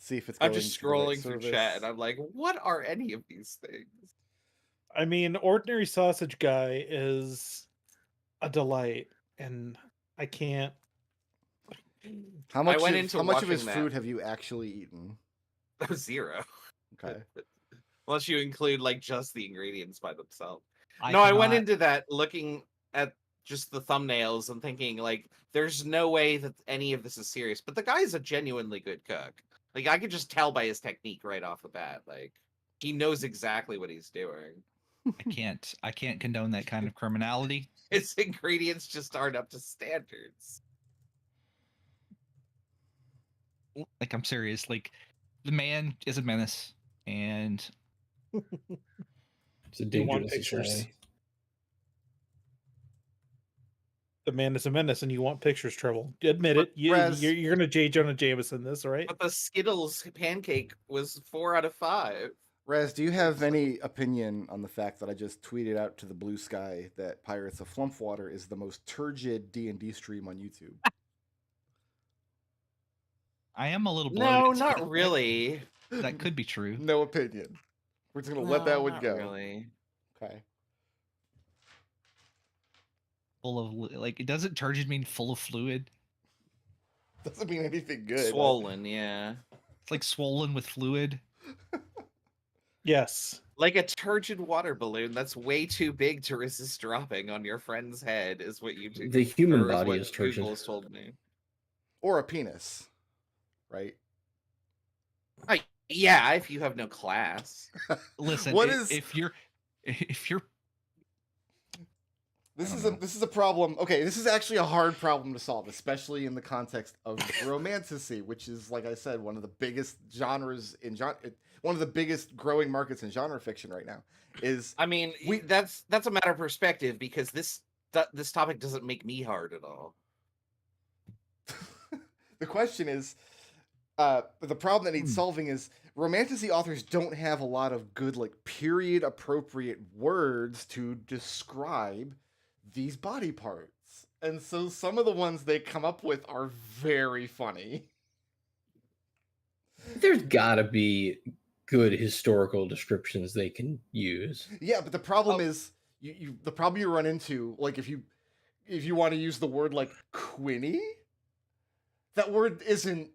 See if it's I'm going just to the right scrolling through service. chat, and I'm like, what are any of these things? I mean, ordinary sausage guy is a delight, and I can't. How much went of, into how much of his watching that. food have you actually eaten? 0. Okay. Unless you include like just the ingredients by themselves. I cannot- went into that looking at just the thumbnails and thinking like, there's no way that any of this is serious. But the guy's a genuinely good cook. Like I could just tell by his technique right off the bat. Like he knows exactly what he's doing. I can't condone that kind of criminality. His ingredients just aren't up to standards. Like I'm serious. Like the man is a menace, and It's a You want dangerous pictures? society. The man is a menace, and you want pictures, Treble. Admit it. Raz- You're gonna J. Jonah Jameson this, right? But the Skittles pancake was 4 out of 5. Raz, do you have any opinion on the fact that I just tweeted out to the blue sky that Pirates of Flumph Water is the most turgid D&D stream on YouTube? I am a little No, bloated. not really. That could be true. No opinion. We're just gonna let that one not go. Really. Okay. Full of like, it doesn't turgid mean full of fluid. Doesn't mean anything good. Swollen, yeah. It's like swollen with fluid. Yes. Like a turgid water balloon that's way too big to resist dropping on your friend's head is what you do. The human or body what is turgid. Google's told me. Or a penis, right? Yeah, if you have no class. Listen, What if you're This I is don't know. a problem. Okay, this is actually a hard problem to solve, especially in the context of romantasy, which is, like I said, one of the biggest genres in one of the biggest growing markets in genre fiction right now. Is I mean, that's a matter of perspective because this topic doesn't make me hard at all. the question is, the problem that needs solving is romantasy authors don't have a lot of good, like, period appropriate words to describe these body parts. And so some of the ones they come up with are very funny. There's gotta be good historical descriptions they can use. Yeah, but the problem is the problem you run into, like, if you want to use the word like Quinny, that word isn't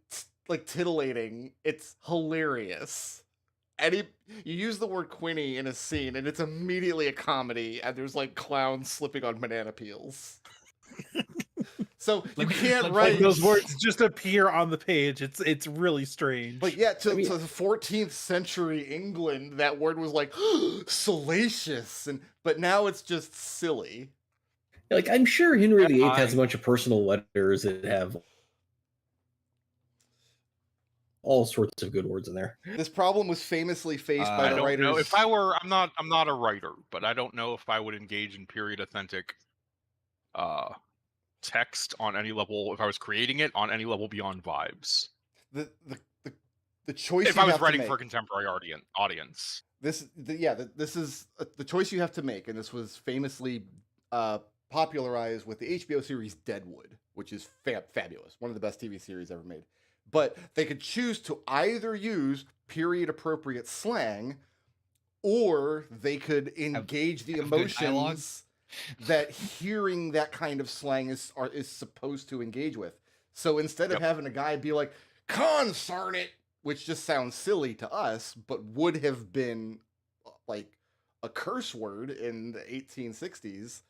like titillating, it's hilarious. And you use the word Quinny in a scene and it's immediately a comedy and there's like clowns slipping on banana peels. So you can't write Those words just appear on the page. It's really strange. But yeah, to the 14th century England, that word was like salacious, but now it's just silly. Like, I'm sure Henry VIII has a bunch of personal letters that have all sorts of good words in there. This problem was famously faced by the writers. No, if I were, I'm not a writer, but I don't know if I would engage in period authentic text on any level. If I was creating it on any level beyond vibes, The choice. If I was writing for a contemporary audience, this is the choice you have to make, and this was famously popularized with the HBO series Deadwood, which is fabulous, one of the best TV series ever made. But they could choose to either use period appropriate slang, or they the engage the emotions that hearing that kind of slang is supposed to engage with. So instead of having a guy be like, "Consarn it," which just sounds silly to us, but would have been like a curse word in the 1860s,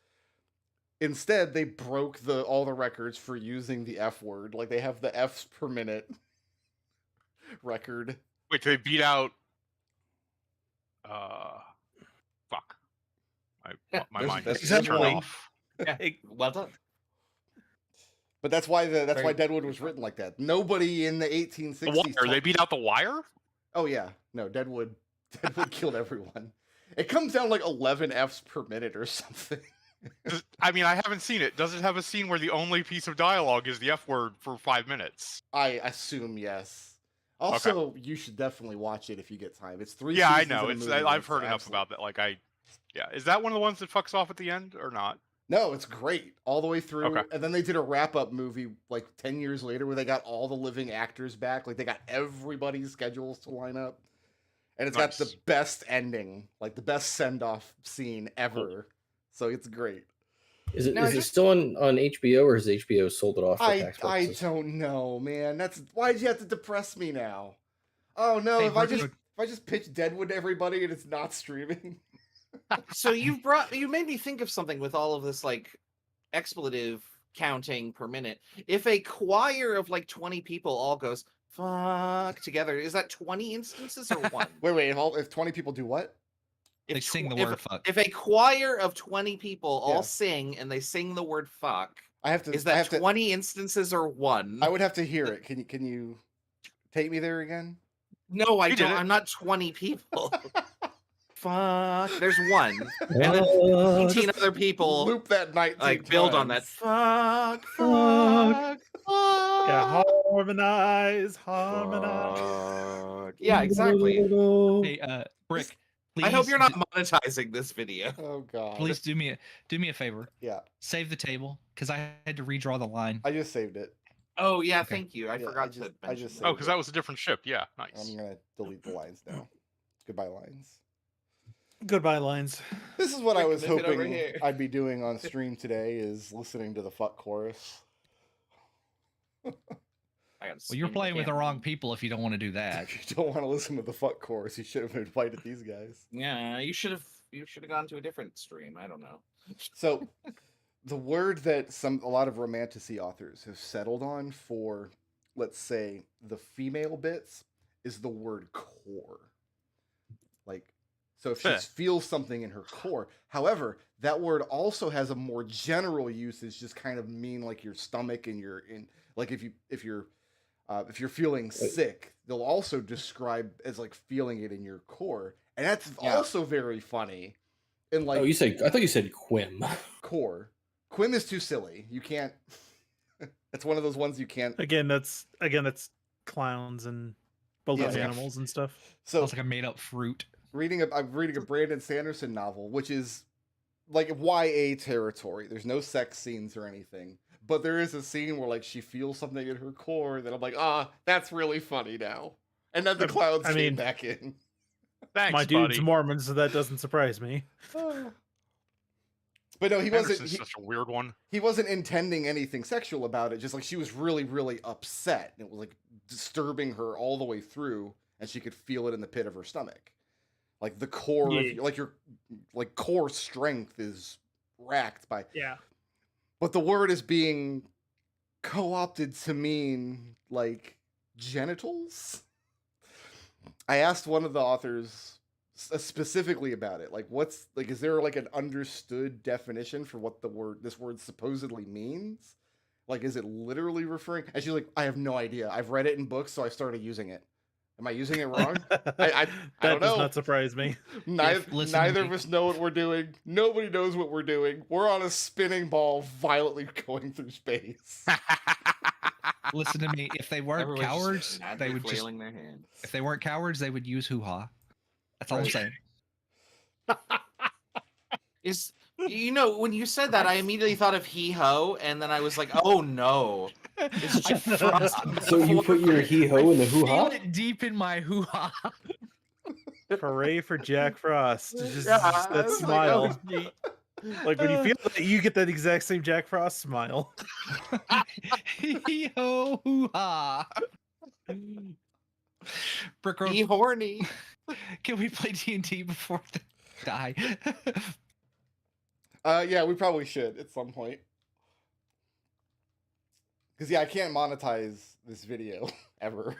instead they broke all the records for using the F word. Like, they have the Fs per minute record. wait, they beat out. Fuck. My mind that's just turned point. off. Yeah, well done. But that's why why Deadwood was written like that. Nobody in the 1860s. The Wire. They beat out the Wire. Oh yeah, no, Deadwood killed everyone. It comes down like 11 Fs per minute or something. I mean, I haven't seen it. Does it have a scene where the only piece of dialogue is the F word for 5 minutes? I assume yes. Also, you should definitely watch it if you get time. It's 3 Yeah, I seasons know. and a movie, I've heard enough about that. Like, is that one of the ones that fucks off at the end or not? No, it's great all the way through. Okay. And then they did a wrap-up movie like 10 years later where they got all the living actors back. Like they got everybody's schedules to line up. And it's got the Nice. best ending, like the best send-off scene ever. So it's great. Is it Now, is it still on HBO, or has HBO sold it off for tax I purposes? don't know, man. Why'd you have to depress me now? Oh no, Hey, if I Brooke, just pitch Deadwood to everybody and it's not streaming. So you made me think of something with all of this like expletive counting per minute. If a choir of like 20 people all goes fuck together, is that 20 instances or one? Wait, if 20 people do what? They sing the if- word fuck. If a choir of 20 people all Yeah. sing and they sing the word fuck, is I that have to 20 instances or one? I would have to hear it. Can you take me there again? No, I You did don't. it. I'm not 20 people. Fuck. There's one. And then Uh, 18 other people Loop that 19 like build on that. times. Fuck. Fuck. Fuck. Yeah, harmonize. Fuck. Yeah, exactly. Hey, Brick, please. I hope you're not monetizing this video. Oh god. Please do me a favor. Yeah, Save the table because I had to redraw the line. I just saved it. Oh yeah, Okay. thank you. I Yeah, forgot I just- to I mention just that. Oh, because that was a different ship. Yeah, nice. I'm gonna delete the lines now. Goodbye lines. Goodbye lines. This is what I Rick, was nip it over hoping here. I'd be doing on stream today is listening to the fuck chorus. I gotta Well, you're spin the playing with the camera. wrong people if you don't want to do that. If you don't want to listen to the fuck chorus, you should have invited these guys. Yeah, you should have gone to a different stream. I don't know. So, the word that a lot of romantasy authors have settled on for, let's say, the female bits is the word core. Like, so if she Huh. feels something in her core. However, that word also has a more general usage, just kind of mean like your stomach and like if you're feeling sick, they'll also describe as like feeling it in your core, and that's Yeah. also very funny. And like, Oh, I thought you said Quim. core. Quim is too silly. You can't. It's one of those ones you can't. Again, that's clowns and balloon Yeah. animals and stuff. So Sounds like a made up fruit. I'm reading a Brandon Sanderson novel, which is like YA territory. There's no sex scenes or anything, but there is a scene where like she feels something in her core that I'm like, that's really funny now. And then the clouds I came mean- back in. Thanks, My dude's buddy. Mormon, so that doesn't surprise me. But no, he wasn't. Anderson's such a weird one. He wasn't intending anything sexual about it. Just like she was really, really upset, and it was like disturbing her all the way through, and she could feel it in the pit of her stomach. Like the core, Yeah. your core strength is racked by. Yeah. But the word is being co-opted to mean like genitals. I asked one of the authors specifically about it. Like, what's like, is there like an understood definition for what this word supposedly means? Like, is it literally referring? And she's like, I have no idea. I've read it in books, so I started using it. Am I using it wrong? that I don't does know. not surprise me. Neither listen to of me. us know what we're doing. Nobody knows what we're doing. We're on a spinning ball, violently going through space. Listen to me. If they weren't Everyone's just cowards, madly they would just. flailing their hands. If they weren't cowards, they would use hoo-ha. That's all I'm Right. saying. Is when you said that, I immediately thought of hee ho, and then I was like, oh no. It's Jack Frost. So you put your hee ho in the hoo Feel ha? it deep in my hoo-ha. Hooray for Jack Frost. Just Yeah, that I was smile. like, oh, Like when you feel that, you get that exact same Jack Frost smile. Hee-ho, hoo-ha. Brick Road, He horny. can we play D&D before they die? Yeah, we probably should at some point. Because yeah, I can't monetize this video ever.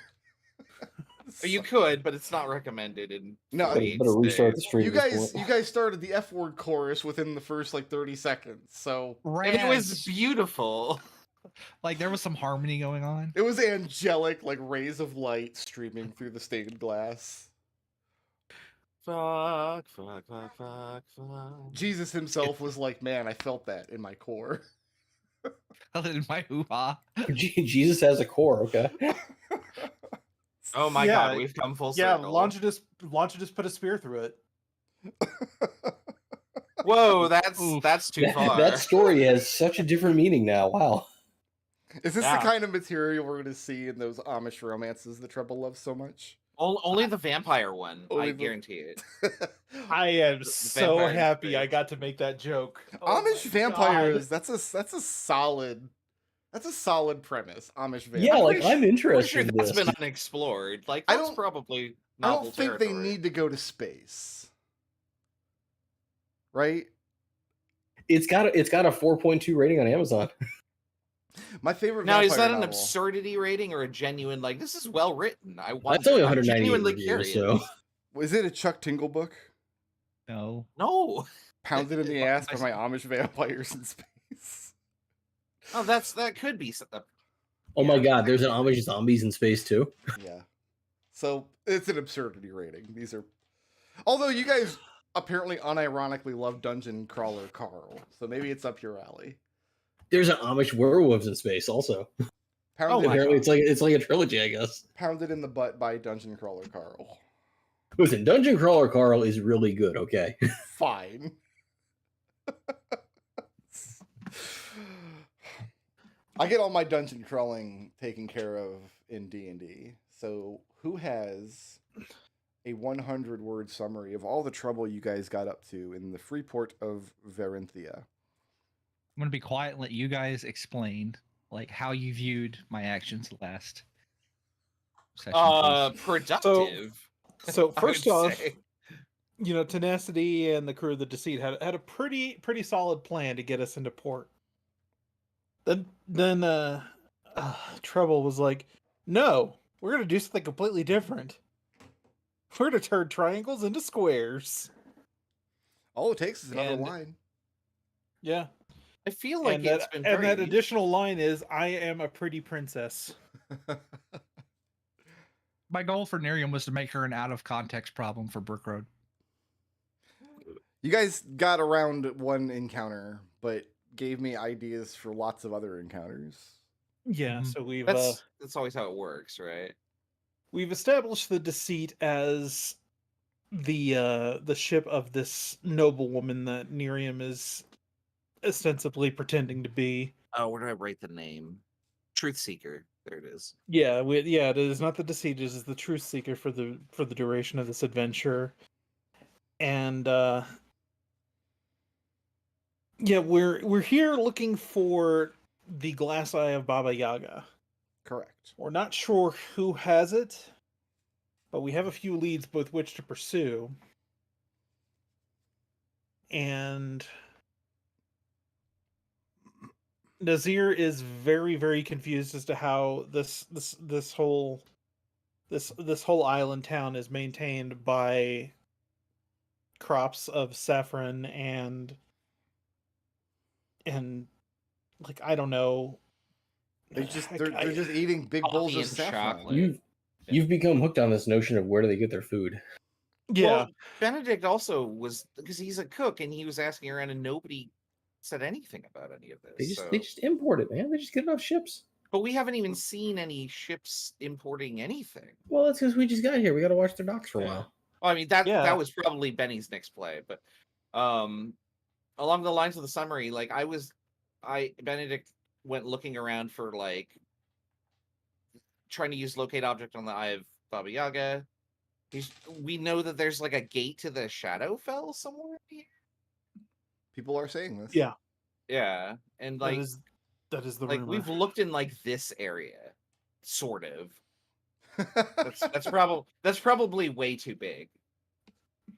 You could, but it's not recommended. And No, Better restart the stream. you at this guys, point. you guys started the F word chorus within the first like 30 seconds, so And it was Rats. beautiful. Like there was some harmony going on. it was angelic, like rays of light streaming through the stained glass. Fuck, fuck, fuck, fuck, fuck. Jesus himself was like, man, I felt that in my core. Other than my hoo-ha. Jesus has a core, okay? Oh my Yeah, god, we've come full Yeah, circle. Longinus put a spear through it. Whoa, that's Oof. too far. That story has such a different meaning now. Wow. Is this Yeah. the kind of material we're going to see in those Amish romances the Treble loves so much? Only the vampire one, Only I the- guarantee it. I am The so vampire happy I experience. got to make that joke. Oh Amish my vampires. God. That's a solid premise. Amish vampires. Yeah, like pretty I'm Pretty interested sure in that's this. been unexplored. Like I that's don't- probably I novel don't think territory. they need to go to space. Right? It's got a 4.2 rating on Amazon. My favorite Now, vampire is that an novel. absurdity rating or a genuine like this is well written? I want. That's only I'm 198 genuinely reviews, curious. so Was it a Chuck Tingle book? No. No, Pounded in the ass by my Amish vampires in space. oh, that could be. oh my Yeah. god, there's an Amish zombies in space too. Yeah. So it's an absurdity rating. These are, although you guys apparently unironically love Dungeon Crawler Carl, so maybe it's up your alley. There's an Amish werewolves in space also. Pounded, my Apparently, it's like a trilogy, I guess. pounded in the butt by Dungeon Crawler Carl. Listen, Dungeon Crawler Carl is really good. Okay. Fine. I get all my dungeon crawling taken care of in D&D. So who has a 100-word summary of all the trouble you guys got up to in the free port of Varinthia? I'm gonna be quiet and let you guys explain like how you viewed my actions last session. please. Productive. So I first would off, say. you know, Tenacity and the crew of the Deceit had a pretty solid plan to get us into port. Then Treble was like, "No, we're gonna do something completely different. We're gonna turn triangles into squares." All it takes is another And- line. Yeah, I feel like and it's that been and very that additional line is, "I am a pretty princess." My goal for Nerium was to make her an out of context problem for Brook Road. You guys got around one encounter, but gave me ideas for lots of other encounters. Yeah, Mhm. so That's always how it works, right? we've established the Deceit as the ship of this noblewoman that Nerium is ostensibly pretending to be. Oh, where do I write the name? Truth Seeker. There it is. Yeah, it is not the Deceit, it is the Truth Seeker for the duration of this adventure. And yeah, we're here looking for the glass eye of Baba Yaga. Correct. We're not sure who has it, but we have a few leads with which to pursue. And Nazirr is very confused as to how this whole island town is maintained by crops of saffron and like, I don't know. They're just I- they're, I- they're just eating big Coffee bowls of and saffron. chocolate. You've become hooked on this notion of where do they get their food. yeah. Well, Benedict also was because he's a cook and he was asking around and nobody said anything about any of this. They just import it, man. They just get it off ships. But we haven't even seen any ships importing anything. Well, that's because we just got here. We got to watch their docks for a while. Well, I mean Yeah. that was probably Benny's next play, but along the lines of the summary, like Benedict went looking around for like trying to use locate object on the Eye of Baba Yaga. We know that there's like a gate to the Shadowfell somewhere here. People are saying this. Yeah. Yeah, and like that is the like rumor. we've looked in like this area, sort of. That's probably way too big.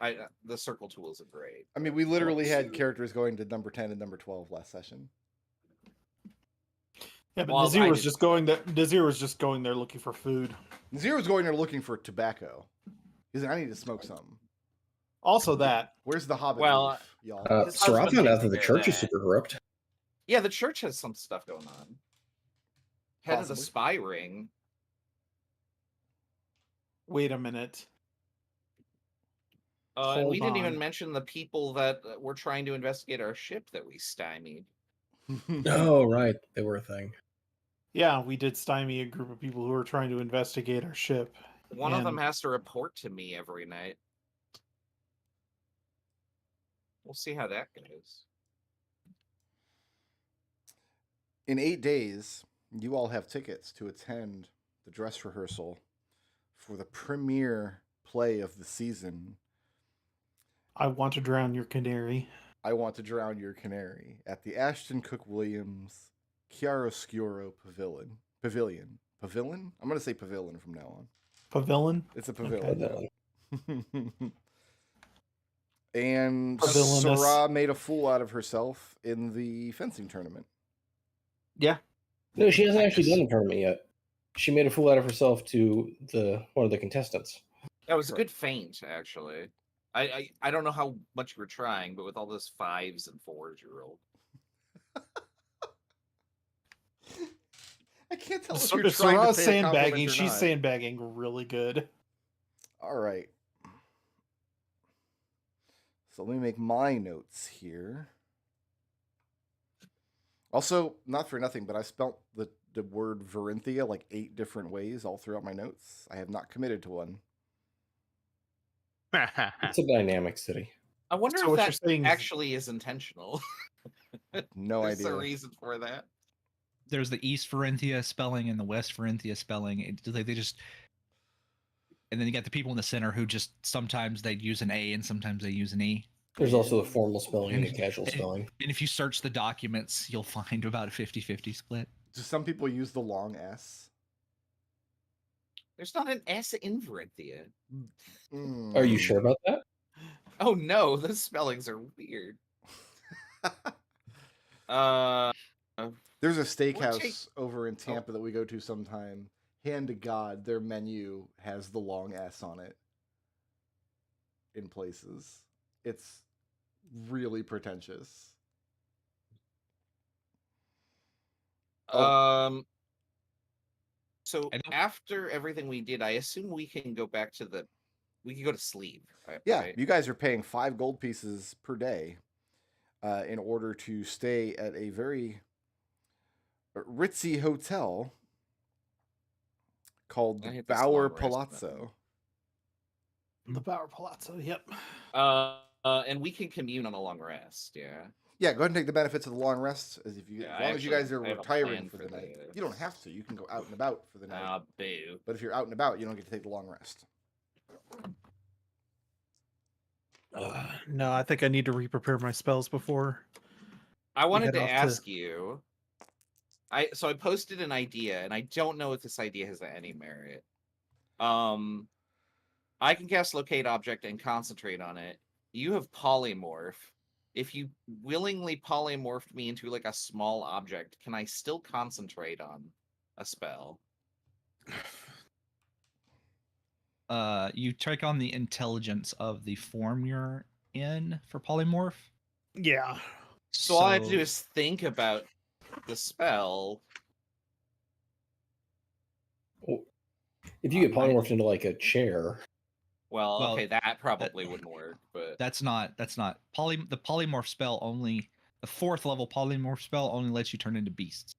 The circle tools are great. I mean, we literally had characters going to number 10 and number 12 last session. Yeah, but Well, Nazirr I was did- just going there. Nazirr was just going there looking for food. Nazirr was going there looking for tobacco. He's like, I need to smoke something. Also, that Where's the Hobbit Well, leaf, y'all? His Ssah'ra husband found out takes that the care of church is that. super corrupt. Yeah, the church has some stuff going on. Head of the Possibly. spy ring. wait a minute. And we Hold didn't even on. mention the people that were trying to investigate our ship that we stymied. Oh, right. They were a thing. Yeah, we did stymie a group of people who were trying to investigate our ship. One of them And- has to report to me every night. We'll see how that goes. In 8 days, you all have tickets to attend the dress rehearsal for the premiere play of the season. I want to drown your canary. I Want to Drown Your Canary at the Ashton Cook Williams Chiaroscuro Pavilion. Pavilion? I'm going to say pavilion from now on. Pavilion? It's a Okay. pavilion. And Villainous. Ssah'ra made a fool out of herself in the fencing tournament. Yeah. No, she hasn't actually Nice. done the tournament yet. She made a fool out of herself to one of the contestants. That was a good feint, actually. I don't know how much you were trying, but with all those 5s and 4s you rolled. I can't tell if So, you're trying to Ssah'ra's pay a compliment sandbagging. or She's not. sandbagging really good. All right. So let me make my notes here. Also, not for nothing, but I spelt the word Varinthia like 8 different ways all throughout my notes. I have not committed to one. It's a dynamic city. I wonder So if what that you're saying is- actually is intentional. No There's idea. a reason for that. There's the East Varinthia spelling and the West Varinthia spelling. They just, and then you got the people in the center who just sometimes they use an A and sometimes they use an E. There's also the formal spelling and the casual spelling. And if you search the documents, you'll find about a 50-50 split. Do some people use the long S? There's not an S in Varinthia. Are you sure about that? Oh no, those spellings are weird. There's a We're steakhouse over in Tampa that we go to sometime. Hand to God, their menu has the long S on it in places. It's really pretentious. So I don't- after everything we did, I assume we can go back to we can go to sleep. Yeah, right? you guys are paying 5 gold pieces per day in order to stay at a very ritzy hotel called I the hate this Bower long rest button. Palazzo. The Bower Palazzo, yep. And we can commune on a long rest. Yeah. Yeah, go ahead and take the benefits of the long rest. As if you, Yeah, as I long as you actually- guys are I have a retiring plan for for the night, this. you don't have to. You can go out and about for the night. Ah, boo. But if you're out and about, you don't get to take the long rest. No, I think I need to re-prepare my spells before. I wanted head to off to- ask you. I posted an idea, and I don't know if this idea has any merit. I can cast Locate Object and concentrate on it. You have Polymorph. If you willingly polymorphed me into like a small object, can I still concentrate on a spell? You take on the intelligence of the form you're in for polymorph. Yeah. So all I have to do is think about the spell. If you get polymorphed into like a chair, Well, Well, okay, that probably wouldn't work, but That's not the polymorph spell only. The 4th level polymorph spell only lets you turn into beasts.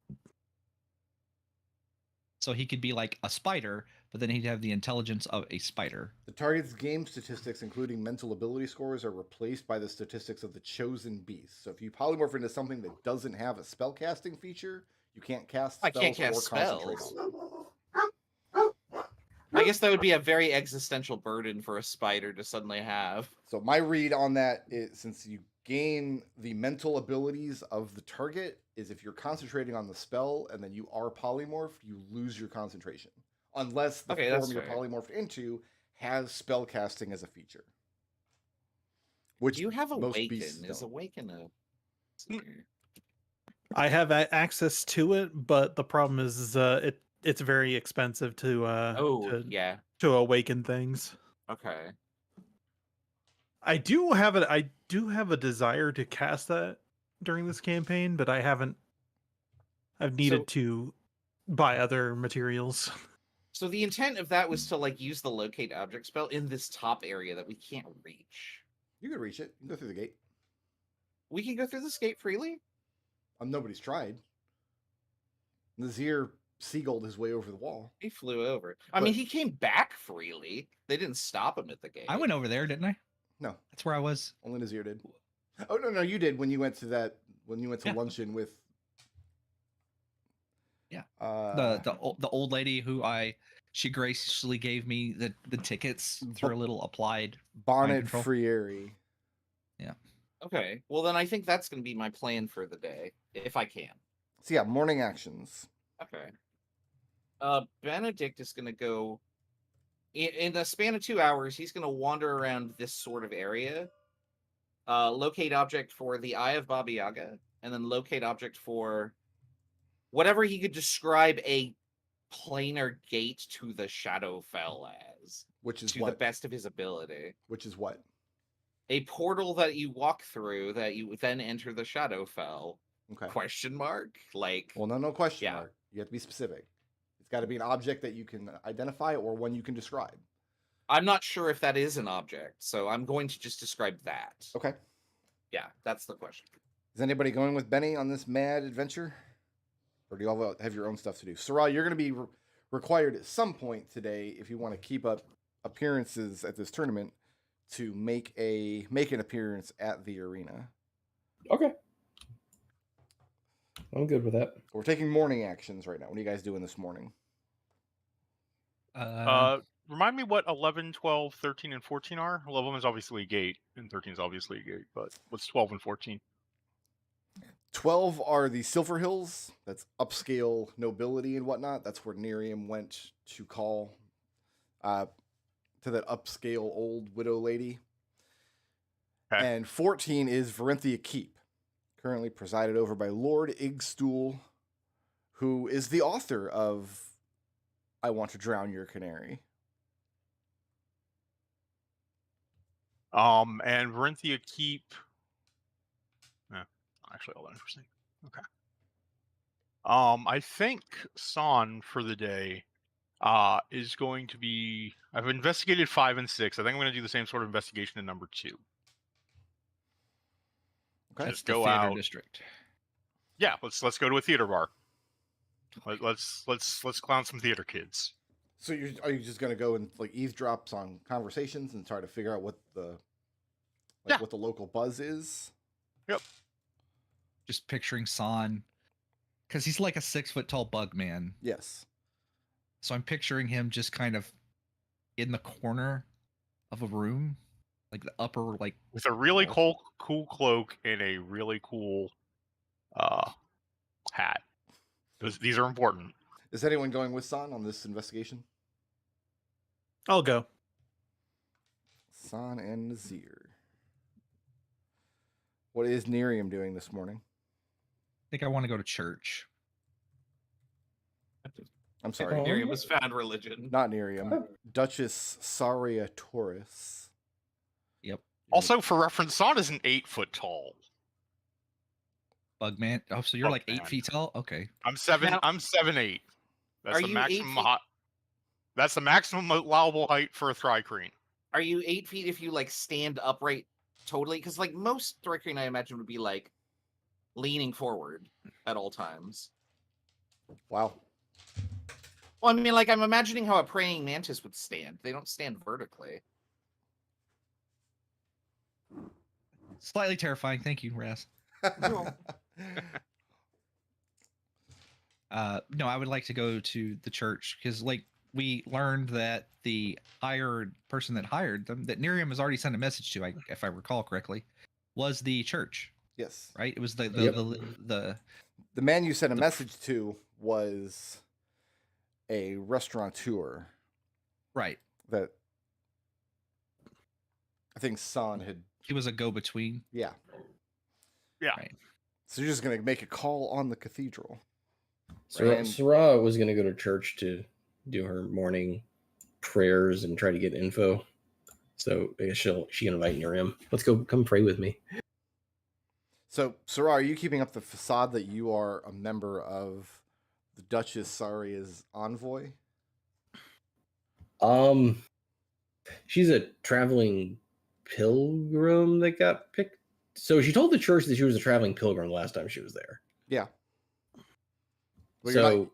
So he could be like a spider, but then he'd have the intelligence of a spider. The target's game statistics, including mental ability scores, are replaced by the statistics of the chosen beast. So if you polymorph into something that doesn't have a spell casting feature, you can't cast I spells can't cast or concentrate spells. on them. I guess that would be a very existential burden for a spider to suddenly have. So my read on that is, since you gain the mental abilities of the target, is if you're concentrating on the spell and then you are polymorphed, you lose your concentration. Unless the Okay, that's form you're fair. polymorphed into has spell casting as a feature. Which Do you have most Awaken? beasts Is don't. Awaken a... I have access to it, but the problem is it's very expensive to yeah. to awaken things. Okay. I do have a desire to cast that during this campaign, but I've needed So- to buy other materials. So the intent of that was to like use the Locate Object spell in this top area that we can't reach. You can reach it. You can go through the gate. We can go through this gate freely? Nobody's tried. Nazirr seagulled his way over the wall. He flew over. I mean, he came back freely. They didn't stop him at the gate. I went over there, didn't I? No, That's where I was. only Nazirr did. Oh no, you did when you went to Yeah. luncheon with. Yeah. Uh, The old lady who she graciously gave me the tickets through a little applied Bonnet control. Frieri. Okay. Well, then I think that's going to be my plan for the day, if I can. So yeah, morning actions. Okay. Benedict is going to go in the span of 2 hours. He's going to wander around this sort of area, locate object for the Eye of Baba Yaga, and then locate object for whatever he could describe a planar gate to the Shadowfell as, Which is to what? the best of his ability. Which is what? A portal that you walk through that you then enter the Shadowfell. Okay. Question mark? Like, Well, no question Yeah. mark. You have to be specific. It's got to be an object that you can identify or one you can describe. I'm not sure if that is an object, so I'm going to just describe that. Okay. Yeah, that's the question. Is anybody going with Benny on this mad adventure? Or do you all have your own stuff to do? Ssah'ra, you're going to be required at some point today, if you want to keep up appearances at this tournament, to make an appearance at the arena. Okay. I'm good with that. We're taking morning actions right now. What are you guys doing this morning? Remind me what 11, 12, 13, and 14 are? 11 is obviously a gate, and 13 is obviously a gate, but what's 12 and 14? 12 are the Silver Hills. That's upscale nobility and whatnot. That's where Nerium went to call to that upscale old widow lady. Okay. And 14 is Varenthia Keep, currently presided over by Lord Igstool, who is the author of I Want to Drown Your Canary. And Varenthia Keep. Actually, all that interesting. Okay. I think Sahn for the day is going to be. I've investigated 5 and 6. I think I'm going to do the same sort of investigation in number 2. Okay. That's Just the go theater out. district. Yeah, let's go to a theater bar. Let's clown some theater kids. So are you just gonna go and like eavesdrops on conversations and try to figure out what the what the local buzz is? Yep. Just picturing Sahn, because he's like a 6-foot tall bug man. Yes. So I'm picturing him just kind of in the corner of a room, like the upper, like With a really cool cloak and a really cool hat. These are important. Is anyone going with Sahn on this investigation? I'll go. Sahn and Nazirr. What is Nerium doing this morning? I think I want to go to church. I'm sorry, Oh. Nerium was found religion. not Nerium. Duchess Saria Taurus. Yep. Also, for reference, Sahn isn't 8 foot tall. Bug man. Oh, so you're Bug like 8 man. feet tall? Okay. I'm 7. Now- I'm 7'8". That's Are the you 8 maximum. feet- That's the maximum allowable height for a thri-kreen. Are you 8 feet if you like stand upright totally? Because like most thri-kreen, I imagine would be like leaning forward at all times. Wow. Well, I mean, like I'm imagining how a praying mantis would stand. They don't stand vertically. Slightly terrifying. Thank you, Raz. No, I would like to go to the church because, like, we learned that the person that hired them, that Nerium has already sent a message to, if I recall correctly, was the church, Yes. right? It was the The man you sent a message to was a restaurateur right. that I think Sahn had. He was a go-between. Yeah. Yeah. Right. So you're just gonna make a call on the cathedral. So Ssah'ra was going to go to church to do her morning prayers and try to get info. So I guess she can invite Nerium. Let's go, come pray with me. So Ssah'ra, are you keeping up the facade that you are a member of the Duchess Saria's envoy? She's a traveling pilgrim that got picked. So she told the church that she was a traveling pilgrim the last time she was there. Yeah. Well, So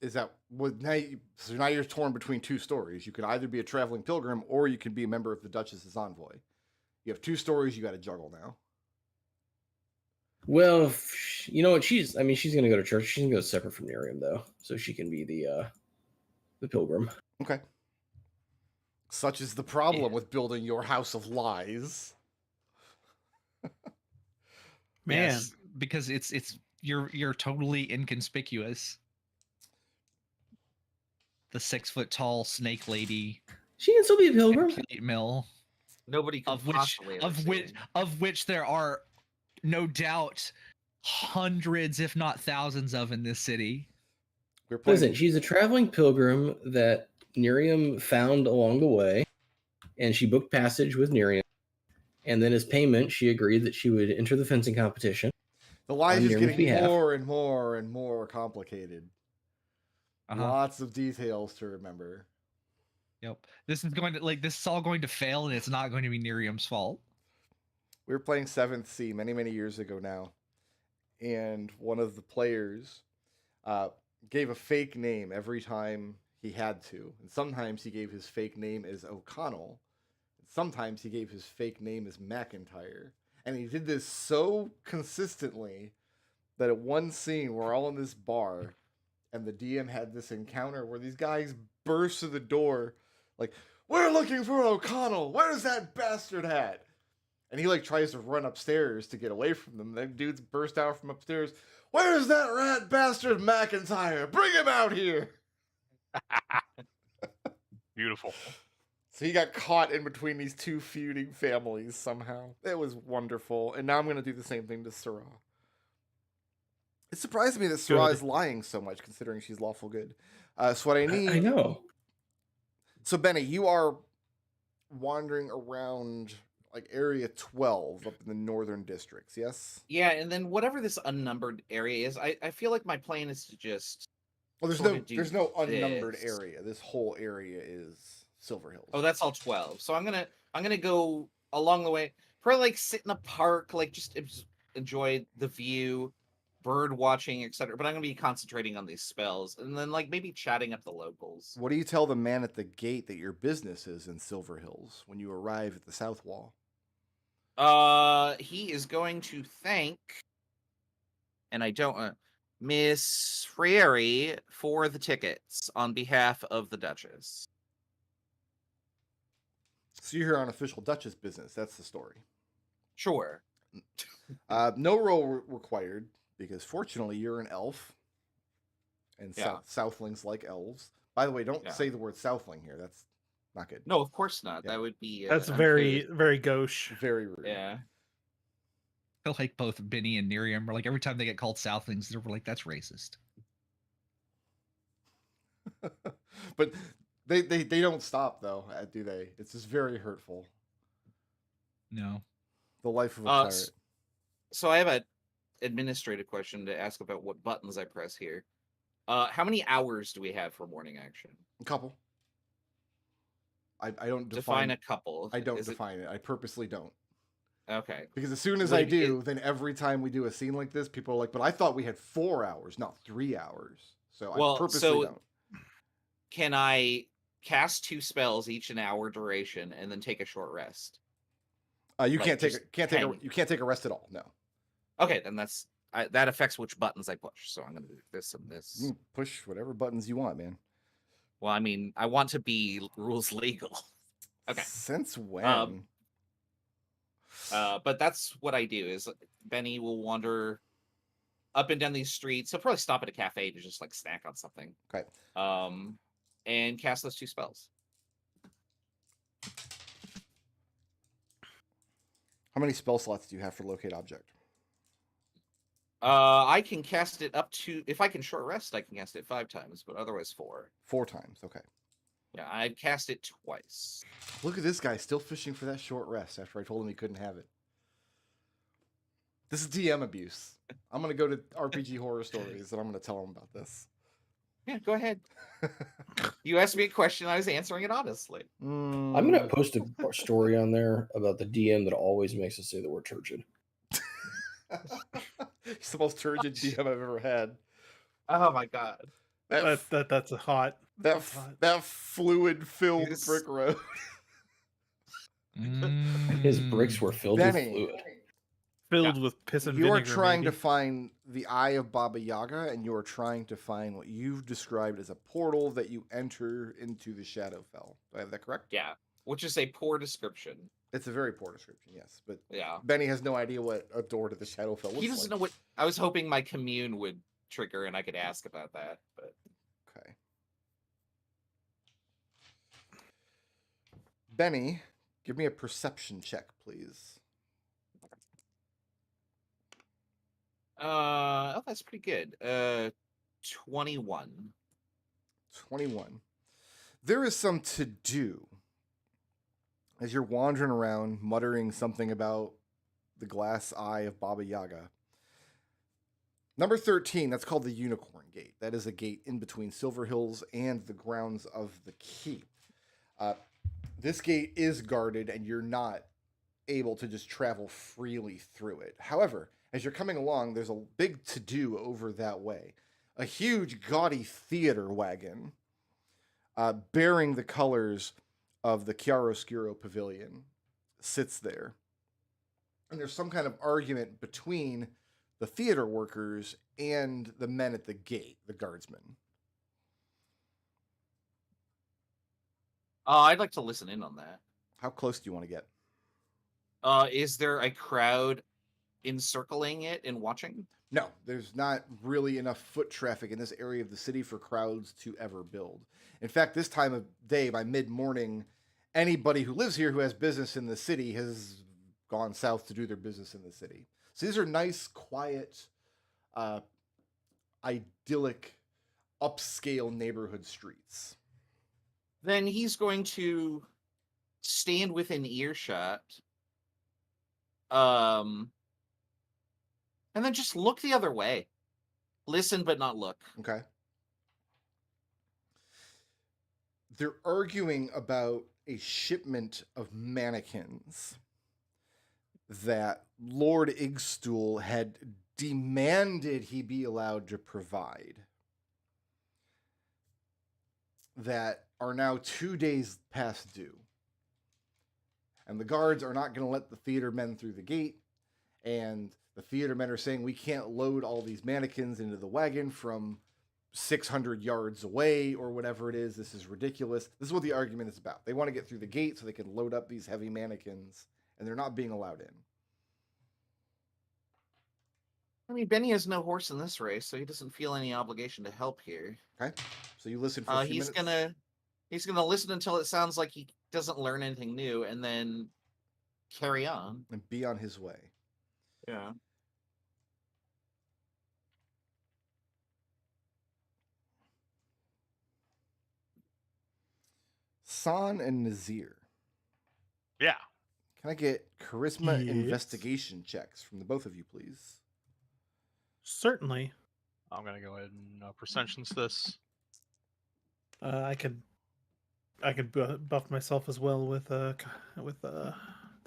is that what now? So now you're torn between two stories. You can either be a traveling pilgrim or you can be a member of the Duchess's envoy. You have two stories you got to juggle now. Well, you know what? She's going to go to church. She's going to go separate from Nerium, though, so she can be the pilgrim. Okay. Such is the problem with building your house of lies. Man, Yes, because it's you're totally inconspicuous. The 6-foot-tall snake lady She can still be a in pilgrim. plate mill, Nobody could of which possibly ever see it. of which there are no doubt hundreds, if not thousands, of in this city. We're playing. Listen, she's a traveling pilgrim that Nerium found along the way, and she booked passage with Nerium. And then as payment, she agreed that she would enter the fencing competition. The lies on is Nerium's getting behalf. more and more and more complicated. Uh-huh. Lots of details to remember. Yep. This is all going to fail, and it's not going to be Nerium's fault. We were playing 7th Sea many, many years ago now. And one of the players gave a fake name every time he had to. And sometimes he gave his fake name as O'Connell. And sometimes he gave his fake name as McIntyre. And he did this so consistently that at one scene, we're all in this bar, and the DM had this encounter where these guys burst through the door, like, "We're looking for O'Connell! Where's that bastard at?" And he, like, tries to run upstairs to get away from them. Then dudes burst out from upstairs. "Where's that rat bastard McIntyre? Bring him out here!" Beautiful. So he got caught in between these two feuding families somehow. It was wonderful. And now I'm going to do the same thing to Ssah'ra. It surprised me that Ssah'ra is lying so much, considering she's lawful good. So what I need... I know. So, Benny, you are wandering around, like, Area 12 up in the northern districts, yes? Yeah, and then whatever this unnumbered area is, I feel like my plan is to just... Well, sorta do there's no unnumbered this. area. This whole area is Silver Hills. Oh, that's all 12. So I'm gonna go along the way. Probably like sit in a park, like just enjoy the view, bird watching, etc. But I'm gonna be concentrating on these spells, and then like maybe chatting up the locals. What do you tell the man at the gate that your business is in Silver Hills when you arrive at the South Wall? He is going to thank, and I don't, Miss Frieri for the tickets on behalf of the Duchess. So you're here on official Duchess business. That's the story. Sure. No roll required, because fortunately you're an elf. And Yeah. Southlings like elves. By the way, don't Yeah. say the word Southling here. That's not good. No, of course not. Yeah. That would be that's uncouth. very gauche. Very rude. Yeah. I feel like both Benny and Nerium are like, every time they get called Southlings, they're like, that's racist. But they don't stop, though, do they? It's just very hurtful. No. The life of a Uh, pirate. s- So I have an administrative question to ask about what buttons I press here. How many hours do we have for morning action? A couple. I don't Define define a couple. I don't Is it- define it. I purposely don't. Okay. Because as soon as Like, I do, then every time we do a scene like this, people are like, "But I thought we had 4 hours, not 3 hours." So I Well, purposely so- don't. Can I cast 2 spells each an hour duration and then take a short rest? You like, can't take just you can't take a rest at all. No. Okay, then that affects which buttons I push. So I'm gonna do this and this. You can push whatever buttons you want, man. Well, I mean, I want to be rules legal. Okay. Since when? But that's what I do is Benny will wander up and down these streets. He'll probably stop at a cafe to just like snack on something. Okay. And cast those 2 spells. How many spell slots do you have for locate object? I can cast it up to, if I can short rest, I can cast it 5 times, but otherwise 4. 4 times. Okay. Yeah, I've cast it twice. Look at this guy still fishing for that short rest after I told him he couldn't have it. This is DM abuse. I'm gonna go to RPG horror stories and I'm gonna tell him about this. Yeah, go ahead. You asked me a question, I was answering it honestly. I'm gonna post a story on there about the DM that always makes us say the word turgid. He's the most turgid DM I've ever had. Oh my god. That's a hot. That fluid-filled Yes. brick road. His bricks were filled with Benny. fluid. filled with piss and You are vinegar. trying to maybe. find the Eye of Baba Yaga, and you are trying to find what you've described as a portal that you enter into the Shadowfell. Do I have that correct? Yeah, which is a poor description. It's a very poor description, yes. But Yeah. Benny has no idea what a door to the Shadowfell looks like. He doesn't know what. I was hoping my commune would trigger and I could ask about that, but Okay. Benny, give me a perception check, please. oh, that's pretty good. 21. 21. There is some to do as you're wandering around muttering something about the glass eye of Baba Yaga. Number 13, that's called the Unicorn Gate. That is a gate in between Silver Hills and the grounds of the keep. This gate is guarded and you're not able to just travel freely through it. However, as you're coming along, there's a big to-do over that way. A huge, gaudy theater wagon bearing the colors of the Chiaroscuro Pavilion sits there. And there's some kind of argument between the theater workers and the men at the gate, the guardsmen. I'd like to listen in on that. How close do you want to get? Is there a crowd encircling it and watching? No, there's not really enough foot traffic in this area of the city for crowds to ever build. In fact, this time of day, by mid-morning, anybody who lives here who has business in the city has gone south to do their business in the city. So these are nice, quiet, idyllic, upscale neighborhood streets. Then he's going to stand within earshot. And then just look the other way. Listen, but not look. Okay. They're arguing about a shipment of mannequins that Lord Igstool had demanded he be allowed to provide, that are now 2 days past due. And the guards are not going to let the theater men through the gate, and the theater men are saying we can't load all these mannequins into the wagon from 600 yards away or whatever it is. This is ridiculous. This is what the argument is about. They want to get through the gate so they can load up these heavy mannequins, and they're not being allowed in. I mean, Benny has no horse in this race, so he doesn't feel any obligation to help here. Okay, so you listen for a few minutes. He's gonna listen until it sounds like he doesn't learn anything new, and then carry on And be on his way. Yeah. Sahn and Nazirr. Yeah. Can I get charisma Yes. investigation checks from the both of you, please? Certainly. I'm gonna go ahead and percentage this. I could buff myself as well with the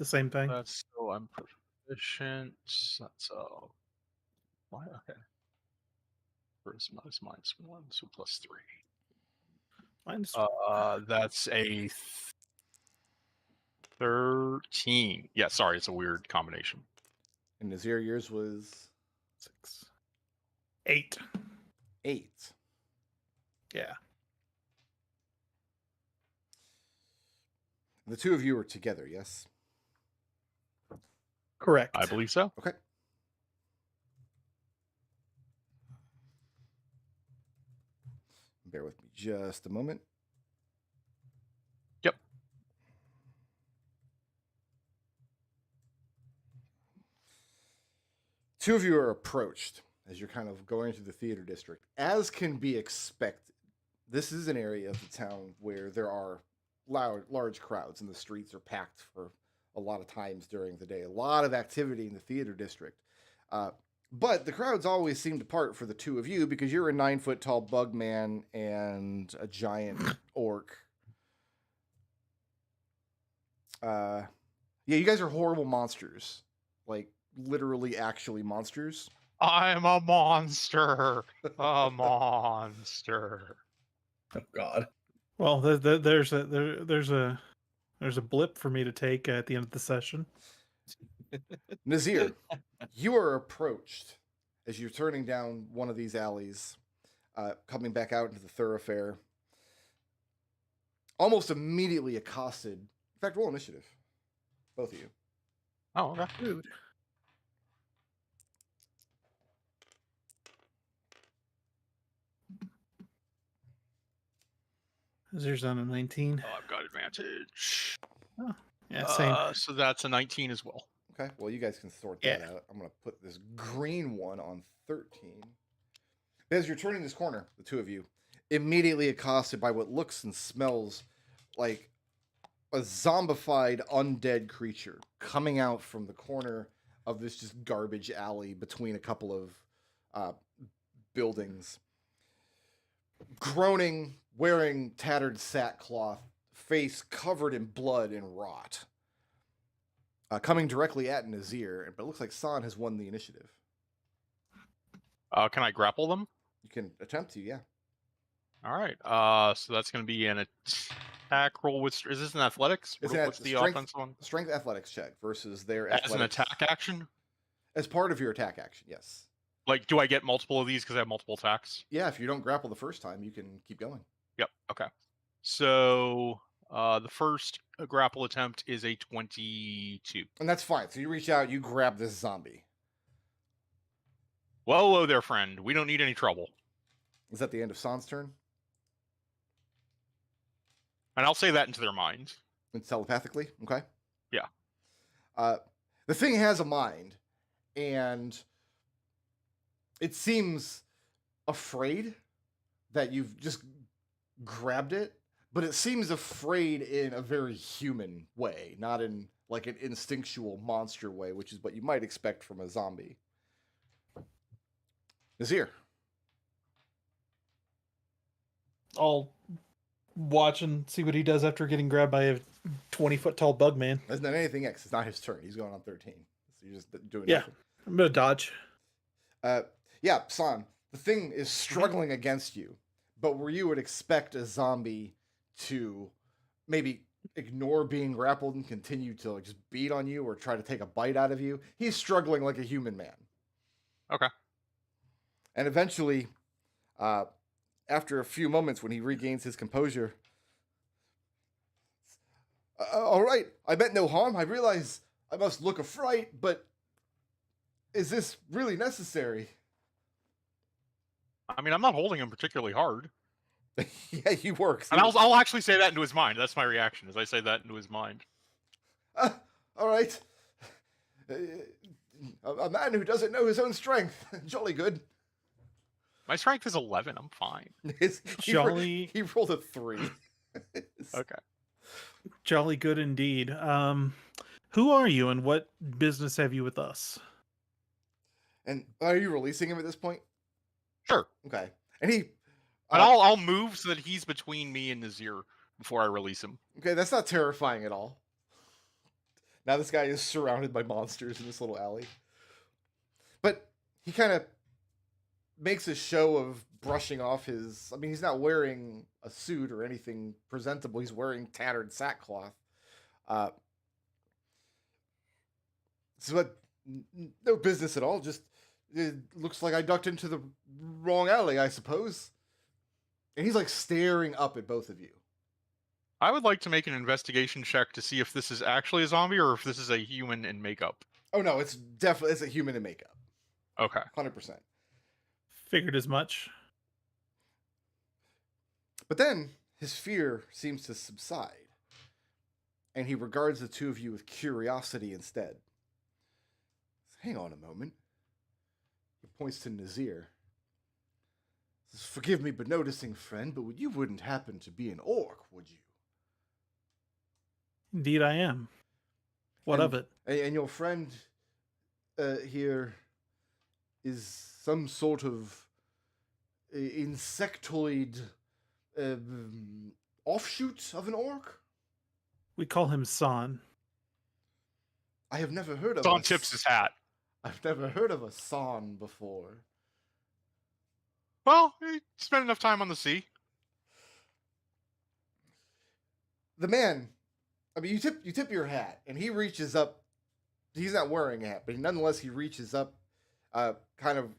same thing. That's so I'm proficient. That's why okay. Charisma is -1, so +3. Mine's That's a 13. Yeah, sorry, it's a weird combination. And Nazirr, yours was 6. 8. 8. Yeah. The two of you are together, yes? Correct. I believe so. Okay. Bear with me just a moment. Yep. Two of you are approached as you're kind of going through the theater district. As can be expected, this is an area of the town where there are large crowds and the streets are packed for a lot of times during the day. A lot of activity in the theater district. But the crowds always seem to part for the two of you because you're a 9-foot-tall bug man and a giant orc. Yeah, you guys are horrible monsters. Like, literally, actually monsters. I'm a monster. A monster. Oh God. Well, there's a blip for me to take at the end of the session. Nazirr, you are approached as you're turning down one of these alleys, coming back out into the thoroughfare. Almost immediately accosted. In fact, roll initiative. Both of you. Oh, okay. Rude. There's on a 19. Oh, I've got advantage. Yeah, same. So that's a 19 as well. Okay, well, you guys can sort Yeah. that out. I'm going to put this green one on 13. As you're turning this corner, the two of you, immediately accosted by what looks and smells like a zombified undead creature coming out from the corner of this just garbage alley between a couple of buildings. Groaning, wearing tattered sackcloth, face covered in blood and rot. Coming directly at Nazirr, but it looks like Sahn has won the initiative. Can I grapple them? You can attempt to, yeah. All right. So that's going to be an attack roll with. Is this an athletics? It's What's the strength, offense one? Strength athletics check versus their As athletics. an attack action? As part of your attack action, yes. Like, do I get multiple of these because I have multiple attacks? Yeah, if you don't grapple the first time, you can keep going. Yep. Okay. So the first grapple attempt is a 22. And that's fine. So you reach out, you grab this zombie. Well, hello there, friend. We don't need any trouble. Is that the end of Sahn's turn? And I'll say that into their mind. It's telepathically? Okay. Yeah. The thing has a mind, and it seems afraid that you've just grabbed it, but it seems afraid in a very human way, not in like an instinctual monster way, which is what you might expect from a zombie. Nazirr. I'll watch and see what he does after getting grabbed by a 20-foot tall bug man. Hasn't done anything X. It's not his turn. He's going on 13. So you're just doing Yeah. nothing. I'm gonna dodge. Yeah, Sahn, the thing is struggling against you, but where you would expect a zombie to maybe ignore being grappled and continue to like, just beat on you or try to take a bite out of you, he's struggling like a human man. Okay. And eventually, after a few moments when he regains his composure, all right, I meant no harm. I realize I must look a fright, but is this really necessary? I mean, I'm not holding him particularly hard. Yeah, he works. And I'll actually say that into his mind. That's my reaction, as I say that into his mind. All right. A man who doesn't know his own strength. Jolly good. My strength is 11. I'm fine. Jolly. He rolled a 3. Okay. Jolly good indeed. Who are you and what business have you with us? And are you releasing him at this point? Sure. Okay. And he... But I'll move so that he's between me and Nazirr before I release him. Okay, that's not terrifying at all. Now this guy is surrounded by monsters in this little alley. But he kind of makes a show of brushing off his... I mean, he's not wearing a suit or anything presentable. He's wearing tattered sackcloth. So no business at all. Just it looks like I ducked into the wrong alley, I suppose. And he's like staring up at both of you. I would like to make an investigation check to see if this is actually a zombie or if this is a human in makeup. Oh no, it's a human in makeup. Okay. 100%. Figured as much. But then his fear seems to subside, and he regards the two of you with curiosity instead. Hang on a moment. He points to Nazirr. Says, forgive me but noticing, friend, but you wouldn't happen to be an orc, would you? Indeed I am. What of it? And your friend here is some sort of insectoid offshoot of an orc? We call him Sahn. I have never heard of Sahn tips his hat. I've never heard of a Sahn before. Well, he spent enough time on the sea. The man, I mean, you tip your hat, and he reaches up he's not wearing a hat, but nonetheless he reaches up, kind of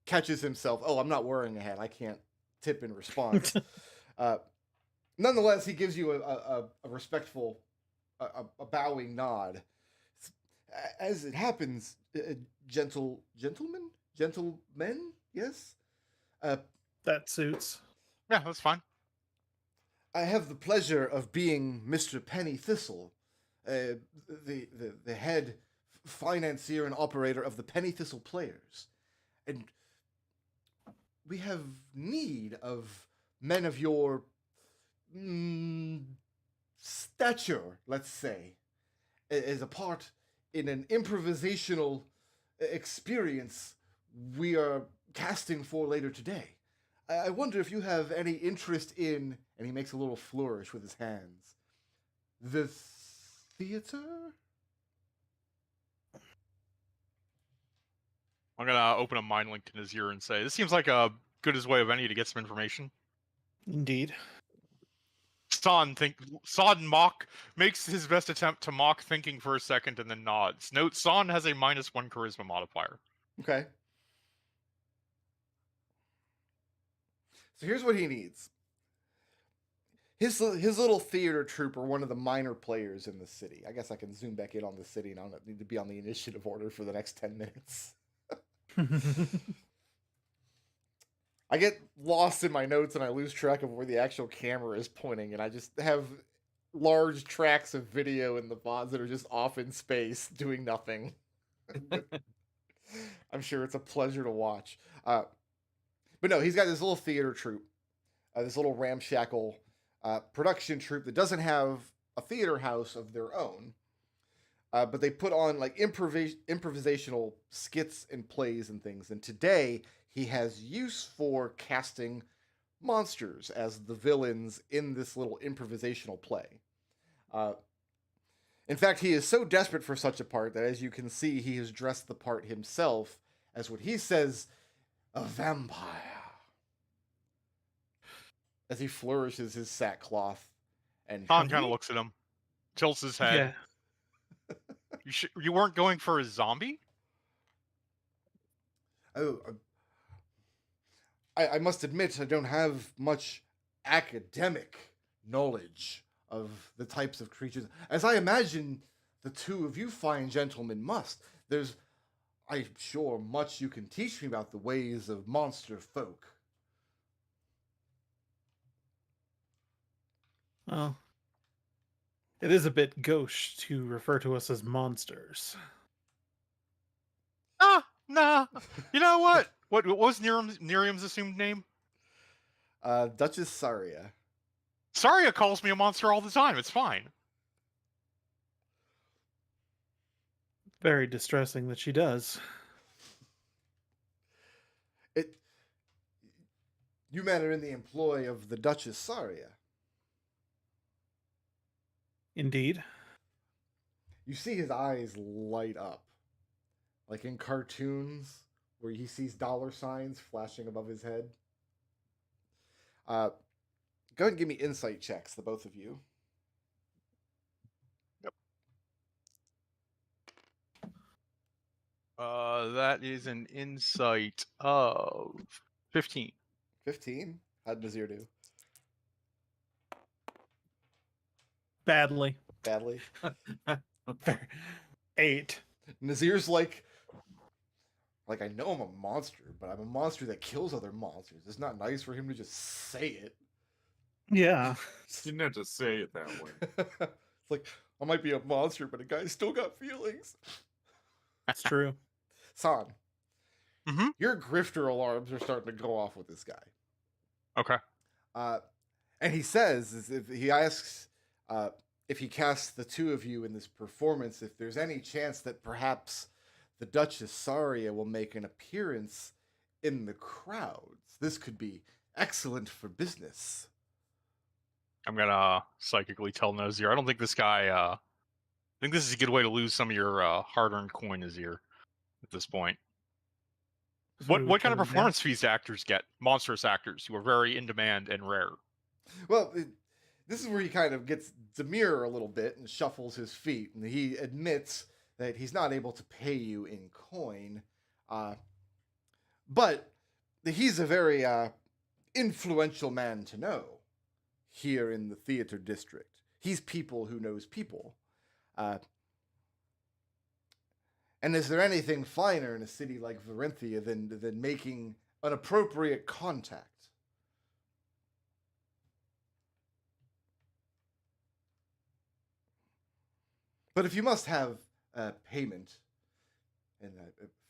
catches himself. Oh, I'm not wearing a hat. I can't tip in response. Nonetheless, he gives you a respectful, a bowing nod. As it happens, gentlemen, yes. That suits. Yeah, that's fine. I have the pleasure of being Mr. Penny Thistle, the head financier and operator of the Penny Thistle Players, and we have need of men of your stature, let's say, as a part in an improvisational experience we are casting for later today. I wonder if you have any interest in, and he makes a little flourish with his hands, the theater? I'm gonna open a mind link to Nazirr and say, this seems like a good as way of any to get some information. Indeed. Sahn makes his best attempt to mock thinking for a second and then nods. Note, Sahn has a -1 charisma modifier. Okay. So here's what he needs. His little theater troupe are one of the minor players in the city. I guess I can zoom back in on the city, and I don't need to be on the initiative order for the next 10 minutes. I get lost in my notes and I lose track of where the actual camera is pointing, and I just have large tracks of video in the VODs that are just off in space doing nothing. I'm sure it's a pleasure to watch. But no, he's got this little theater troupe, this little ramshackle production troupe that doesn't have a theater house of their own, but they put on like improvisational skits and plays and things. And today he has use for casting monsters as the villains in this little improvisational play. In fact, he is so desperate for such a part that, as you can see, he has dressed the part himself as what he says, a vampire. As he flourishes his sackcloth. And Sahn kind of looks at him, tilts his head. Yeah. You weren't going for a zombie? Oh, I must admit I don't have much academic knowledge of the types of creatures, as I imagine the two of you fine gentlemen must. There's, I'm sure, much you can teach me about the ways of monster folk. Well, it is a bit gauche to refer to us as monsters. Nah. You know what? What was Nerium's assumed name? Duchess Ssah'ra. Ssah'ra calls me a monster all the time. It's fine. Very distressing that she does. You men are in the employ of the Duchess Ssah'ra. Indeed. You see his eyes light up. Like in cartoons where he sees dollar signs flashing above his head. Go ahead and give me insight checks, the both of you. Yep. That is an insight of 15. 15? How'd Nazirr do? Badly. Badly? 8. Nazir's like, I know I'm a monster, but I'm a monster that kills other monsters. It's not nice for him to just say it. Yeah. Didn't have to say it that way. It's like, I might be a monster, but a guy's still got feelings. That's true. Sahn, Mhm. your grifter alarms are starting to go off with this guy. Okay. And he says, he asks if he casts the two of you in this performance, if there's any chance that perhaps the Duchess Ssah'ra will make an appearance in the crowds. This could be excellent for business. I'm gonna psychically tell Nazirr. I don't think this guy. I think this is a good way to lose some of your hard-earned coin, Nazirr. At this point, So we what kind of turn down. performance fees do actors get? Monstrous actors who are very in demand and rare. Well, this is where he kind of gets demure a little bit and shuffles his feet, and he admits that he's not able to pay you in coin, but he's a very influential man to know here in the theater district. He's people who knows people. And is there anything finer in a city like Varenthia than making an appropriate contact? But if you must have payment, and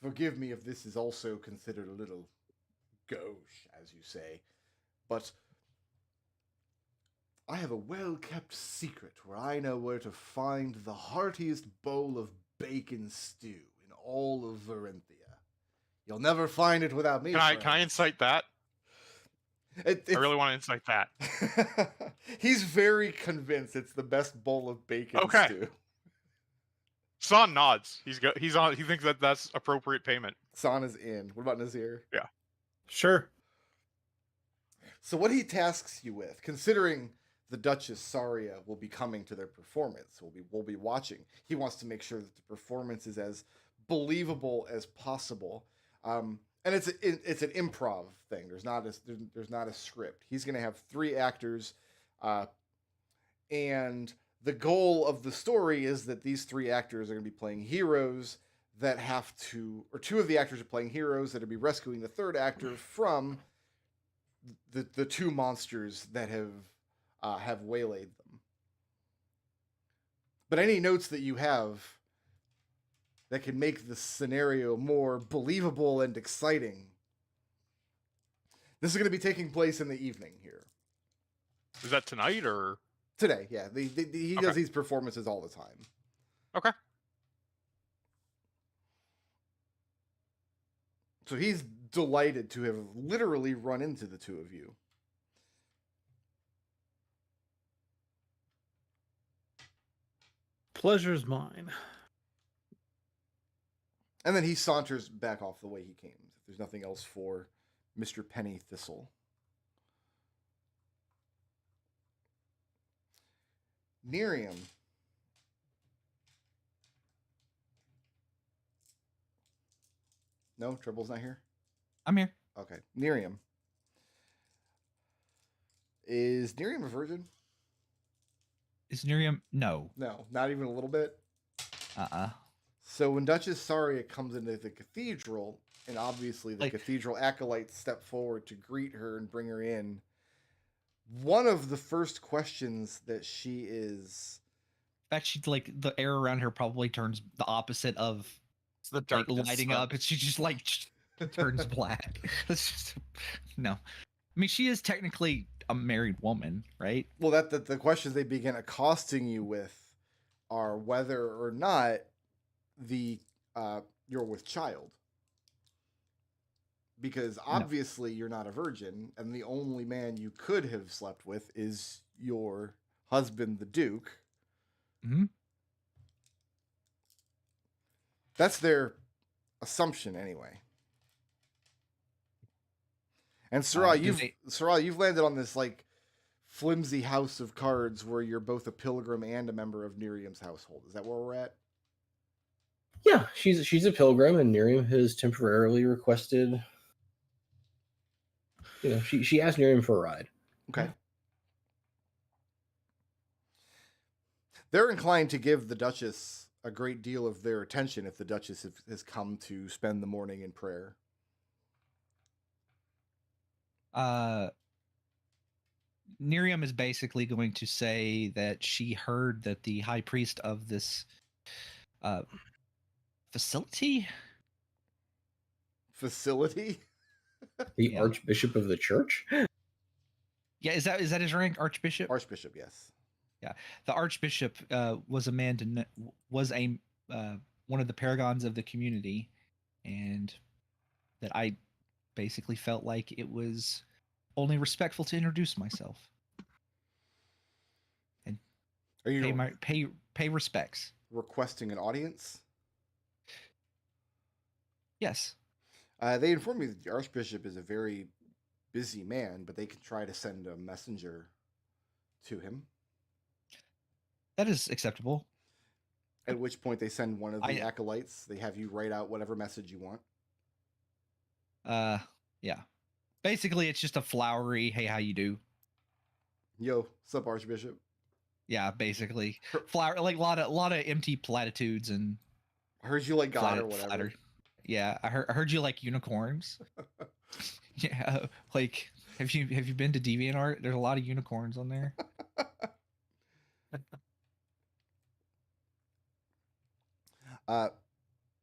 forgive me if this is also considered a little gauche, as you say, but I have a well-kept secret where I know where to find the heartiest bowl of bacon stew in all of Varenthia. You'll never find it without me. Can I incite that? I really want to incite that. He's very convinced it's the best bowl of bacon stew. Sahn nods. He's on. He thinks that's appropriate payment. Sahn is in. What about Nazirr? Yeah. Sure. So what he tasks you with, considering the Duchess Ssah'ra will be coming to their performance, we'll be watching. He wants to make sure that the performance is as believable as possible. And it's an improv thing. There's not a script. He's going to have 3 actors, and the goal of the story is that these 3 actors are going to be playing heroes that have to, or 2 of the actors are playing heroes that will be rescuing the 3rd actor from the 2 monsters that have waylaid them. But any notes that you have that can make the scenario more believable and exciting. This is going to be taking place in the evening here. Is that tonight or today? Yeah, he does these performances all the time. Okay. So he's delighted to have literally run into the 2 of you. Pleasure's mine. And then he saunters back off the way he came. If there's nothing else for Mr. Penny Thistle. Nerium. No, Treble's not here? I'm here. Okay. Nerium. Is Nerium a virgin? Is Nerium? No. No, not even a little bit. Uh-uh. So when Duchess Ssah'ra comes into the cathedral, and obviously the cathedral acolytes step forward to greet her and bring her in, one of the first questions that she is... In fact, she, the air around her probably turns the opposite of It's the darkness lighting up. It's she just turns black. That's just no. I mean, she is technically a married woman, right? Well, the questions they begin accosting you with are whether or not you're with child. Because obviously you're not a virgin, and the only man you could have slept with is your husband, the Duke. Mm-hmm. That's their assumption, anyway. And Ssah'ra, you've landed on this flimsy house of cards where you're both a pilgrim and a member of Nerium's household. Is that where we're at? Yeah, she's a pilgrim, and Nerium has temporarily requested. She asked Nerium for a ride. Okay. They're inclined to give the Duchess a great deal of their attention if the Duchess has come to spend the morning in prayer. Nerium is basically going to say that she heard that the high priest of this facility? The Archbishop of the Church? Yeah, is that his rank, Archbishop? Archbishop, yes. Yeah, the Archbishop was one of the paragons of the community, and that I basically felt like it was only respectful to introduce myself and pay respects. Requesting an audience? Yes. They inform me that the Archbishop is a very busy man, but they could try to send a messenger to him. That is acceptable. At which point they send one of the I- acolytes. They have you write out whatever message you want. Yeah. Basically, it's just a flowery, hey, how you do? Yo, sup, Archbishop? Yeah, basically. Flower, like a lot of empty platitudes and I heard you like God or whatever. flatter. Yeah, I heard you like unicorns. Yeah, like have you been to DeviantArt? There's a lot of unicorns on there.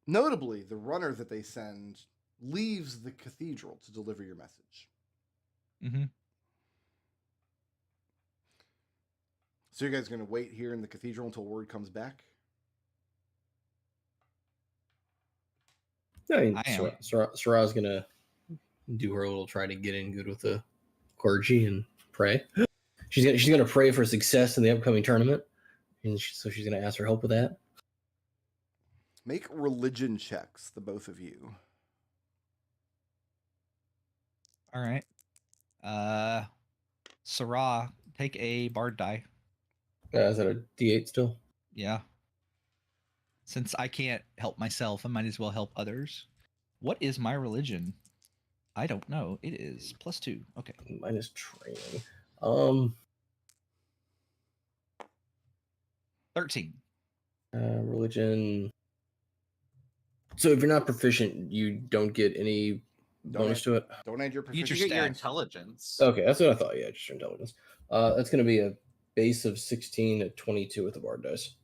Notably, the runner that they send leaves the cathedral to deliver your message. Mm-hmm. So you guys are going to wait here in the cathedral until word comes back? I mean, I am. Ssah'ra's gonna do her little try to get in good with the clergy and pray. She's gonna pray for success in the upcoming tournament, and so she's gonna ask for help with that. Make religion checks, the both of you. All right. Ssah'ra, take a bard die. Is that a D8 still? Yeah. Since I can't help myself, I might as well help others. What is my religion? I don't know. It is +2. Okay. Minus training. 13. Religion. So if you're not proficient, you don't get any bonus to it. Don't add your You proficiency. You get your stats. intelligence. Okay, that's what I thought. Yeah, just your intelligence. That's gonna be a base of 16 at 22 with the bard dice.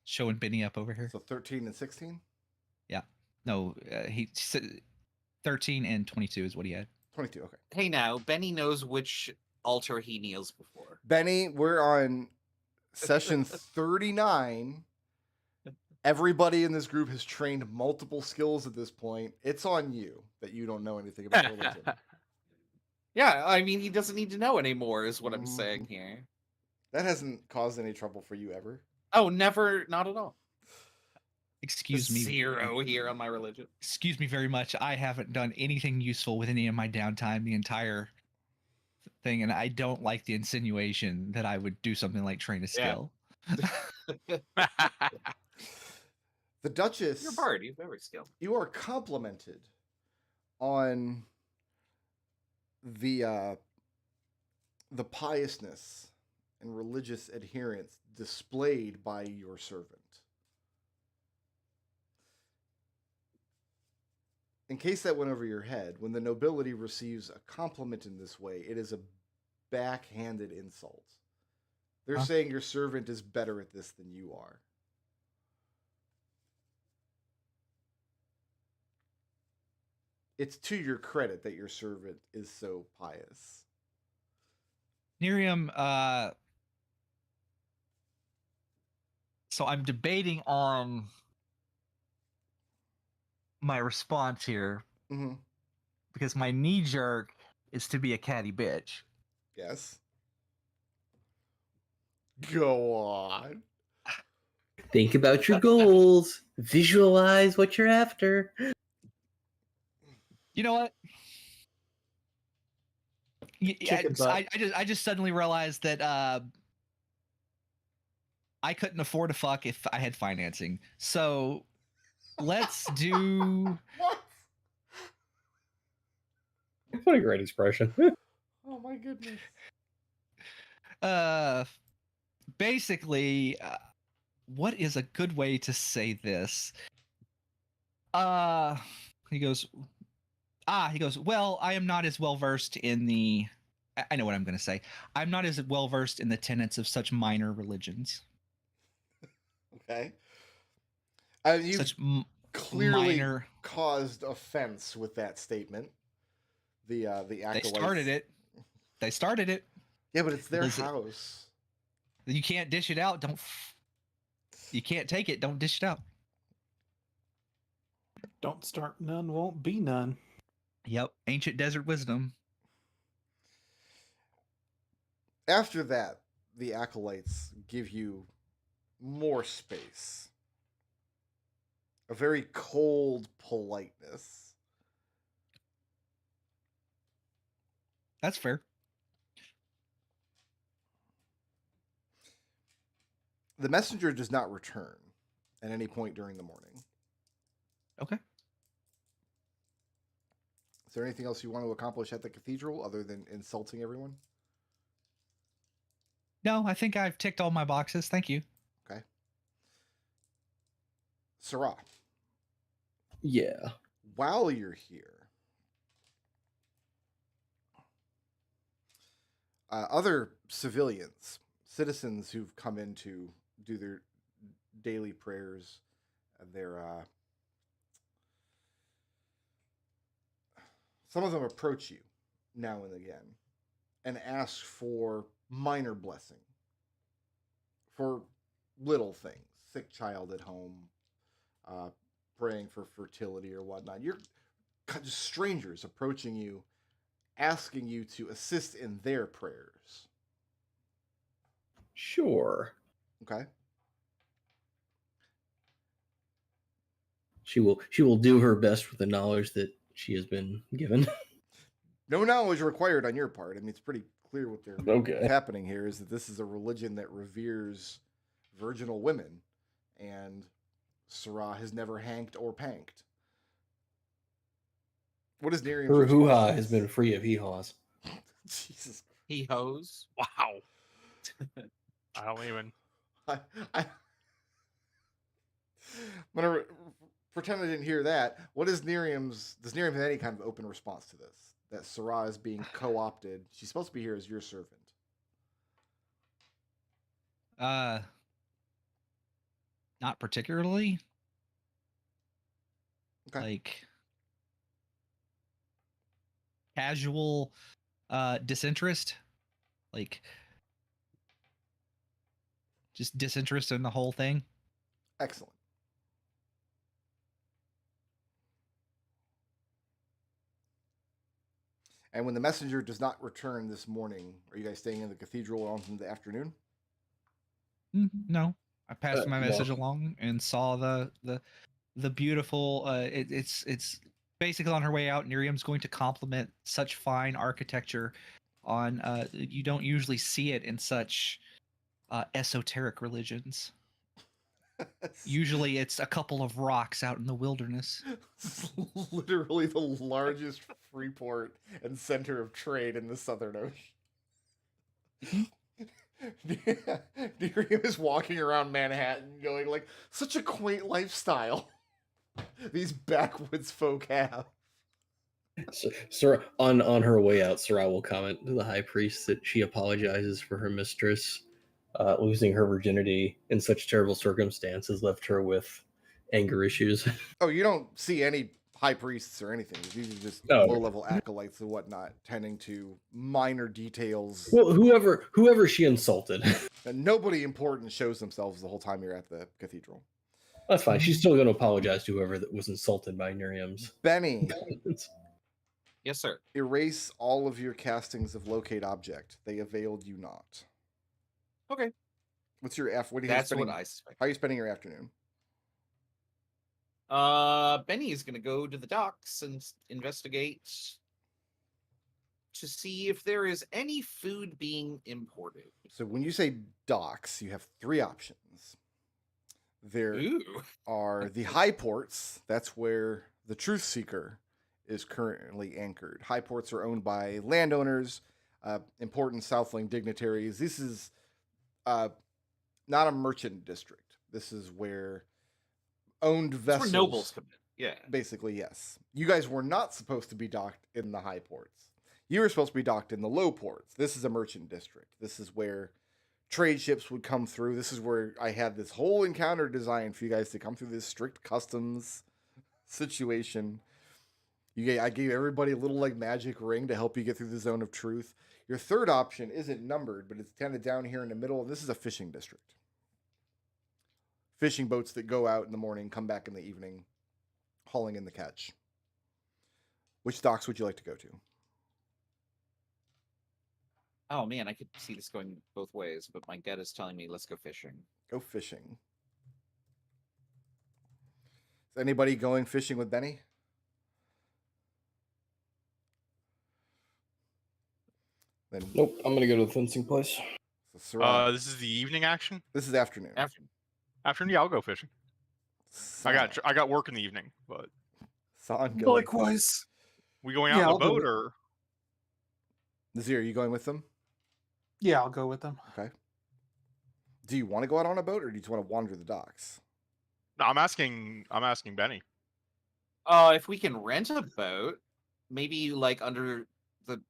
Showing Benny up over here. So 13 and 16? No, he said 13 and 22 is what he had. 22, okay. Hey, now Benny knows which altar he kneels before. Benny, we're on session 39. Everybody in this group has trained multiple skills at this point. It's on you that you don't know anything about religion. Yeah, I mean, he doesn't need to know anymore, is what I'm saying Mm. here. That hasn't caused any trouble for you ever. Oh, never, not at all. Excuse me. 0 here on my religion. Excuse me very much. I haven't done anything useful with any of my downtime the entire thing, and I don't like the insinuation that I would do something like train a skill. The Duchess, You're a bard. You have every skill. you are complimented on the piousness and religious adherence displayed by your servant. In case that went over your head, when the nobility receives a compliment in this way, it is a backhanded insult. They're Huh? saying your servant is better at this than you are. It's to your credit that your servant is so pious. Nerium, so I'm debating on my response here Mm-hmm. because my knee jerk is to be a catty bitch. Yes. Go on. Think about your goals. Visualize what you're after. You know what? Chicken butt. I just suddenly realized that I couldn't afford a fuck if I had financing. So let's do. What? What a great expression. Oh my goodness. Basically, what is a good way to say this? He goes, well, I am not as well versed in the. I know what I'm going to say. I'm not as well versed in the tenets of such minor religions. Okay. You've Such clearly minor. caused offense with that statement. The They acolytes. started it. They started it. Yeah, but it's their Listen. house. You can't dish it out. Don't. You can't take it. Don't dish it out. Don't start none, won't be none. Yep. Ancient desert wisdom. After that, the acolytes give you more space. A very cold politeness. That's fair. The messenger does not return at any point during the morning. Okay. Is there anything else you want to accomplish at the cathedral other than insulting everyone? No, I think I've ticked all my boxes. Thank you. Okay. Ssah'ra, Yeah. while you're here, other civilians, citizens who've come in to do their daily prayers, some of them approach you now and again and ask for minor blessing for little things, sick child at home, praying for fertility or whatnot. You're just strangers approaching you, asking you to assist in their prayers. Sure. Okay. She will do her best with the knowledge that she has been given. No knowledge required on your part. I mean, it's pretty clear what they're Okay. happening here is that this is a religion that reveres virginal women, and Ssah'ra has never hanked or panked. What is Nerium's Her hoo-ha response? has been free of hee-haws. Jesus. He hoes. Wow. I don't even. I'm gonna pretend I didn't hear that. What is Nerium's? Does Nerium have any kind of open response to this? That Ssah'ra is being co-opted. She's supposed to be here as your servant. Not particularly. Okay. Like casual disinterest. Like just disinterest in the whole thing. Excellent. And when the messenger does not return this morning, are you guys staying in the cathedral on in the afternoon? No, I passed my No. message along and saw the beautiful. It's basically on her way out. Nerium's going to compliment such fine architecture. On you don't usually see it in such esoteric religions. Usually, it's a couple of rocks out in the wilderness. It's literally the largest free port and center of trade in the Southern Ocean. Nerium is walking around Manhattan going like, such a quaint lifestyle these backwoods folk have. So, on her way out, Ssah'ra will comment to the high priest that she apologizes for her mistress losing her virginity in such terrible circumstances, left her with anger issues. Oh, you don't see any high priests or anything. These are just Oh. low-level acolytes and whatnot, tending to minor details. Well, whoever she insulted. And nobody important shows themselves the whole time you're at the cathedral. That's fine. She's still going to apologize to whoever that was insulted by Nerium's. Benny, Yes, sir. erase all of your castings of locate object. They availed you not. Okay. What's your F? What are you That's spending? what I suspect. How are you spending your afternoon? Benny is going to go to the docks and investigate to see if there is any food being imported. So when you say docks, you have three options. There Ooh. are the high ports. That's where the Truth Seeker is currently anchored. High ports are owned by landowners, important Southling dignitaries. This is not a merchant district. This is where owned That's vessels. where nobles come in. Yeah. Basically, yes. You guys were not supposed to be docked in the high ports. You were supposed to be docked in the low ports. This is a merchant district. This is where trade ships would come through. This is where I had this whole encounter designed for you guys to come through this strict customs situation. I gave everybody a little like magic ring to help you get through the zone of truth. Your third option isn't numbered, but it's kind of down here in the middle. This is a fishing district. Fishing boats that go out in the morning, come back in the evening, hauling in the catch. Which docks would you like to go to? Oh man, I could see this going both ways, but my gut is telling me let's go fishing. Go fishing. Is anybody going fishing with Benny? Then Nope, I'm going to go to the fencing place. So Ssah'ra, This is the evening action. this is afternoon. Afternoon, yeah, I'll go fishing. Sahn, I got work in the evening, but Sahn going. Likewise. we going out Yeah, in I'll a do boat it. or? Nazirr, are you going with them? Yeah, I'll go with them. Okay. Do you want to go out on a boat, or do you just want to wander the docks? No, I'm asking Benny. If we can rent a boat, maybe like under the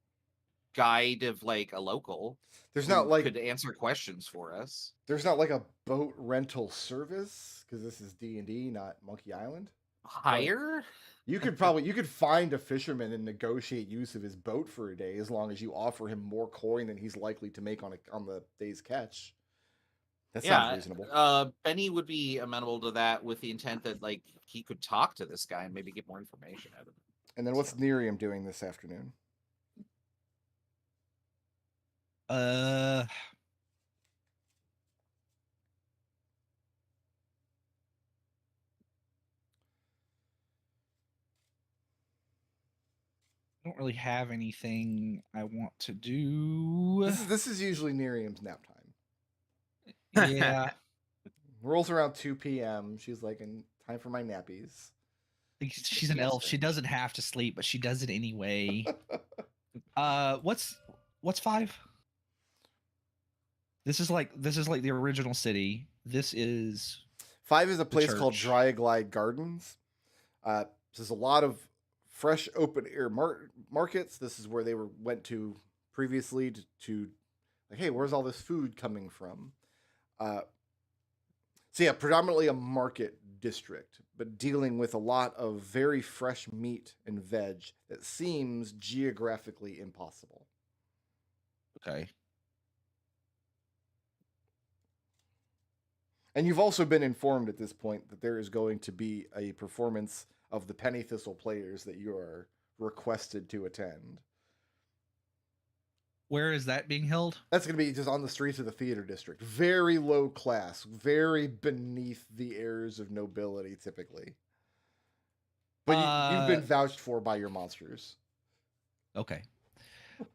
guide of like a local, There's who not like could answer questions for us. there's not like a boat rental service because this is D&D, not Monkey Island. Hire? You could find a fisherman and negotiate use of his boat for a day as long as you offer him more coin than he's likely to make on the day's catch. That sounds reasonable. Benny would be amenable to that with the intent that like he could talk to this guy and maybe get more information out of him. And then what's Nerium doing this afternoon? I don't really have anything I want to do. This is usually Nerium's nap time. Yeah. Rolls around 2 p.m. She's like, in time for my nappies. Like, she's an elf. She doesn't have to sleep, but she does it anyway. What's 5? This is like the original city. This is 5 is a place called church. Dry-Glide Gardens. There's a lot of fresh open air markets. This is where they went to previously to like, hey, where's all this food coming from? So yeah, predominantly a market district, but dealing with a lot of very fresh meat and veg that seems geographically impossible. okay. And you've also been informed at this point that there is going to be a performance of the Penny Thistle players that you are requested to attend. Where is that being held? That's going to be just on the streets of the theater district. Very low class, very beneath the airs of nobility, typically. But you've been vouched for by your monsters. Okay.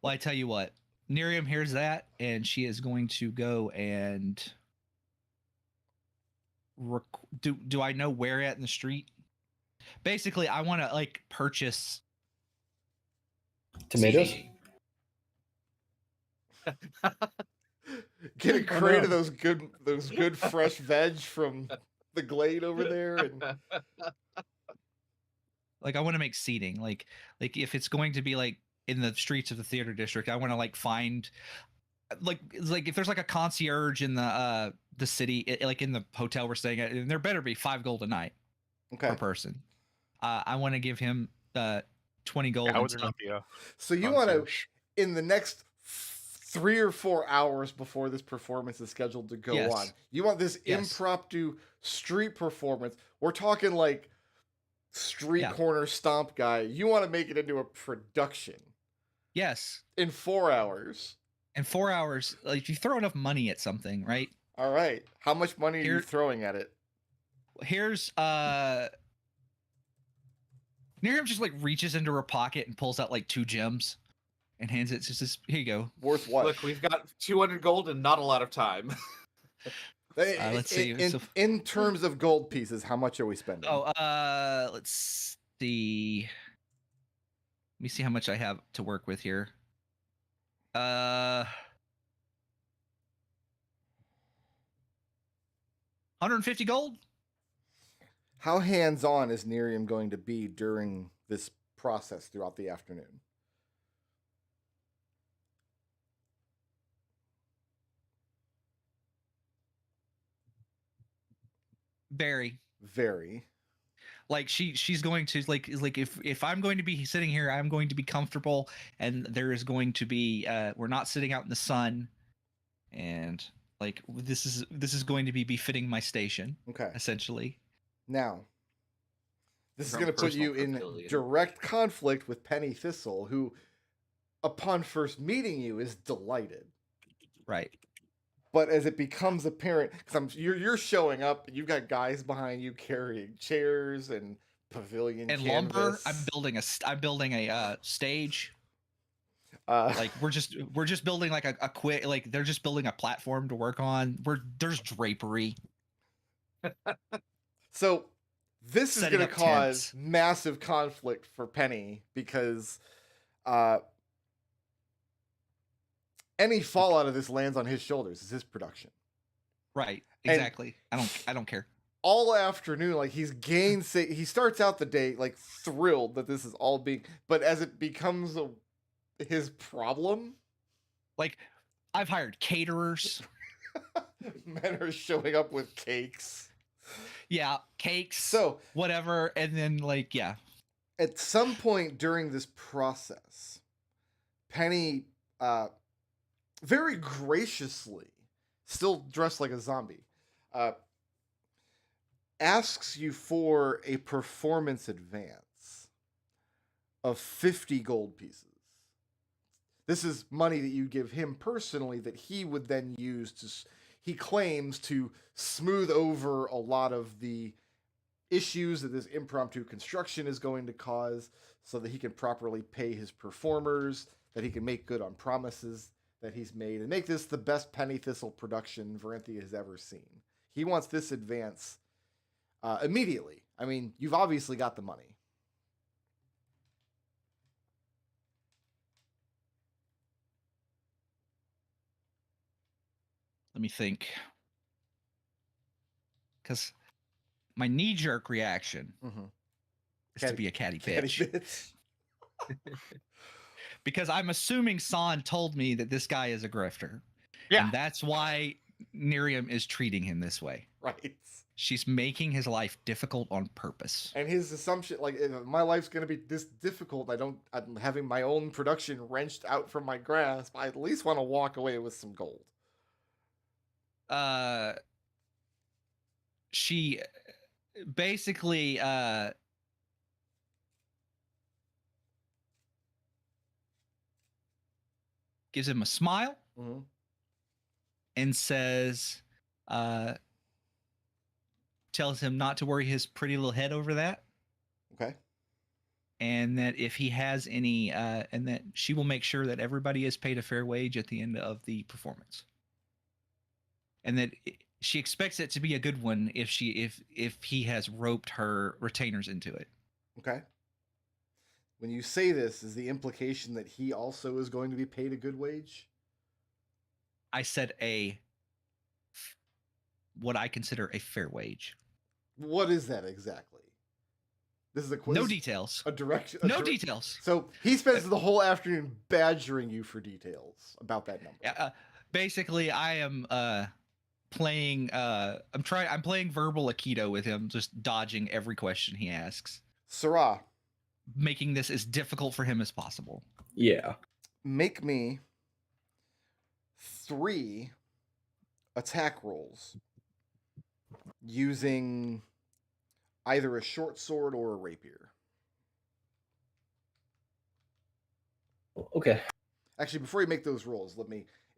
Well, I tell you what, Nerium hears that, and she is going to go and do I know where at in the street? Basically, I want to like purchase Tomatoes? Get a crate of those good fresh veg from the glade over there, and like I want to make seating. Like if it's going to be like in the streets of the theater district, I want to like find like if there's like a concierge in the city, like in the hotel we're staying at, and there better be 5 gold a night per person. I want to give him 20 gold. How would there not be a so you want to, concierge? in the next 3 or 4 hours before this performance is scheduled to go on, you want this impromptu street performance. We're talking like street corner stomp guy. You want to make it into a production. Yes. In 4 hours. In 4 hours, like you throw enough money at something, right? All right. How much money are you throwing at it? Here's Nerium just like reaches into her pocket and pulls out like 2 gems and hands it. Just here you go. Worth what? Look, we've got 200 gold and not a lot of time. Let's see. In terms of gold pieces, how much are we spending? Let's see. Let me see how much I have to work with here. 150 gold. How hands-on is Nerium going to be during this process throughout the afternoon? Very. Like she's going to like if I'm going to be sitting here, I'm going to be comfortable, and there is going to be we're not sitting out in the sun, and like this is going to be befitting my station. Okay. Essentially. Now, this is going to put you in direct conflict with Penny Thistle, who, upon first meeting you, is delighted. Right. But as it becomes apparent, because you're showing up, you've got guys behind you carrying chairs and pavilion and canvas. lumber. I'm building a stage. Like we're just building like a quick, like they're just building a platform to work on. There's drapery. So this is Setting going to up cause tents. massive conflict for Penny because any fallout of this lands on his shoulders. Is his production. Right. And- Exactly. I don't care. All afternoon, like he starts out the day like thrilled that this is all being, but as it becomes his problem, Like I've hired caterers. men are showing up with cakes. Yeah, cakes. So whatever, and then like yeah. at some point during this process, Penny very graciously, still dressed like a zombie, asks you for a performance advance of 50 gold pieces. This is money that you give him personally that he would then use to, he claims, to smooth over a lot of the issues that this impromptu construction is going to cause so that he can properly pay his performers, that he can make good on promises that he's made, and make this the best Penny Thistle production Varanthia has ever seen. He wants this advance immediately. I mean, you've obviously got the money. Let me think. Because my knee-jerk reaction Mm-hmm. is to be a catty bitch. Bitch. Because I'm assuming Sahn told me that this guy is a grifter. Yeah. And that's why Nerium is treating him this way. Right. She's making his life difficult on purpose. And his assumption, like, if my life's going to be this difficult, I'm having my own production wrenched out from my grasp, I at least want to walk away with some gold. She basically gives him a smile Mm-hmm. and says, tells him not to worry his pretty little head over that. Okay. And that if he has any, and that she will make sure that everybody is paid a fair wage at the end of the performance. And that she expects it to be a good one if he has roped her retainers into it. Okay. When you say this, is the implication that he also is going to be paid a good wage? I said what I consider a fair wage. What is that exactly? This is a quiz. No details. A direction. No details. So he spends the whole afternoon badgering you for details about that number. Basically, I am playing. I'm playing verbal Aikido with him, just dodging every question he asks, Ssah'ra, making this as difficult for him as possible. Yeah. make me 3 attack rolls using either a short sword or a rapier. Okay. Actually, before you make those rolls,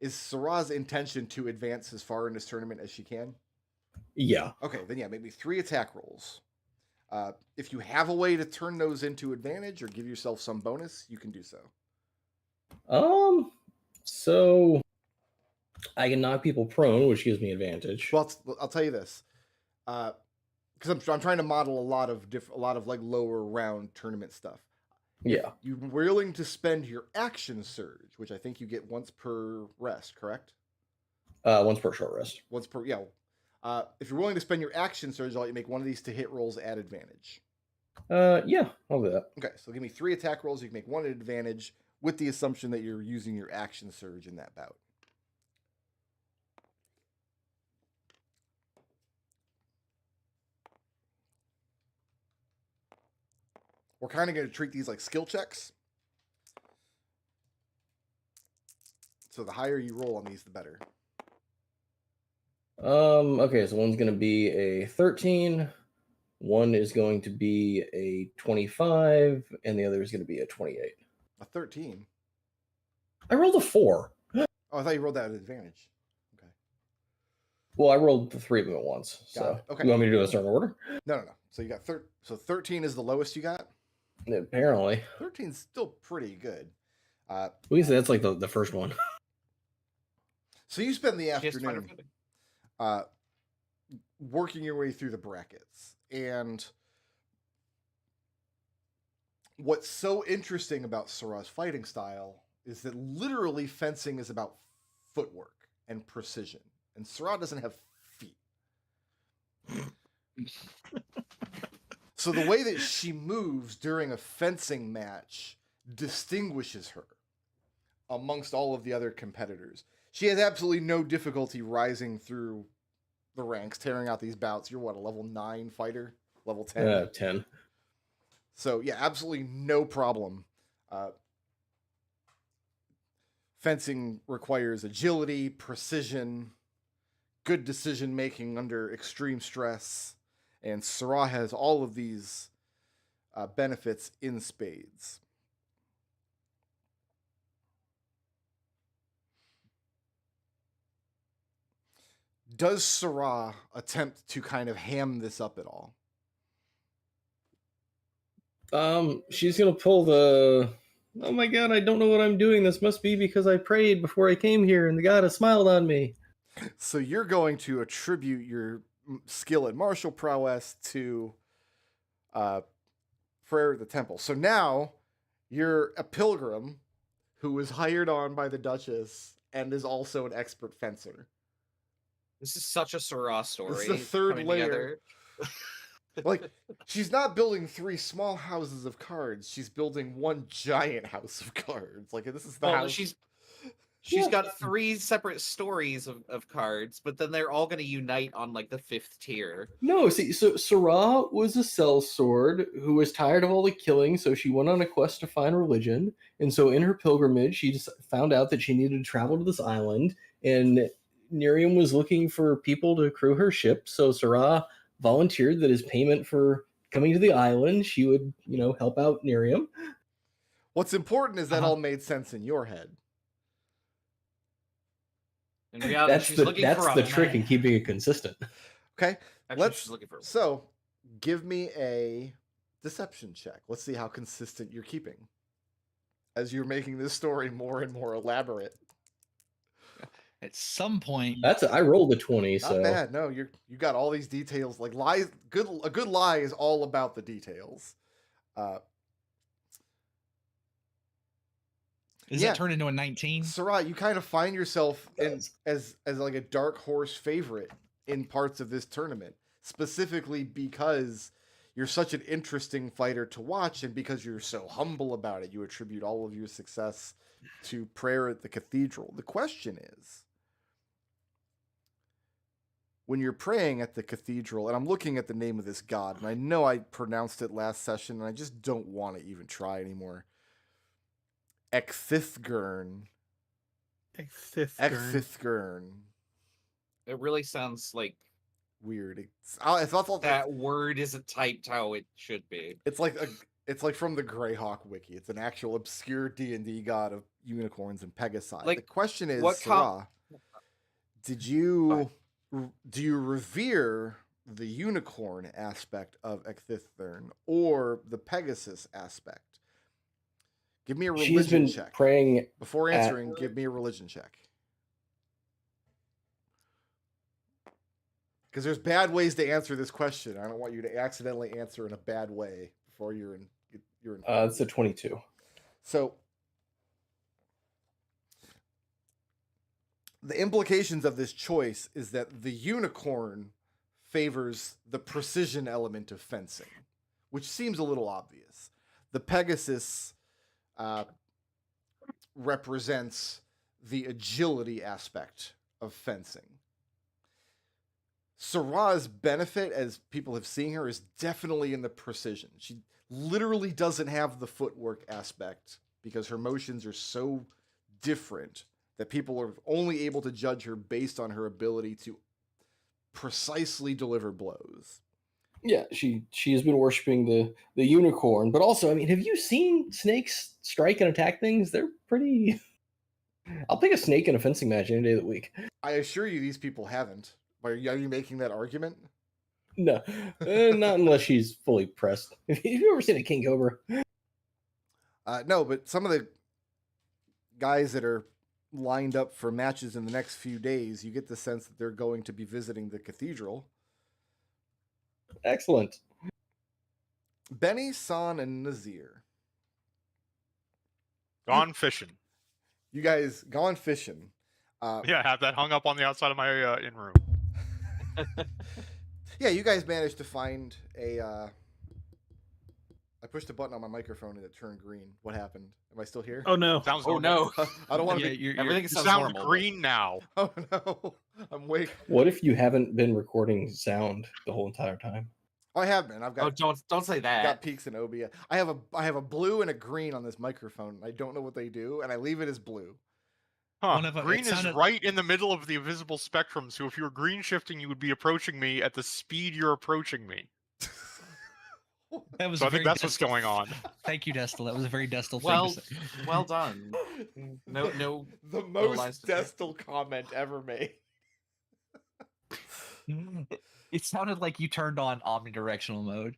is Ssah'ra's intention to advance as far in this tournament as she can? Yeah. Okay, then yeah, make me 3 attack rolls. If you have a way to turn those into advantage or give yourself some bonus, you can do so. So I can knock people prone, which gives me advantage. Well, I'll tell you this, because I'm trying to model a lot of like lower round tournament stuff. Yeah. You're willing to spend your action surge, which I think you get once per rest, correct? Once per short rest. Once per, yeah. If you're willing to spend your action surge, I'll let you make one of these to hit rolls at advantage. Yeah, I'll do that. Okay, so give me 3 attack rolls. You can make 1 at advantage with the assumption that you're using your action surge in that bout. We're kind of going to treat these like skill checks. So the higher you roll on these, the better. Okay, so one's going to be a 13, one is going to be a 25, and the other is going to be a 28. A 13. I rolled a 4. Oh, I thought you rolled that at advantage. Okay. Well, I rolled the 3 of them at once. Got So it. Okay. you want me to do a certain order? No. So you got so 13 is the lowest you got? Apparently. 13 is still pretty good. We can say that's like the first one. So you spend the She has to find her afternoon footing. working your way through the brackets. And what's so interesting about Ssah'ra's fighting style is that literally fencing is about footwork and precision. And Ssah'ra doesn't have feet. So the way that she moves during a fencing match distinguishes her amongst all of the other competitors. She has absolutely no difficulty rising through the ranks, tearing out these bouts. You're what, a level 9 fighter? Level 10? 10. So yeah, absolutely no problem. Fencing requires agility, precision, good decision making under extreme stress, and Ssah'ra has all of these benefits in spades. Does Ssah'ra attempt to kind of ham this up at all? She's gonna pull the, oh my god, I don't know what I'm doing. This must be because I prayed before I came here and the god has smiled on me. So you're going to attribute your skill at martial prowess to prayer at the temple. So now you're a pilgrim who was hired on by the Duchess and is also an expert fencer. This is such a Ssah'ra story. This is the third coming layer. together. Like, she's not building 3 small houses of cards. She's building 1 giant house of cards. Like, this is the Well, house. she's Yeah. got 3 separate stories of cards, but then they're all going to unite on like the 5th tier. No, see, so Ssah'ra was a sellsword who was tired of all the killing, so she went on a quest to find religion. And so in her pilgrimage, she just found out that she needed to travel to this island, and Nerium was looking for people to crew her ship. So Ssah'ra volunteered that as payment for coming to the island, she would, help out Nerium. What's important is that all made sense in your head. In reality, That's she's the looking that's for the a trick in man. keeping it consistent. Okay? Actually, she's looking for a So, give me a deception check. Let's see how consistent you're keeping as you're making this story more and more elaborate. At some point, I rolled a 20, Not so bad. No, you got all these details. Like lies, a good lie is all about the details. does yeah. that turn into a 19? Ssah'ra, you kind of find yourself as like a dark horse favorite in parts of this tournament, specifically because you're such an interesting fighter to watch, and because you're so humble about it. You attribute all of your success to prayer at the cathedral. The question is, when you're praying at the cathedral, and I'm looking at the name of this god, and I know I pronounced it last session, and I just don't want to even try anymore. Ecthithgurn. Ecthithgurn. It really sounds like Weird. It's also that word isn't typed how it should be. It's like from the Greyhawk wiki. It's an actual obscure D&D god of unicorns and Pegasi. Like, the question is, what Ssah'ra, do you revere the unicorn aspect of Ecthithgurn or the Pegasus aspect? Give me a religion she's been check. praying. Before answering, give me a religion check. Because there's bad ways to answer this question. I don't want you to accidentally answer in a bad way before you're in. It's a 22. So the implications of this choice is that the unicorn favors the precision element of fencing, which seems a little obvious. The Pegasus represents the agility aspect of fencing. Ssah'ra's benefit, as people have seen her, is definitely in the precision. She literally doesn't have the footwork aspect because her motions are so different that people are only able to judge her based on her ability to precisely deliver blows. Yeah, she has been worshiping the unicorn, but also, I mean, have you seen snakes strike and attack things? They're pretty. I'll pick a snake in a fencing match any day of the week. I assure you, these people haven't. Are you making that argument? No, not unless she's fully pressed. Have you ever seen a king cobra? No, but some of the guys that are lined up for matches in the next few days, you get the sense that they're going to be visiting the cathedral. Excellent. Benny, Sahn, and Nazirr. Gone fishing. You guys gone fishing. Yeah, I have that hung up on the outside of my in room. Yeah, you guys managed to find a. I pushed a button on my microphone and it turned green. What happened? Am I still here? Oh no. Sounds Oh normal. no. I don't want to Yeah, be. you're, Everything You sounds sound normal, but- green now. Oh no, I'm wake. What if you haven't been recording sound the whole entire time? Oh, I have been. I've Oh, got don't say that. got peaks and obia. I have a blue and a green on this microphone. I don't know what they do, and I leave it as blue. Huh. One of 'em- it Green is sounded- right in the middle of the visible spectrum, so if you were green shifting, you would be approaching me at the speed you're approaching me. That was So I think very that's what's Destil. going on. Thank you, Destil. That was a very Destil Well, thing to say. well done. No. The lies most to say. Destil comment ever made. It sounded like you turned on omnidirectional mode.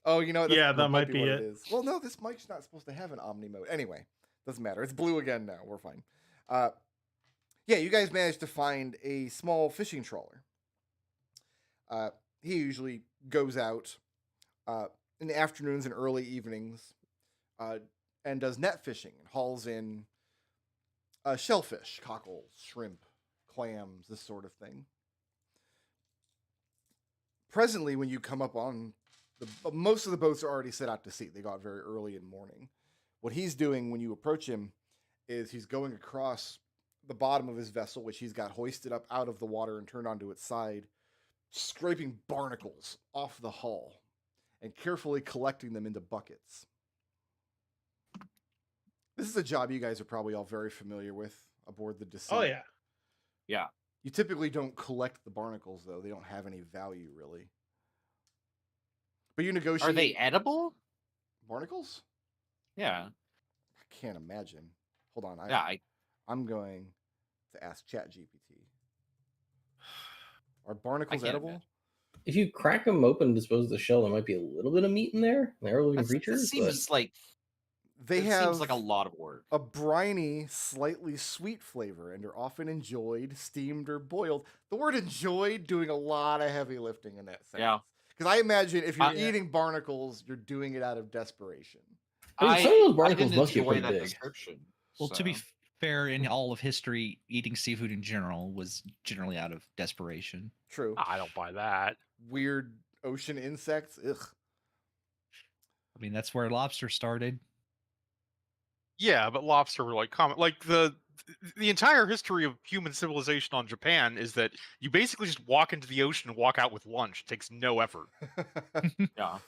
Oh, you know what? Yeah, that might be what it. is. Well, no, this mic's not supposed to have an omni mode. Anyway, doesn't matter. It's blue again now. We're fine. Yeah, you guys managed to find a small fishing trawler. He usually goes out in the afternoons and early evenings and does net fishing and hauls in shellfish, cockles, shrimp, clams, this sort of thing. Presently, when you come up on most of the boats are already set out to sea. They got very early in the morning. What he's doing when you approach him is he's going across the bottom of his vessel, which he's got hoisted up out of the water and turned onto its side, scraping barnacles off the hull and carefully collecting them into buckets. This is a job you guys are probably all very familiar with aboard the Destil. Oh yeah. Yeah. You typically don't collect the barnacles, though. They don't have any value, really. But you negotiate... Are they edible? Barnacles? Yeah. I can't imagine. Hold on. Yeah. I'm going to ask ChatGPT. Are barnacles can't edible? imagine. If you crack them open and dispose of the shell, there might be a little bit of meat in there. They're living That creatures. seems like They it have seems like a lot of work. a briny, slightly sweet flavor and are often enjoyed, steamed, or boiled. The word enjoyed doing a lot of heavy lifting in that sense. Yeah. Because I imagine if you're Yeah. eating barnacles, you're doing it out of desperation. I mean, some of those I barnacles didn't must be enjoy pretty that big. description. Well, to be so. fair, in all of history, eating seafood in general was generally out of desperation. True. I don't buy that. Weird ocean insects. Ugh. I mean, that's where lobster started. Yeah, but lobster were like common. Like the entire history of human civilization on Japan is that you basically just walk into the ocean and walk out with lunch. It takes no effort. Yeah.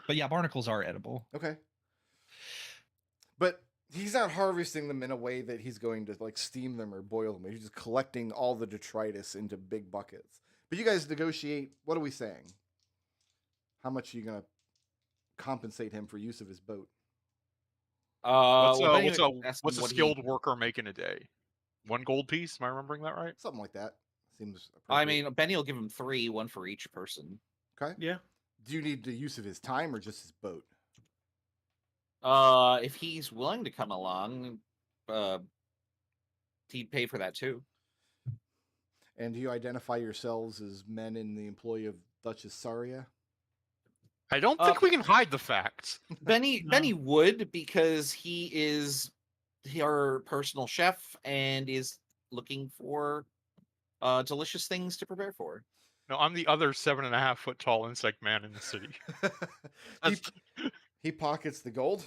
But yeah, barnacles are edible. Okay. But he's not harvesting them in a way that he's going to like steam them or boil them. He's just collecting all the detritus into big buckets. But you guys negotiate. What are we saying? How much are you going to compensate him for use of his boat? What's well, a, Benny what's a, asked what's him a what he- skilled worker make in a day? 1 gold piece? Am I remembering that right? Something like that. Seems I appropriate. mean, Benny will give him 3, 1 for each person. Okay. Yeah. Do you need the use of his time or just his boat? If he's willing to come along, he'd pay for that too. And do you identify yourselves as men in the employ of Duchess Ssah'ra? I don't think we can hide the facts. Benny No. Benny would, because he is our personal chef and is looking for delicious things to prepare for. No, I'm the other 7.5 foot tall insect man in the city. he, he pockets the gold.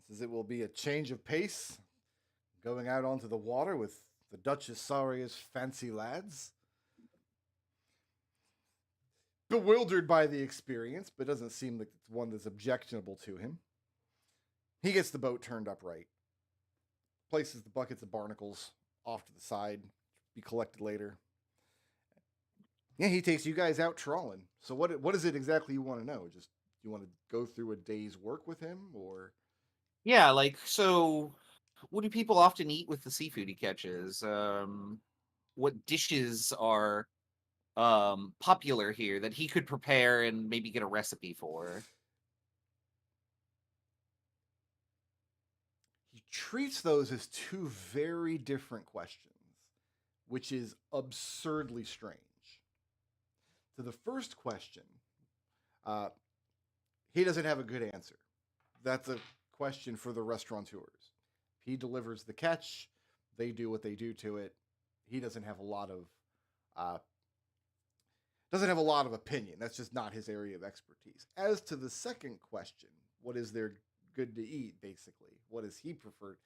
Says it will be a change of pace, going out onto the water with the Duchess Ssah'ra's fancy lads. Bewildered by the experience, but doesn't seem like it's one that's objectionable to him. He gets the boat turned upright, places the buckets of barnacles off to the side, be collected later. Yeah, he takes you guys out trawling. So what is it exactly you want to know? Just you want to go through a day's work with him, or Yeah, like, so what do people often eat with the seafood he catches? What dishes are popular here that he could prepare and maybe get a recipe for? he treats those as two very different questions, which is absurdly strange. To the first question, he doesn't have a good answer. That's a question for the restaurateurs. He delivers the catch. They do what they do to it. He doesn't have a lot of opinion. That's just not his area of expertise. As to the second question, what is there good to eat, basically? What does he prefer?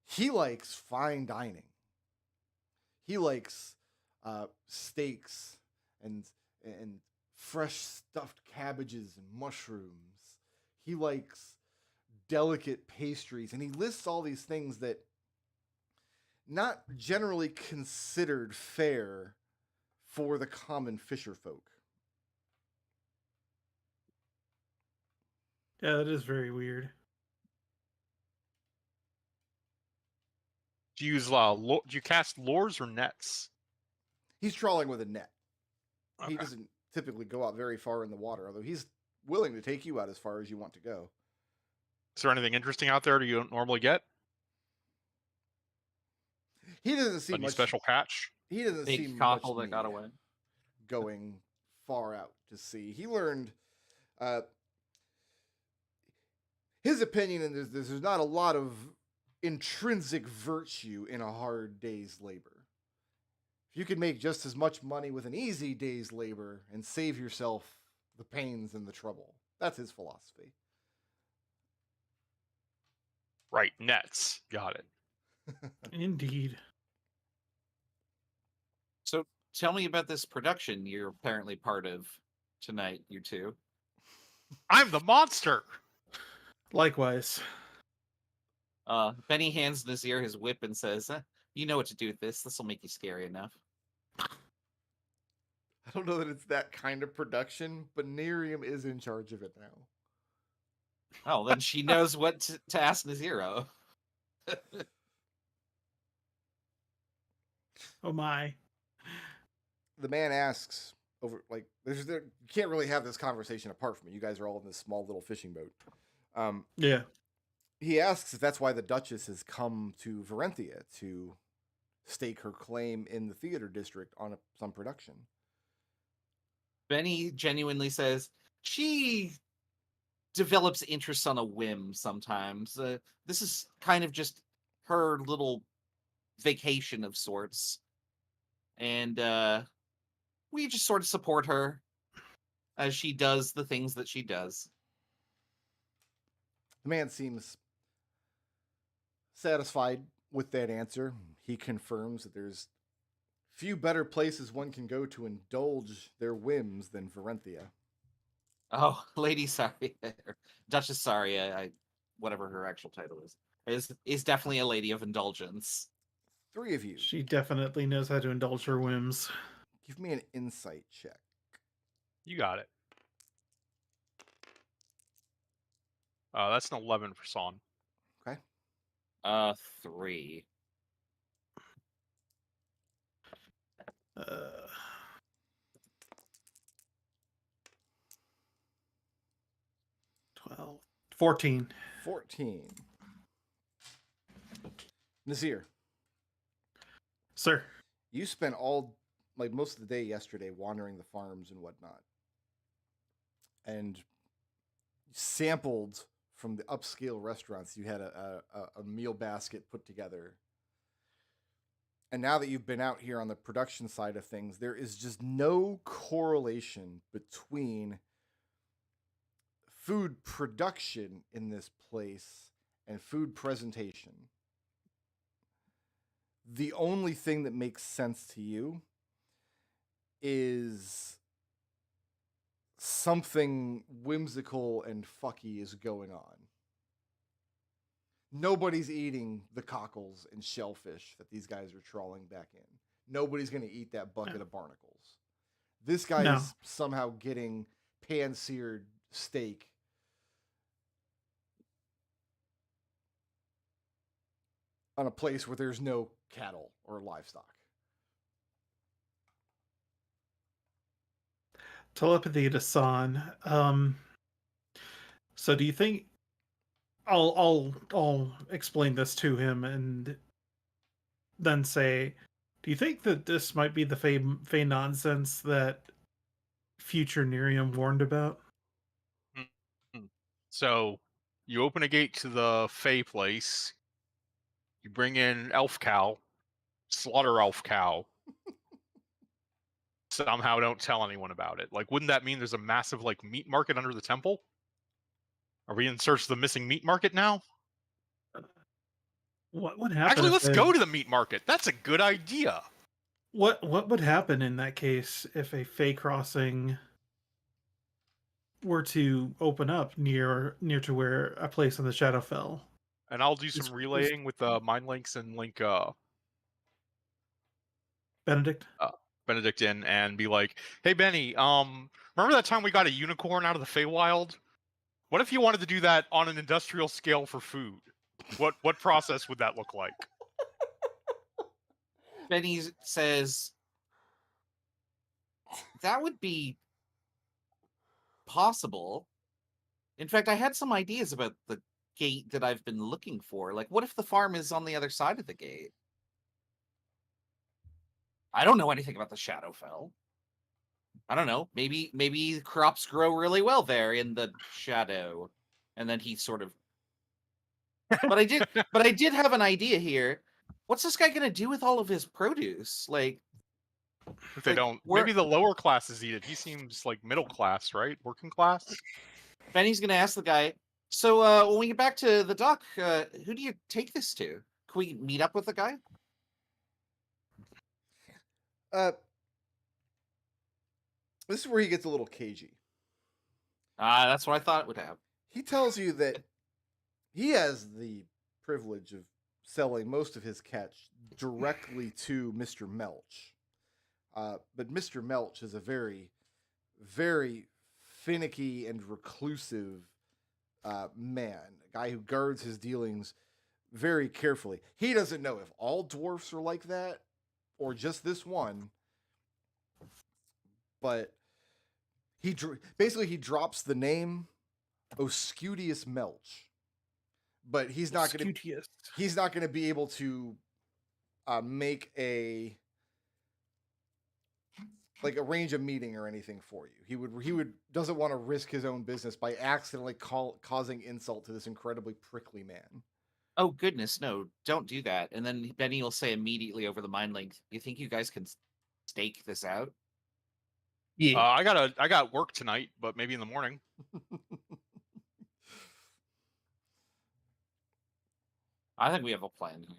He likes fine dining. He likes steaks and fresh stuffed cabbages and mushrooms. He likes delicate pastries, and he lists all these things that not generally considered fare for the common fisher folk. Yeah, that is very weird. Do you use do you cast lures or nets? He's trawling with a net. Okay. He doesn't typically go out very far in the water, although he's willing to take you out as far as you want to go. Is there anything interesting out there that you don't normally get? He doesn't see Any much special catch? He doesn't see Big much cockle that got need away. going far out to sea. He learned his opinion, and there's not a lot of intrinsic virtue in a hard day's labor. If you can make just as much money with an easy day's labor and save yourself the pains and the trouble, that's his philosophy. Right, nets. Got it. Indeed. So tell me about this production you're apparently part of tonight, you two. I'm the monster. Likewise. Benny hands Nazirr his whip and says, you know what to do with this. This will make you scary enough. I don't know that it's that kind of production, but Nerium is in charge of it now. Oh, then she knows what to ask Nazirr. Oh my. The man asks over, like, you can't really have this conversation apart from it. You guys are all in this small little fishing boat. Yeah. He asks if that's why the Duchess has come to Varenthia to stake her claim in the theater district on some production. Benny genuinely says she develops interests on a whim sometimes. This is kind of just her little vacation of sorts. And we just sort of support her as she does the things that she does. The man seems satisfied with that answer. He confirms that there's few better places one can go to indulge their whims than Varenthia. Oh, Lady Ssah'ra, Duchess Ssah'ra, whatever her actual title is definitely a lady of indulgence. Three of you, She definitely knows how to indulge her whims. give me an insight check. You got it. That's an 11 for Sahn. 3. 12. 14. 14. Nazirr, Sir. you spent most of the day yesterday wandering the farms and whatnot, and sampled from the upscale restaurants. You had a meal basket put together. And now that you've been out here on the production side of things, there is just no correlation between food production in this place and food presentation. The only thing that makes sense to you is something whimsical and fucky is going on. Nobody's eating the cockles and shellfish that these guys are trawling back in. Nobody's going to eat that bucket of barnacles. This guy is somehow getting pan-seared steak on a place where there's no cattle or livestock. Telepathy to Sahn. So do you think I'll explain this to him and then say, do you think that this might be the Fey nonsense that future Nerium warned about? So you open a gate to the Fey place. You bring in Elf Cow, slaughter Elf Cow. Somehow don't tell anyone about it. Like, wouldn't that mean there's a massive like meat market under the temple? Are we in search of the missing meat market now? What would happen? Actually, if let's they- go to the meat market. That's a good idea. What would happen in that case if a Fey crossing were to open up near to where a place in the Shadowfell? And I'll do Is- some relaying with mind links and link Benedict? Benedict in and be like, "Hey Benny, remember that time we got a unicorn out of the Feywild? What if you wanted to do that on an industrial scale for food? What process would that look like?" Benny says that would be possible. In fact, I had some ideas about the gate that I've been looking for. Like, what if the farm is on the other side of the gate? I don't know anything about the Shadowfell. I don't know. Maybe crops grow really well there in the shadow, and then he sort of. But I did have an idea here. What's this guy gonna do with all of his produce? Like, If they Like, don't, where- maybe the lower classes eat it. He seems like middle class, right? Working class. Benny's gonna ask the guy. So when we get back to the dock, who do you take this to? Can we meet up with the guy? This is where he gets a little cagey. That's what I thought it would have. He tells you that he has the privilege of selling most of his catch directly to Mr. Melch. But Mr. Melch is a very, very finicky and reclusive man, a guy who guards his dealings very carefully. He doesn't know if all dwarfs are like that or just this one, but he basically he drops the name Oscudius Melch, but he's not going to be able to make a arrange a meeting or anything for you. He would doesn't want to risk his own business by accidentally causing insult to this incredibly prickly man. Oh goodness, no! Don't do that. And then Benny will say immediately over the mind link, "You think you guys can stake this out?" Yeah. I got work tonight, but maybe in the morning. I think we have a plan here.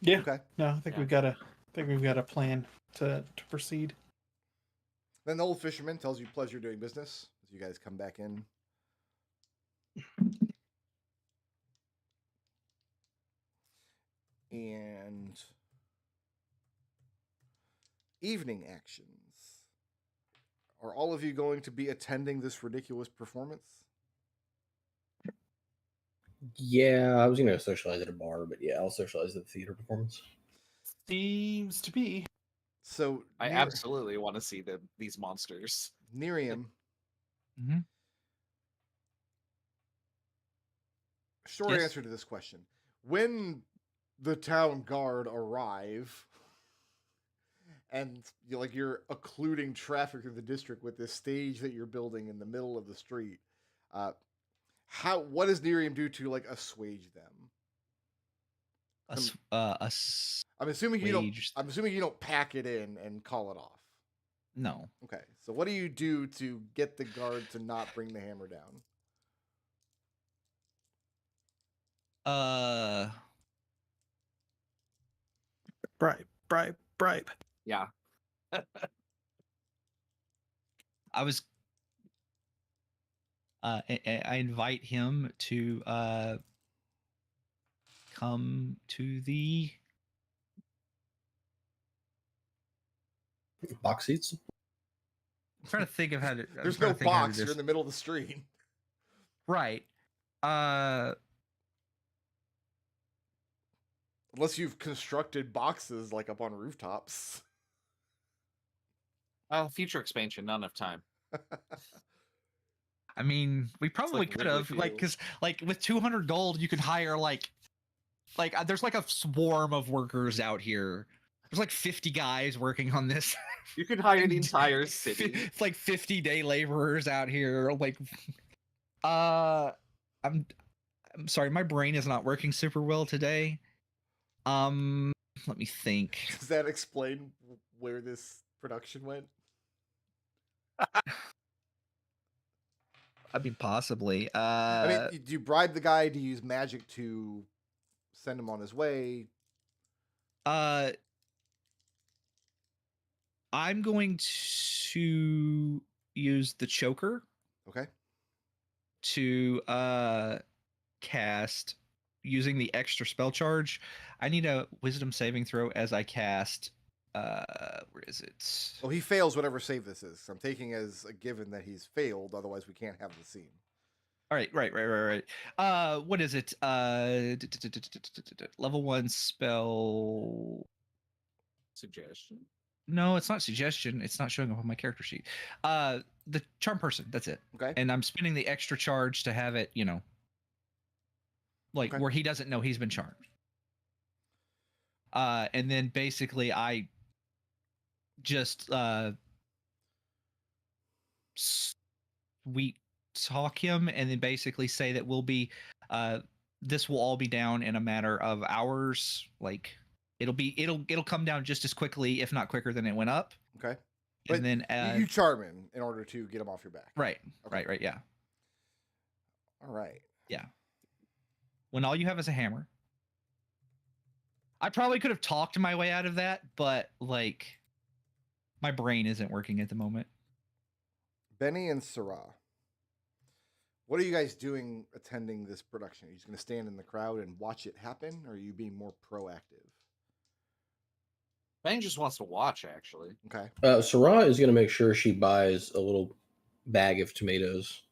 Yeah. Okay. No, I think Yeah. we've got a plan to proceed. Then the old fisherman tells you pleasure doing business as you guys come back in. And evening actions. Are all of you going to be attending this ridiculous performance? Yeah, I was gonna socialize at a bar, but yeah, I'll socialize at the theater performance. Seems to be. So I absolutely want to see these monsters. Nerium. Mhm. Short Yes. answer to this question. When the town guard arrive and you're occluding traffic through the district with this stage that you're building in the middle of the street, what does Nerium do to assuage them? I'm assuming you don't. Assuage. I'm assuming you don't pack it in and call it off. No. Okay, so what do you do to get the guard to not bring the hammer down? Bribe. Yeah. I was. I invite him to come to the. Box seats. I'm trying to think of how to. There's no box. You're in the middle of the street. Right. Unless you've constructed boxes up on rooftops. Future expansion, not enough time. I mean, we probably like could Wrigley have, like, Field. because like with 200 gold, you can hire like there's like a swarm of workers out here. There's like 50 guys working on this. You can hire the And entire city. It's like 50-day laborers out here. Like, I'm sorry, my brain is not working super well today. Let me think. Does that explain where this production went? I mean, possibly. I mean, do you bribe the guy to use magic to send him on his way? I'm going to use the choker Okay. to cast using the extra spell charge. I need a wisdom saving throw as I cast where is it? Well, he fails whatever save this is. I'm taking as a given that he's failed, otherwise we can't have the scene. All right. What is it? Level 1 spell. Suggestion. No, it's not suggestion. It's not showing up on my character sheet. The charm person. That's it. Okay. And I'm spending the extra charge to have it, like Okay. where he doesn't know he's been charmed. And then basically I just sweet talk him, and then basically say that we'll be this will all be down in a matter of hours. Like it'll come down just as quickly, if not quicker, than it went up. Okay. But And then you charm him in order to get him off your back. right, Okay. right, yeah. All right. When all you have is a hammer. I probably could have talked my way out of that, but like my brain isn't working at the moment. Benny and Ssah'ra, what are you guys doing attending this production? Are you just going to stand in the crowd and watch it happen, or are you being more proactive? Ben just wants to watch, actually. Okay. Ssah'ra is going to make sure she buys a little bag of tomatoes,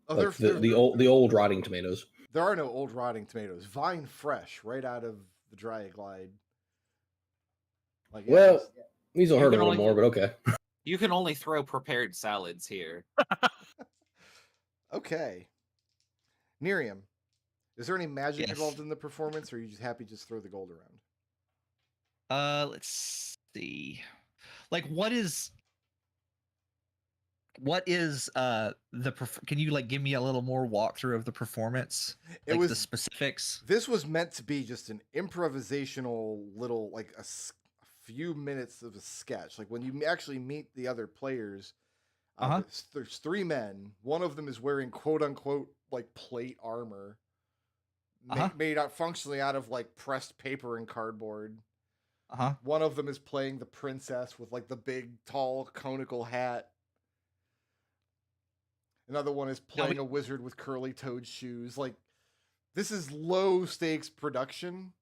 Oh, like the old rotting tomatoes. There are no old rotting tomatoes. Vine fresh, right out of the dry glide. Like, Well, these will You hurt a can little only- more, but okay. You can only throw prepared salads here. okay. Nerium, is there any magic Yes. involved in the performance, or are you just happy to just throw the gold around? Let's see. Like what is can you like give me a little more walkthrough of the performance? It Like was the specifics. This was meant to be just an improvisational little, like a few minutes of a sketch. Like when you actually meet the other players, there's 3 men. One of them is wearing quote unquote like plate armor, made out functionally out of like pressed paper and cardboard. One of them is playing the princess with like the big tall conical hat. Another one is playing a wizard with curly toed shoes. Like, this is low stakes production.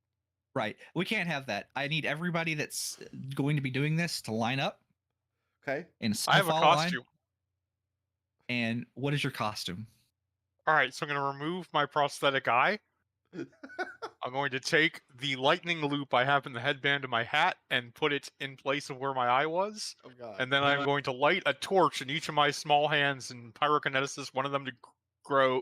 Right. We can't have that. I need everybody that's going to be doing this to line up. Okay. In a I have a snowfall line. costume. And what is your costume? All right, so I'm going to remove my prosthetic eye. I'm going to take the lightning loop I have in the headband of my hat and put it in place of where my eye was. Oh, God. And then I'm going to light a torch in each of my small hands and pyrokinesis, one of them to glow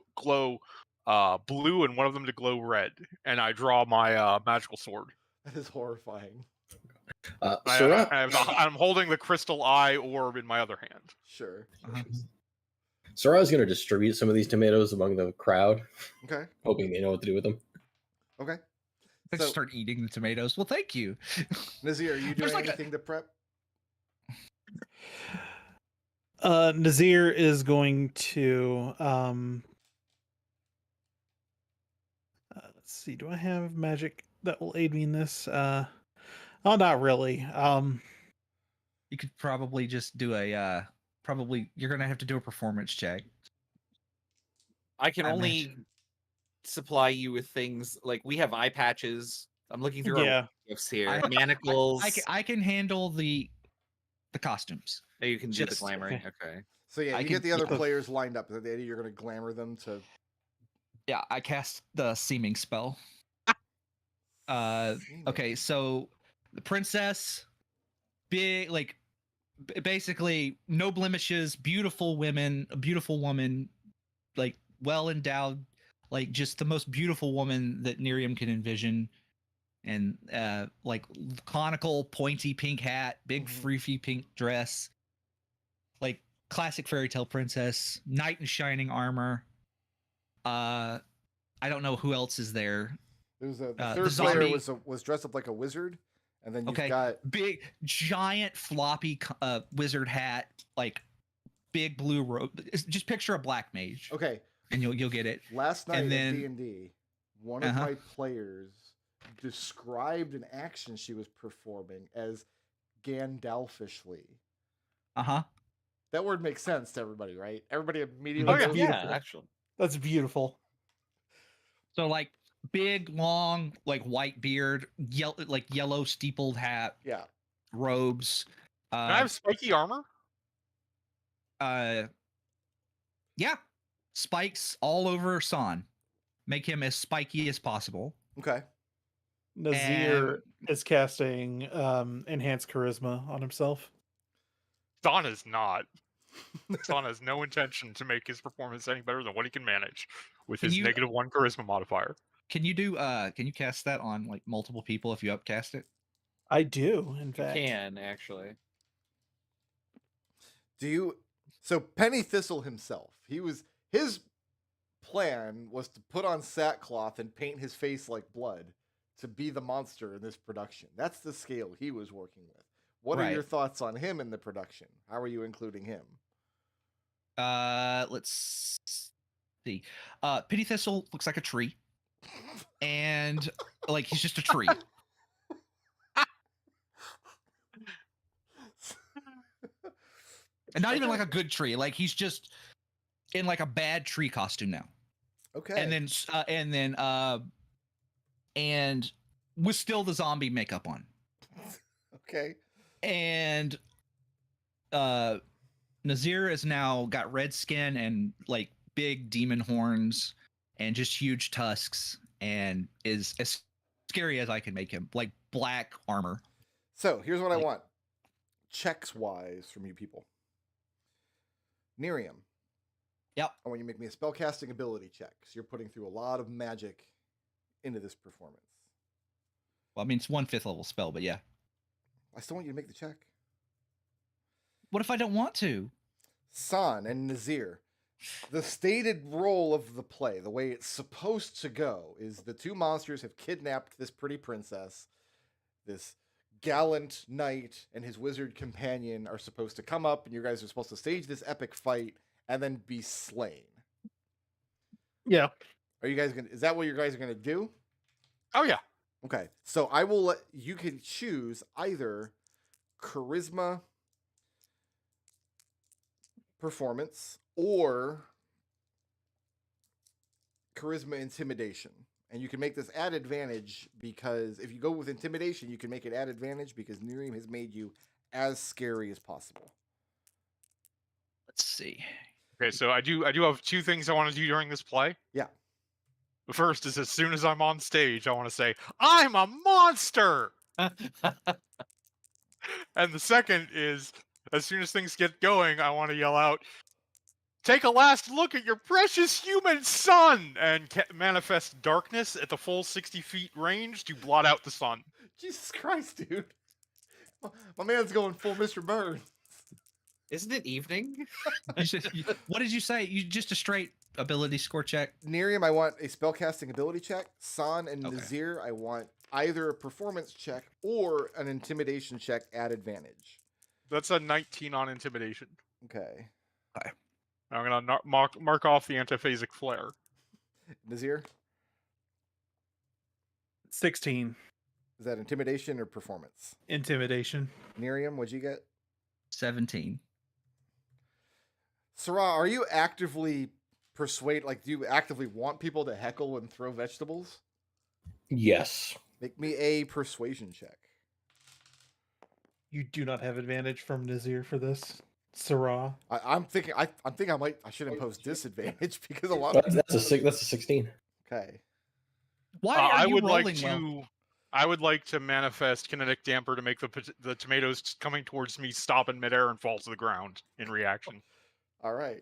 blue and one of them to glow red. And I draw my magical sword. That is horrifying. I'm holding the crystal eye orb in my other hand. Sure. Ssah'ra is going to distribute some of these tomatoes among the crowd, Okay. hoping they know what to do with them. Okay. Let's So- start eating the tomatoes. Well, thank you. Nazirr, are you There's doing like a- anything to prep? Nazirr is going to let's see, do I have magic that will aid me in this? Not really. You could probably just do a you're gonna have to do a performance check. I can I only imagine. supply you with things like we have eye patches. I'm looking through Yeah. our gifts here. I- Manacles. I can handle the costumes. Oh, you can do the just- glamoring. okay. Okay. So yeah, I you can- get the other yeah. players lined up. The idea you're going to glamour them to. Yeah, I cast the seeming spell. Okay, so the princess, big, like basically no blemishes, beautiful women, a beautiful woman, like well endowed, like just the most beautiful woman that Nerium can envision. And like conical pointy pink hat, big froofy pink dress, like classic fairy tale princess, knight in shining armor. I don't know who else is there. There's the the third player zombie- was dressed up like a wizard, and then you've Okay. got Big giant floppy wizard hat, like big blue robe. Just picture a black mage, okay. and you'll get it. Last night And in then- D&D, one of my players described an action she was performing as Gandalfishly. That word makes sense to everybody, right? Everybody immediately Oh, yeah. goes, Beautiful. actually. That's beautiful. So like big long like white beard, yellow steepled hat, yeah. robes. Can I have spiky armor? Yeah, spikes all over Sahn. Make him as spiky as possible. Okay. Nazirr is casting enhanced charisma on himself. Sahn is not. Sahn has no intention to make his performance any better than what he can manage with Can his you- -1 charisma modifier. Can you do can you cast that on like multiple people if you upcast it? I do, in You fact. can actually. So Penny Thistle himself, his plan was to put on sackcloth and paint his face like blood to be the monster in this production. That's the scale he was working with. What are Right. your thoughts on him in the production? How are you including him? Let's see. Pity Thistle looks like a tree. And like he's just a tree. And not even like a good tree. Like he's just in like a bad tree costume now. Okay. And with still the zombie makeup on. Okay. And Nazirr has now got red skin and like big demon horns and just huge tusks and is as scary as I can make him. Like black armor. So here's what I Like- want. Checks wise from you people. Nerium. Yep. I want you to make me a spellcasting ability check. So you're putting through a lot of magic into this performance. Well, I mean, it's 1 5th level spell, but yeah. I still want you to make the check. What if I don't want to? Sahn and Nazirr. The stated role of the play, the way it's supposed to go, is the two monsters have kidnapped this pretty princess. This gallant knight and his wizard companion are supposed to come up, and you guys are supposed to stage this epic fight and then be slain. Yeah. Are you guys gonna? Is that what you guys are gonna do? Oh yeah. Okay, so I will let you can choose either charisma performance or charisma intimidation. And you can make this add advantage because if you go with intimidation, you can make it add advantage because Nerium has made you as scary as possible. Let's see. Okay, so I do have two things I want to do during this play. Yeah. The first is as soon as I'm on stage, I want to say, "I'm a monster!" And the second is, as soon as things get going, I want to yell out, "Take a last look at your precious human son!" and manifest darkness at the full 60 feet range to blot out the sun. Jesus Christ, dude. My man's going full Mr. Burns. Isn't it evening? What did you say? You just a straight ability score check? Nerium, I want a spellcasting ability check. Sahn and Okay. Nazirr, I want either a performance check or an intimidation check at advantage. That's a 19 on intimidation. Okay. I'm gonna mark off the antiphasic flare. Nazirr, 16. is that intimidation or performance? Intimidation. Nerium, what'd you get? 17. Ssah'ra, are you actively do you actively want people to heckle and throw vegetables? Yes. Make me a persuasion check. You do not have advantage from Nazirr for this. Ssah'ra. I'm thinking I should impose disadvantage because a lot That's of a 16. Okay. Why are I you would rolling like to. well? I would like to manifest kinetic damper to make the tomatoes coming towards me stop in midair and fall to the ground in reaction. All right.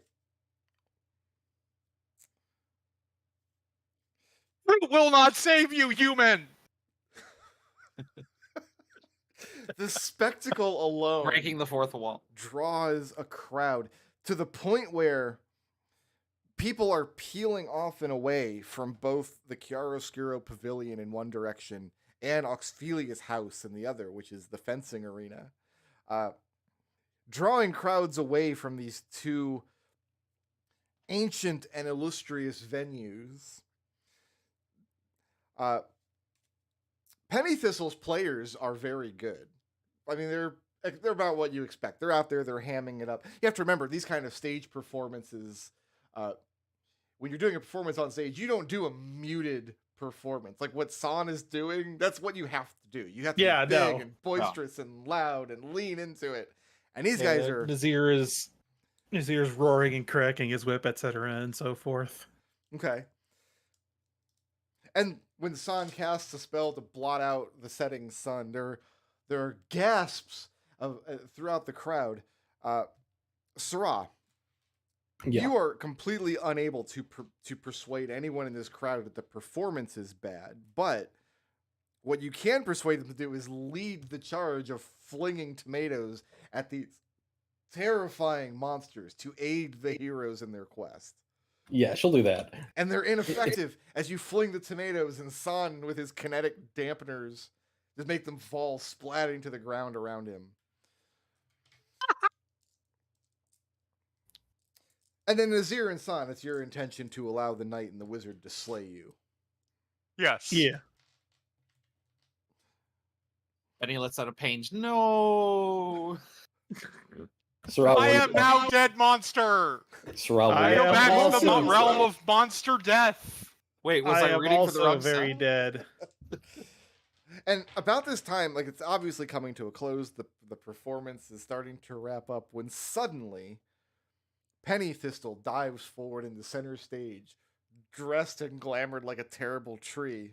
Fruit will not save you, human! The spectacle alone Breaking the fourth wall. draws a crowd to the point where people are peeling off and away from both the Chiaroscuro Pavilion in one direction and Oxphelia's house in the other, which is the fencing arena. Drawing crowds away from these two ancient and illustrious venues. Penny Thistle's players are very good. I mean, they're about what you expect. They're out there, they're hamming it up. You have to remember, these kind of stage performances, when you're doing a performance on stage, you don't do a muted performance. Like what Sahn is doing, that's what you have to do. You have to be big and boisterous and loud and lean into it. And these guys are... Nazir's roaring and cracking his whip, etc., and so forth. Okay. And when Sahn casts a spell to blot out the setting sun, there are gasps of throughout the crowd. Ssah'ra, you are completely unable to persuade anyone in this crowd that the performance is bad, but what you can persuade them to do is lead the charge of flinging tomatoes at these terrifying monsters to aid the heroes in their quest. Yeah, she'll do that. And they're ineffective as you fling the tomatoes, and Sahn, with his kinetic dampeners, just make them fall splatting to the ground around him. And then Nazirr and Sahn, it's your intention to allow the knight and the wizard to slay you. Yes. Yeah. And he lets out a pained no. Ssah'ra I am now dead, monster! Ssah'ra I Go am back to the also- realm of monster death! Wait, was I I am rooting for also the wrong very side? dead. And about this time, like it's obviously coming to a close, the performance is starting to wrap up when suddenly Penny Thistle dives forward into center stage, dressed and glamored like a terrible tree.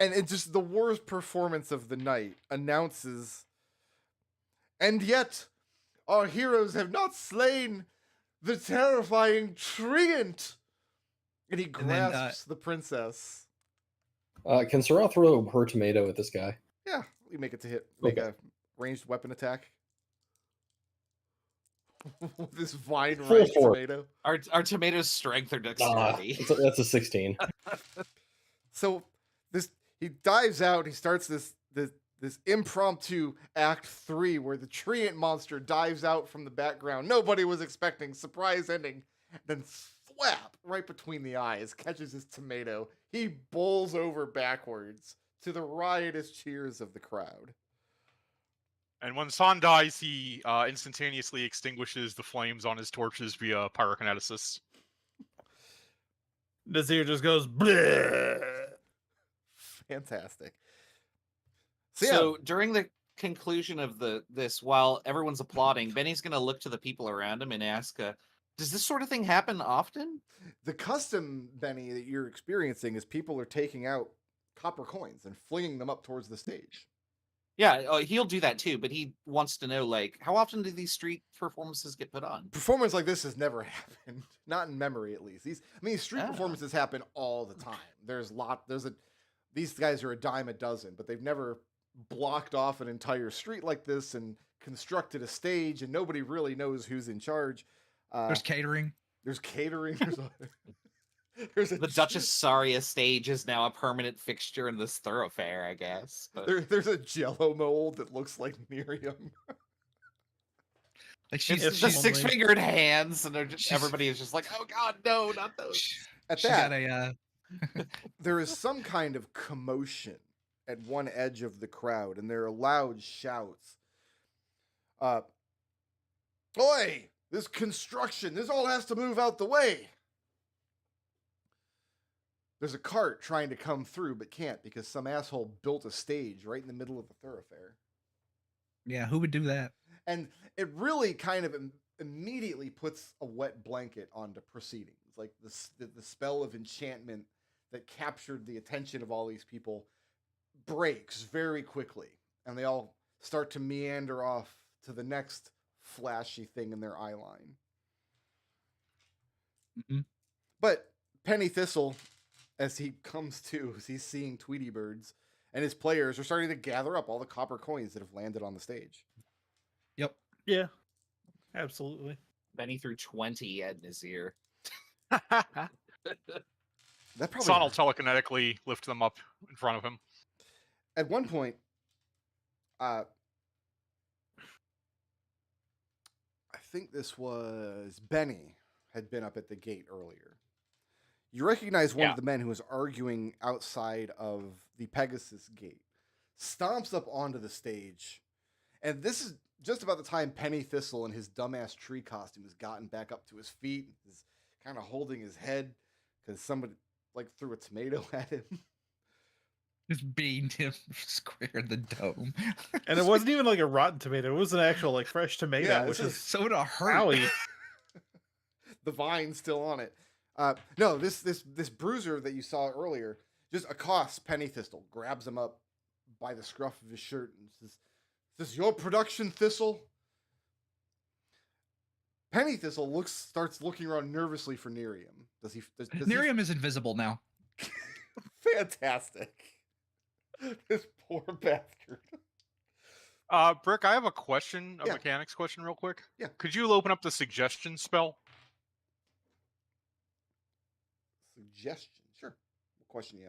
And it's just the worst performance of the night, announces, and yet our heroes have not slain the terrifying treant. And he grasps the princess. Can Ssah'ra throw her tomato at this guy? Yeah, we make it to hit. Make Okay. a ranged weapon attack. With this vine Full range force. tomato. Our tomatoes' strength or dexterity? That's a 16. So he dives out. He starts this impromptu Act 3 where the treant monster dives out from the background. Nobody was expecting. Surprise ending. Then thwap right between the eyes. Catches his tomato. He bowls over backwards to the riotous cheers of the crowd. And when Sahn dies, he instantaneously extinguishes the flames on his torches via pyrokineticus. Nazirr just goes, bleh. Fantastic. So during the conclusion of this, while everyone's applauding, Benny's gonna look to the people around him and ask, "Does this sort of thing happen often?" The custom, Benny, that you're experiencing is people are taking out copper coins and flinging them up towards the stage. Yeah, he'll do that too, but he wants to know, like, how often do these street performances get put on? Performance like this has never happened, not in memory at least. Street performances happen all the time. These guys are a dime a dozen, but they've never blocked off an entire street like this and constructed a stage, and nobody really knows who's in charge. There's catering. There's catering. The Duchess Saria stage is now a permanent fixture in this thoroughfare, I guess. But... There's a Jello mold that looks like Nerium. Like it's the six-fingered hands, and everybody is just like, "Oh God, no, not those!" At that, there is some kind of commotion at one edge of the crowd, and there are loud shouts. Oi! This construction! This all has to move out the way! There's a cart trying to come through, but can't because some asshole built a stage right in the middle of the thoroughfare. Yeah, who would do that? And it really kind of immediately puts a wet blanket onto proceedings. Like the spell of enchantment that captured the attention of all these people breaks very quickly, and they all start to meander off to the next flashy thing in their eye line. But Penny Thistle, as he comes to, as he's seeing Tweety Birds, and his players are starting to gather up all the copper coins that have landed on the stage. Yep. Yeah, absolutely. Benny threw 20 at Nazirr. That probably Sahn will telekinetically lift them up in front of him. at one point, I think this was Benny had been up at the gate earlier. You recognize one of the men who was arguing outside of the Pegasus gate, stomps up onto the stage, and this is just about the time Penny Thistle in his dumbass tree costume has gotten back up to his feet, is kind of holding his head because somebody like threw a tomato at him. Just beamed him square in the dome. And it wasn't even like a rotten tomato. It was an actual like fresh tomato, Yeah, which this is So it'll hurt. owie. The vine's still on it. No, this bruiser that you saw earlier just accosts Penny Thistle, grabs him up by the scruff of his shirt, and says, "Is this your production, Thistle?" Penny Thistle starts looking around nervously for Nerium. Does he? Nerium is invisible now. Fantastic. This poor bastard. Brick, I have a question, a Yeah. mechanics question real quick. Yeah. Could you open up the suggestion spell? Suggestion, sure. What question do you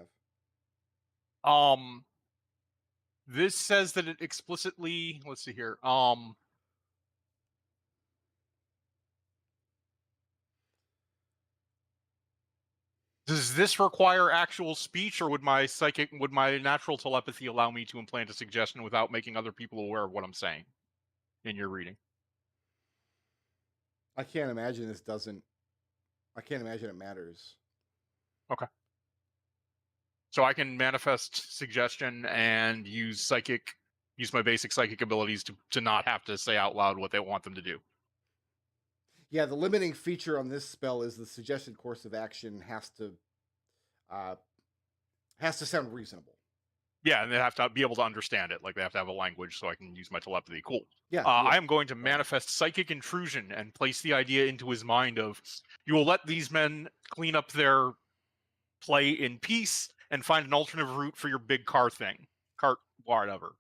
have? This says that it explicitly, let's see here. Does this require actual speech, or would my natural telepathy allow me to implant a suggestion without making other people aware of what I'm saying in your reading? I can't imagine this doesn't. I can't imagine it matters. Okay. So I can manifest suggestion and use my basic psychic abilities to not have to say out loud what they want them to do. Yeah, the limiting feature on this spell is the suggested course of action has to sound reasonable. Yeah, and they have to be able to understand it. Like they have to have a language so I can use my telepathy. Cool. Yeah, I am going to manifest psychic intrusion and place the idea into his mind of, you will let these men clean up their play in peace and find an alternative route for your big cart, whatever.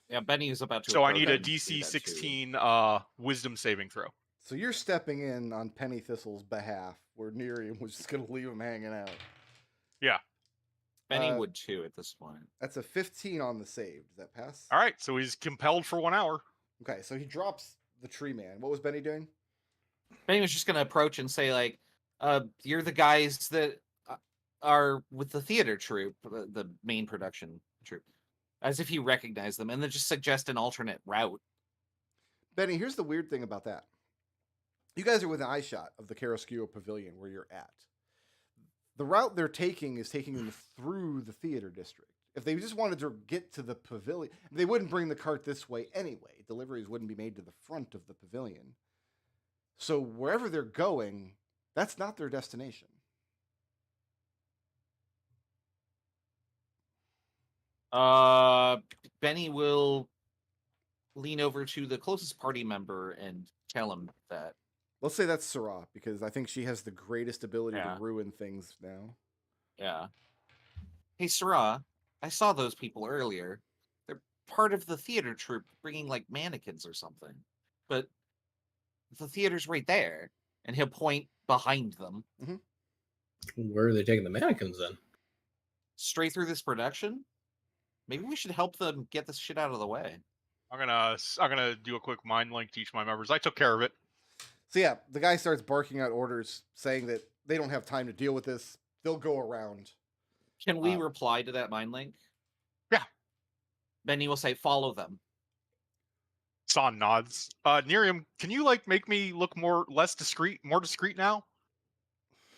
Yeah, Benny is about to. So I need a approach and do DC that too. 16 wisdom saving throw. So you're stepping in on Penny Thistle's behalf, where Nerium was just going to leave him hanging out. Yeah. Benny would too at this point. That's a 15 on the save. Does that pass? All right, so he's compelled for 1 hour. Okay, so he drops the tree man. What was Benny doing? Benny was just going to approach and say, like, you're the guys that are with the theater troupe, the main production troupe, as if he recognized them, and then just suggest an alternate route. Benny, here's the weird thing about that. You guys are within eyeshot of the Chiaroscuro Pavilion where you're at. The route they're taking is taking them through the theater district. If they just wanted to get to the pavilion, they wouldn't bring the cart this way anyway. Deliveries wouldn't be made to the front of the pavilion. So wherever they're going, that's not their destination. Benny will lean over to the closest party member and tell him that. Let's say that's Ssah'ra, because I think she has the greatest ability Yeah. to ruin things now. Yeah. Hey, Ssah'ra, I saw those people earlier. They're part of the theater troupe bringing like mannequins or something. But the theater's right there. And he'll point behind them. Where are they taking the mannequins then? Straight through this production? Maybe we should help them get this shit out of the way. I'm gonna do a quick mind link to each of my members. I took care of it. So yeah, the guy starts barking out orders saying that they don't have time to deal with this. They'll go around. Can we reply to that mind link? Yeah. Benny will say, follow them. Sahn nods. Nerium, can you like make me look more discreet now?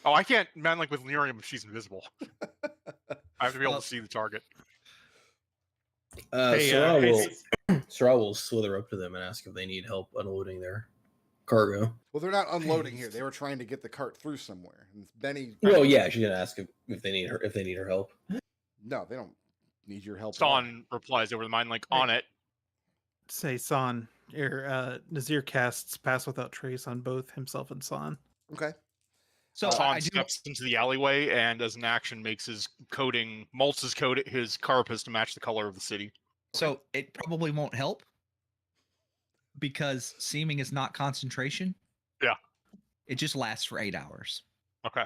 Oh, I can't man like with Nerium if she's invisible. I have to be able to see the target. Ssah'ra will slither up to them and ask if they need help unloading their cargo. Well, they're not unloading here. They were trying to get the cart through somewhere. And Benny. Well, yeah, she's gonna ask if they need her help. No, they don't need your help. at all. Sahn replies over the mine, like, on it. Say Sahn. Nazirr casts Pass Without Trace on both himself and Sahn. Okay. So Sahn I do. steps into the alleyway and, as an action, makes his mults his carapace to match the color of the city. So it probably won't help because seeming is not concentration. Yeah. It just lasts for 8 hours. Okay.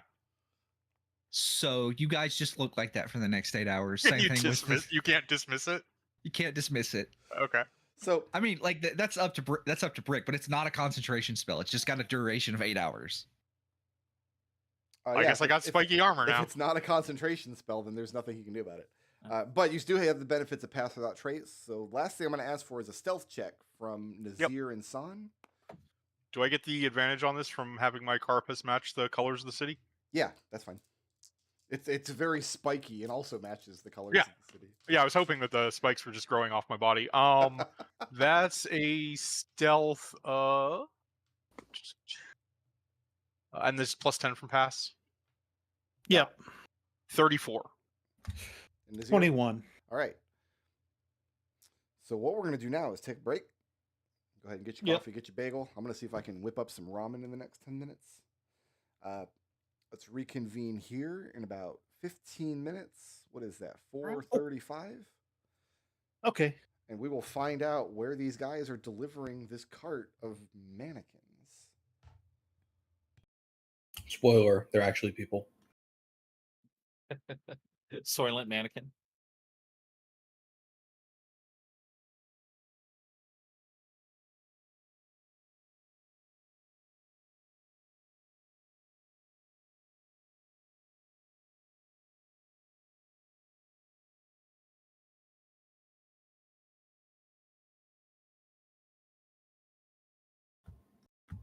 So you guys just look like that for the next 8 hours. Same thing with You can't dismiss it. you can't dismiss it. Okay. So I mean, like that's up to Brick, but it's not a concentration spell. It's just got a duration of 8 hours. I guess I got spiky armor if now. it's not a concentration spell, then there's nothing you can do about it. But you do have the benefits of Pass Without Trace. So last thing I'm going to ask for is a stealth check from Nazirr and Sahn. Do I get the advantage on this from having my carapace match the colors of the city? Yeah, that's fine. It's very spiky and also matches the colors Yeah. of the city. Yeah, I was hoping that the spikes were just growing off my body. That's a stealth. And this plus 10 from pass. Yep. 34. And Nazirr- 21. All right. So what we're going to do now is take a break. Go ahead and get your Yep. coffee, get your bagel. I'm going to see if I can whip up some ramen in the next 10 minutes. Let's reconvene here in about 15 minutes. What is that? 4:35? Okay. And we will find out where these guys are delivering this cart of mannequins. Spoiler: they're actually people. Soylent mannequin.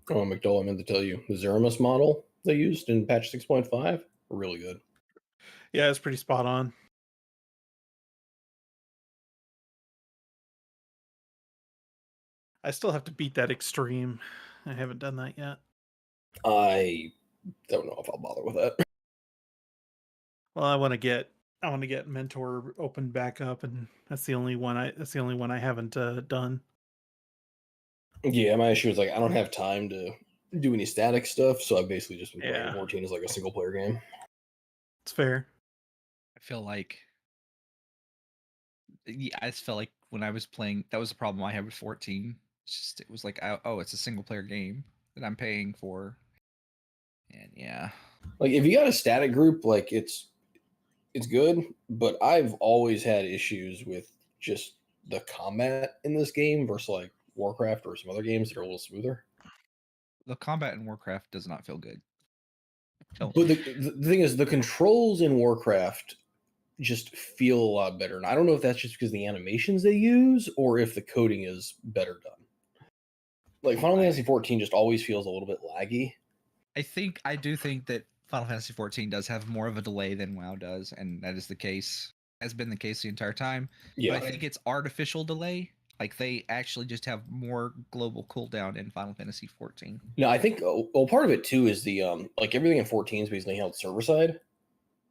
Oh, McDohl, I meant to tell you, the Zeramus model they used in patch 6.5 really good. Yeah, it's pretty spot on. I still have to beat that extreme. I haven't done that yet. I don't know if I'll bother with that. Well, I want to get Mentor opened back up, and that's the only one I haven't done. Yeah, my issue is like I don't have time to do any static stuff, so I've basically just been playing Yeah. 14 as like a single player game. It's fair. I feel like, yeah, I just felt like when I was playing, that was the problem I had with 14. It was like, it's a single player game that I'm paying for, and yeah, Like if you got a static group, like it's good, but I've always had issues with just the combat in this game versus like Warcraft or some other games that are a little smoother. the combat in Warcraft does not feel good. But the thing is, the controls in Warcraft just feel a lot better. And I don't know if that's just because the animations they use or if the coding is better done. Like Final Fantasy 14 just always feels a little bit laggy. I do think that Final Fantasy 14 does have more of a delay than WoW does, and that is the case, has been the case the entire time. Yeah. But I think it's artificial delay. Like they actually just have more global cooldown in Final Fantasy 14. No, I think part of it too is the like everything in 14 is basically held server side.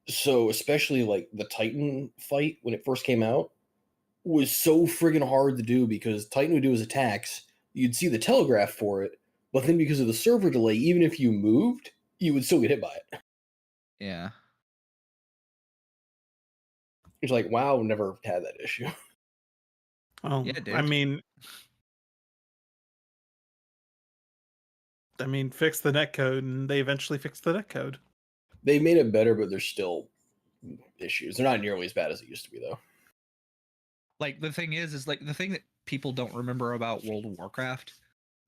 So especially like the Titan fight when it first came out was so friggin' hard to do because Titan would do his attacks, you'd see the telegraph for it, but then because of the server delay, even if you moved, you would still get hit by it. Yeah. It's like WoW never had that issue. Oh, Yeah, dude. I mean, fix the netcode, and they eventually fixed the netcode. They made it better, but there's still issues. They're not nearly as bad as it used to be, though. Like the thing is like the thing that people don't remember about World of Warcraft,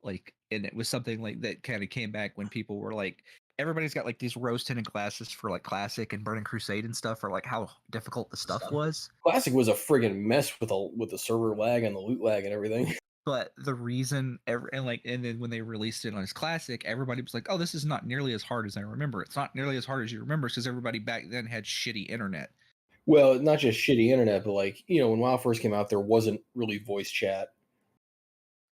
like, and it was something like that kind of came back when people were like, everybody's got like these rose-tinted glasses for like Classic and Burning Crusade and stuff, or like how difficult the stuff was. Classic was a friggin' mess with the server lag and the loot lag and everything. But the reason, and then when they released it on his Classic, everybody was like, "Oh, this is not nearly as hard as I remember. It's not nearly as hard as you remember," because everybody back then had shitty internet. Well, not just shitty internet, but like, when WoW first came out, there wasn't really voice chat.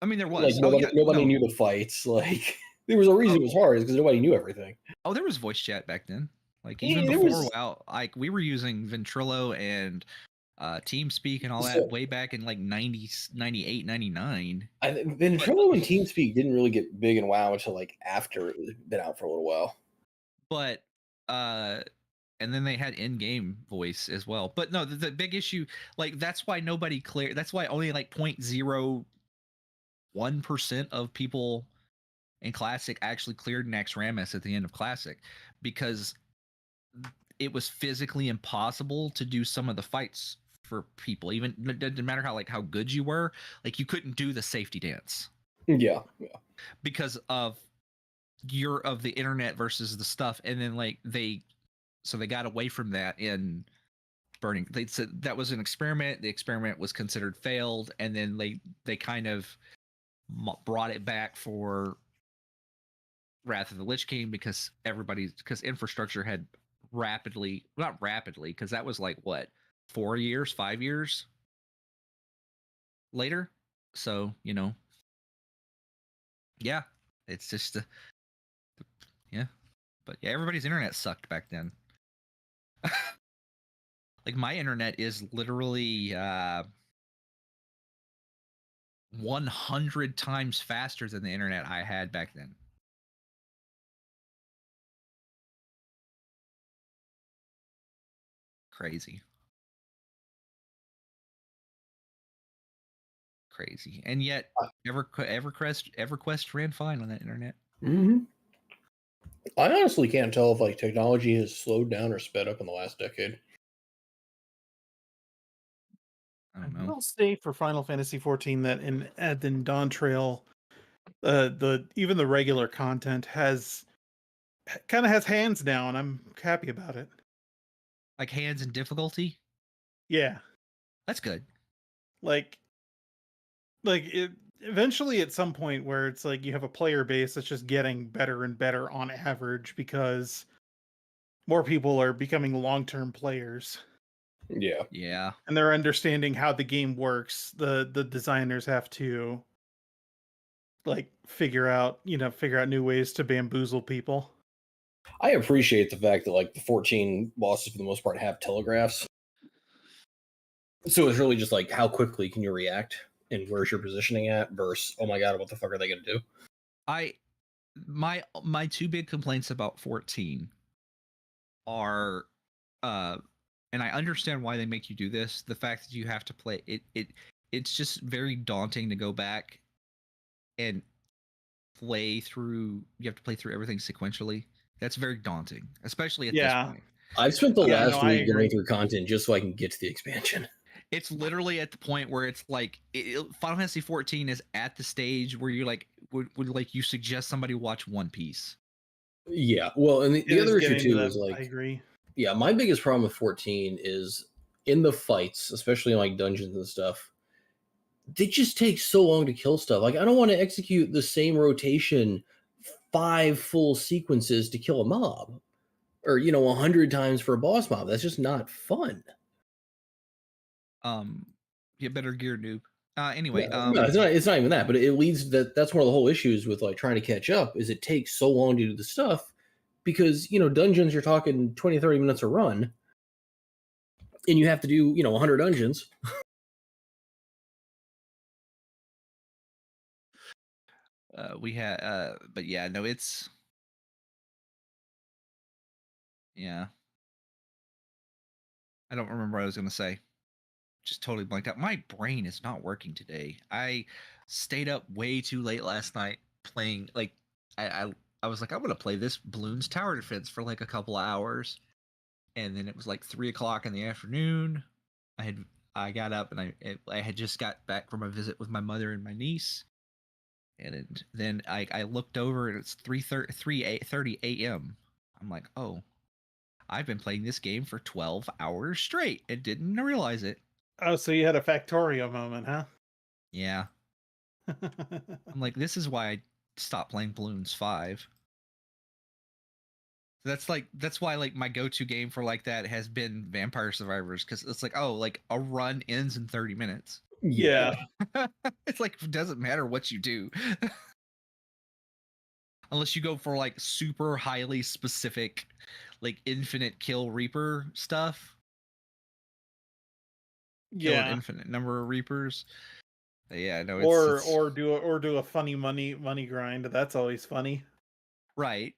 I mean, there was. Like nobody knew the fights. Like there was a reason it was hard, because nobody knew everything. Oh, there was voice chat back then. Like Yeah, even there before was- WoW, like we were using Ventrilo and TeamSpeak and all that So- way back in like 90, 98, 99. Ventrilo and TeamSpeak didn't really get big in WoW until like after it was been out for a little while. But and then they had in-game voice as well. But no, the big issue, like that's why nobody clear. That's why only like 0.01% of people in Classic actually cleared Naxxramas at the end of Classic, because it was physically impossible to do some of the fights for people. Even it didn't matter how good you were, like you couldn't do the safety dance Yeah. because of the internet versus the stuff. And then like they got away from that in Burning. They said that was an experiment. The experiment was considered failed, and then they kind of brought it back for Wrath of the Lich King, because infrastructure had not rapidly, because that was like what, 5 years later. So yeah, it's just yeah. But yeah, everybody's internet sucked back then. Like my internet is literally 100 times faster than the internet I had back then. Crazy. And yet EverQuest ran fine on that internet. Mm-hmm. I honestly can't tell if like technology has slowed down or sped up in the last decade. I don't I know. will say for Final Fantasy XIV that in Dawn Trail, even the regular content kind of has hands now, and I'm happy about it. Like hands and difficulty. Yeah, That's good. like it eventually at some point where it's like you have a player base that's just getting better and better on average because more people are becoming long-term players. Yeah. Yeah. And they're understanding how the game works. The designers have to like figure out new ways to bamboozle people. I appreciate the fact that like the 14 bosses for the most part have telegraphs. So it's really just like how quickly can you react and where's your positioning at versus, oh my god, what the fuck are they gonna do? My two big complaints about 14 are and I understand why they make you do this. The fact that you have to play it's just very daunting to go back and you have to play through everything sequentially. That's very daunting, especially at this point. I've spent the Yeah, last no, I week agree. going through content just so I can get to the expansion. It's literally at the point where it's like Final Fantasy 14 is at the stage where you're like would like you suggest somebody watch One Piece. Yeah, well, and the other issue too is I like, agree. yeah, my biggest problem with 14 is in the fights, especially in like dungeons and stuff, they just take so long to kill stuff. Like I don't want to execute the same rotation 5 full sequences to kill a mob, or 100 times for a boss mob. That's just not fun. Get better gear, noob. Anyway, No, it's not even that, but it leads that's one of the whole issues with like trying to catch up is it takes so long to do the stuff because dungeons you're talking 20-30 minutes a run and you have to do 100 dungeons. We had but yeah, no, it's yeah. I don't remember what I was gonna say. Just totally blanked out. My brain is not working today. I stayed up way too late last night playing. Like, I was like, I'm gonna play this Bloons Tower Defense for like a couple of hours, and then it was like 3:00 in the afternoon. I got up and I had just got back from a visit with my mother and my niece, and then I looked over and it's 3:30 a.m. I'm like, oh, I've been playing this game for 12 hours straight and didn't realize it. Oh, so you had a Factorio moment, huh? Yeah. I'm like, this is why I stopped playing Bloons 5. That's why like my go-to game for like that has been Vampire Survivors, because it's like, oh, like a run ends in 30 minutes. Yeah. It's like it doesn't matter what you do. Unless you go for like super highly specific, like infinite kill Reaper stuff. Kill an Yeah. infinite number of Reapers. Yeah, no, Or do a funny money grind. That's always funny. right.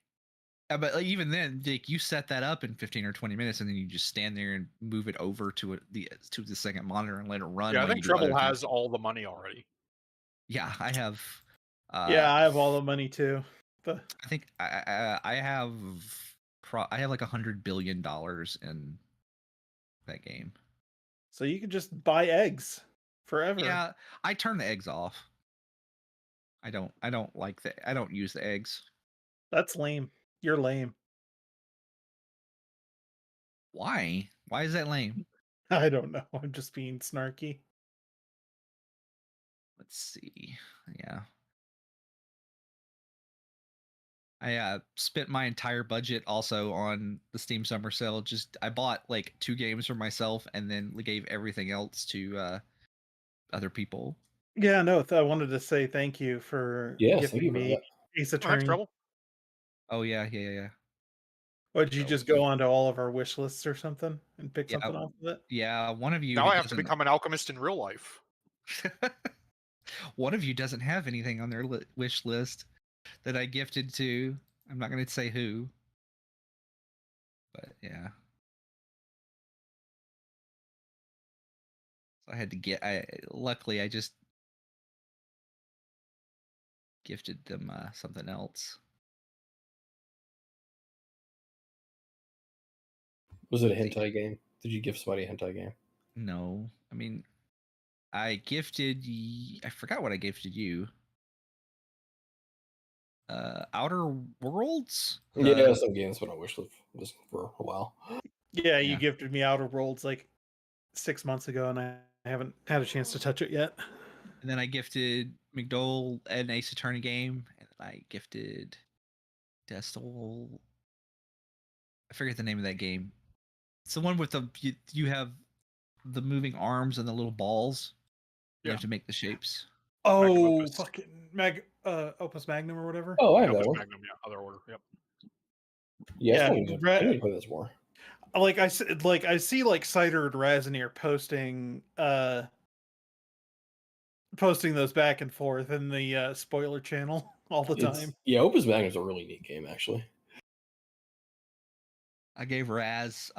But like, even then, like you set that up in 15 or 20 minutes, and then you just stand there and move it over to the second monitor and let it run. Yeah, I while think you do other Treble things. has all the money already. Yeah, I have. Yeah, I have all the money too. I think I have. I have like $100 billion in that game. So you can just buy eggs forever. Yeah, I turn the eggs off. I don't like I don't use the eggs. That's lame. You're lame. Why? Why is that lame? I don't know. I'm just being snarky. Let's see. Yeah. I spent my entire budget also on the Steam Summer Sale. I bought like 2 games for myself and then gave everything else to other people. Yeah, no, I wanted to say thank you for Yes, thank you gifting for me that. Ace Oh, thanks, Attorney. Treble. Oh yeah. Or did you just go onto all of our wish lists or something and pick Yeah, something off of it? Yeah, one of you Now I have to doesn't- become an alchemist in real life. one of you doesn't have anything on their wish list that I gifted to. I'm not going to say who. But yeah. So I had to luckily I just gifted them something else. Was it a hentai game? Did you give somebody a hentai game? No. I mean, I gifted I forgot what I gifted you. Outer Worlds? Yeah, some games been on wish list just for a while. Yeah, you Yeah. gifted me Outer Worlds like 6 months ago, and I haven't had a chance to touch it yet. And then I gifted McDohl an Ace Attorney game, and then I gifted Destil. I forget the name of that game. It's the one with you have the moving arms and the little balls. You Yeah. have to make the shapes. Oh, Opus. fucking Opus Magnum or whatever. Oh, I have that Opus one. Magnum, yeah, other order. Yep. Yeah, Yeah, I need to play this more. Like I see like Cider and Razanir posting those back and forth in the spoiler channel all the time. Yeah, Opus Magnum is a really neat game, actually. I gave Raz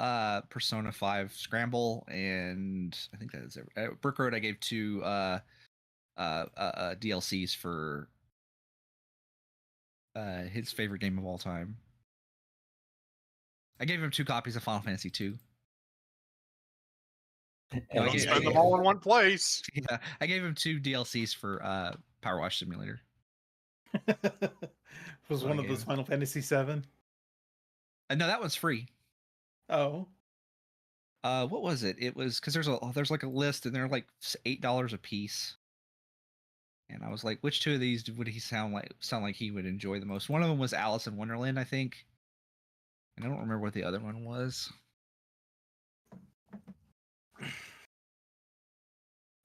Persona 5 Scramble, and I think that is it. Brick Road I gave 2 DLCs for his favorite game of all time. I gave him 2 copies of Final Fantasy 2. No, I Don't gave- spend them all in one place. Yeah, I gave him 2 DLCs for Power Wash Simulator. Was What one I of those gave. Final Fantasy 7? No, that one's free. Oh, What was it? It was because there's like a list and they're like $8 a piece. And I was like, which 2 of these would he sound like he would enjoy the most? One of them was Alice in Wonderland, I think. And I don't remember what the other one was.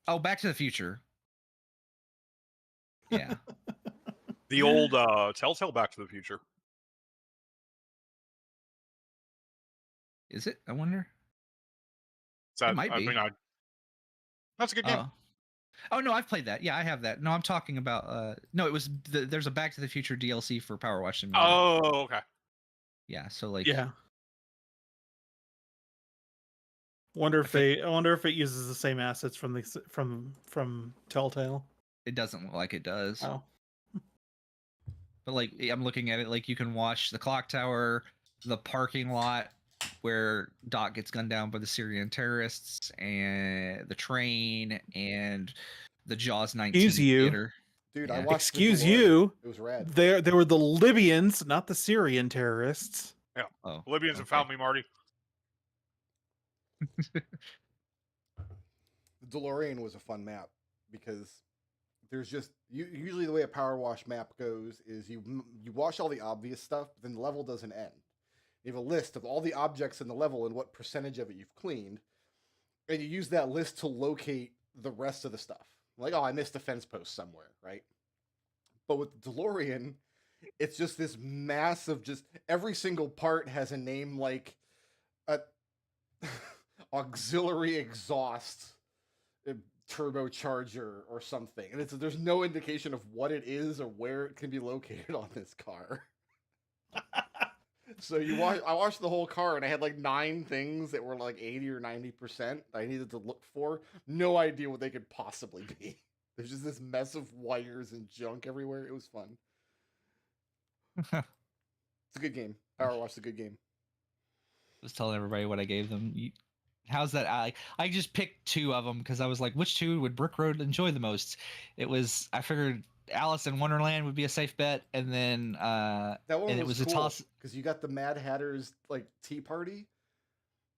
Oh, Back to the Future. Yeah. The old Telltale Back to the Future. Is it? I wonder. That, might be. That's a good game. Oh no, I've played that. Yeah, I have that. No, I'm talking about no, it was there's a Back to the Future DLC for Power Wash Simulator. Oh, okay. Yeah, so like yeah. I wonder if it uses the same assets from Telltale. it doesn't look like it does. Oh. But like I'm looking at it, like you can watch the clock tower, the parking lot where Doc gets gunned down by the Syrian terrorists, and the train, and the Jaws 19 Excuse you. theater. Dude, Yeah. I watched. The Excuse DeLorean. you. It was rad. They were the Libyans, not the Syrian terrorists. Oh, Libyans have okay. found me, Marty. The DeLorean was a fun map because there's just usually the way a power wash map goes is you wash all the obvious stuff, but then the level doesn't end. You have a list of all the objects in the level and what percentage of it you've cleaned, and you use that list to locate the rest of the stuff. Like, oh, I missed a fence post somewhere, right? But with the DeLorean, it's just this massive, just every single part has a name like a auxiliary exhaust turbocharger or something, and there's no indication of what it is or where it can be located on this car. So I watched the whole car, and I had like 9 things that were like 80 or 90% I needed to look for. No idea what they could possibly be. There's just this mess of wires and junk everywhere. It was fun. It's a good game. Power Wash is a good game. Was telling everybody what I gave them. How's that? I just picked 2 of them because I was like, which 2 would Brick Road enjoy the most? I figured Alice in Wonderland would be a safe bet, and then that one and it was cool, a toss because you got the Mad Hatter's like tea party,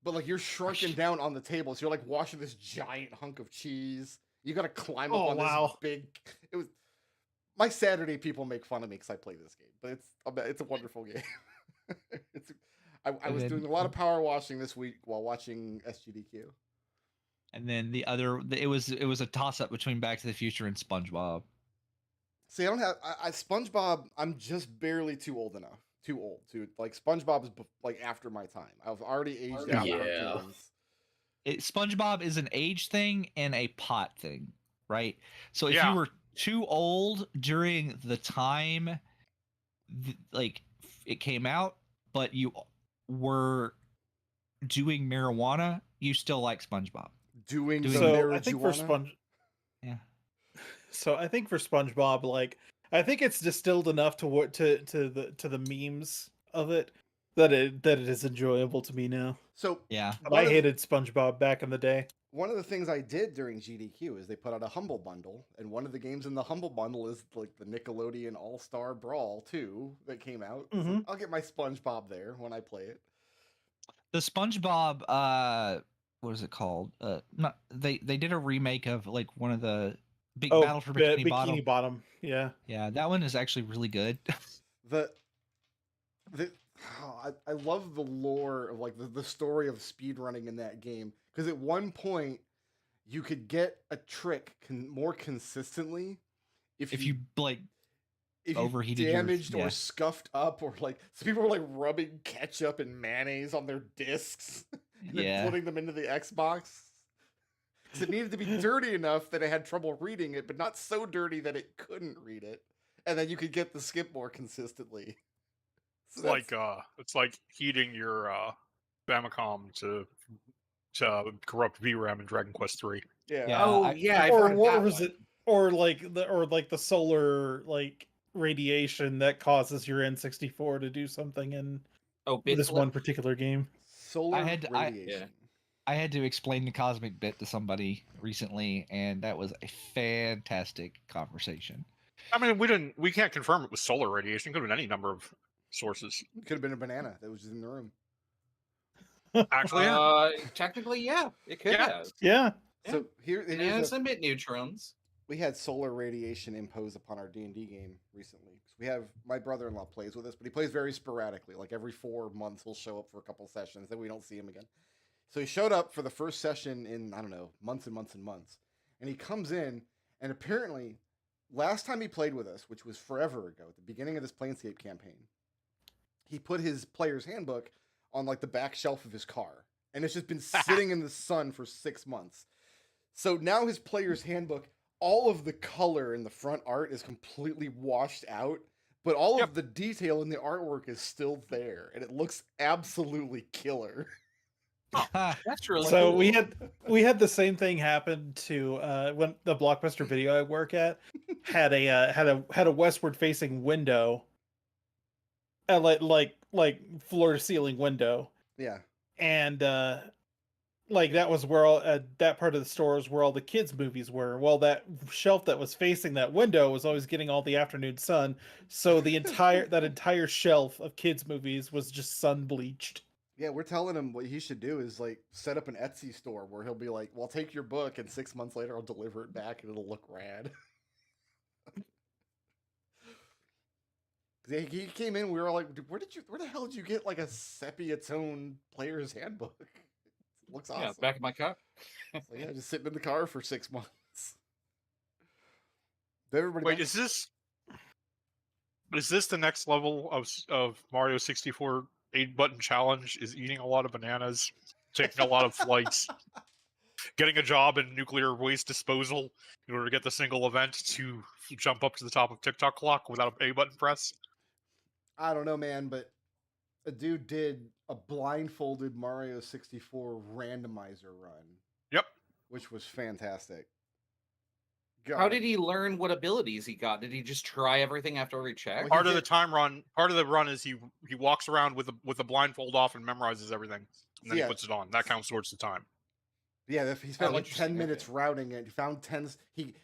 but like you're shrunken down on the table, so you're like washing this giant hunk of cheese. You got to climb up on this big. It was my Saturday. People make fun of me because I play this game, but it's a wonderful game. I was doing a lot of power washing this week while watching SGDQ. And then it was a toss up between Back to the Future and SpongeBob. See, I don't have SpongeBob. I'm just barely too old to like SpongeBob is like after my time. I've already aged out. Yeah. SpongeBob is an age thing and a pot thing, right? So if you were too old during the time like it came out, but you were doing marijuana, you still like SpongeBob. So I think for yeah. So I think for SpongeBob, like I think it's distilled enough to the memes of it that it is enjoyable to me now. So yeah, I hated SpongeBob back in the day. One of the things I did during GDQ is they put out a Humble Bundle, and one of the games in the Humble Bundle is like the Nickelodeon All-Star Brawl 2 that came out. Mm-hmm. So I'll get my SpongeBob there when I play it. The SpongeBob, what is it called? They did a remake of like one of the big Battle for Bikini Bottom. Yeah, that one is actually really good. I love the lore of like the story of speedrunning in that game, because at one point you could get a trick more consistently if you like overheated, damaged or scuffed up, or like so people were like rubbing ketchup and mayonnaise on their discs and then putting them into the Xbox. Because it needed to be dirty enough that it had trouble reading it, but not so dirty that it couldn't read it, and then you could get the skip more consistently. So it's like heating your Famicom to corrupt VRAM in Dragon Quest 3. Yeah. Or what was it? Or like the solar like radiation that causes your N64 to do something in this one particular game. Solar radiation. I had to explain the cosmic bit to somebody recently, and that was a fantastic conversation. I mean, we can't confirm it was solar radiation. It could have been any number of sources. It could have been a banana that was just in the room. Actually, technically, yeah, it could have. Yeah. So here's emit neutrons. We had solar radiation imposed upon our D&D game recently. We have my brother-in-law plays with us, but he plays very sporadically. Like every 4 months, he'll show up for a couple sessions, then we don't see him again. So he showed up for the first session in, I don't know, months and months and months. And he comes in, and apparently, last time he played with us, which was forever ago, at the beginning of this Planescape campaign, he put his player's handbook on like the back shelf of his car. And it's just been sitting in the sun for 6 months. So now his player's handbook, all of the color in the front art is completely washed out, but all of the detail in the artwork is still there, and it looks absolutely killer. That's really so cool. we had the same thing happen to when the Blockbuster Video I work at had a westward facing window, like floor to ceiling window. Yeah, and like that was where all that part of the store is where all the kids' movies were. Well, that shelf that was facing that window was always getting all the afternoon sun, so the entire shelf of kids' movies was just sun bleached. Yeah, we're telling him what he should do is like set up an Etsy store where he'll be like, "Well, take your book, and 6 months later I'll deliver it back, and it'll look rad." He came in, we were all like, "Where the hell did you get like a sepia tone player's handbook?" Looks awesome. Yeah, back in my car. So yeah, just sitting in the car for 6 months. Everybody Wait, back? is this the next level of Mario 64 8-button challenge? Is eating a lot of bananas, taking a lot of flights, getting a job in nuclear waste disposal in order to get the single event to jump up to the top of TikTok clock without a button press? I don't know, man, but a dude did a blindfolded Mario 64 randomizer run, Yep. which was fantastic. How God. did he learn what abilities he got? Did he just try everything after every check? Well, Part he of the did- part of the run is he walks around with the blindfold off and memorizes everything, and then Yeah. he puts it on. That counts towards the time. Yeah, he spent like 10 interesting, minutes okay. routing it. He found 10. He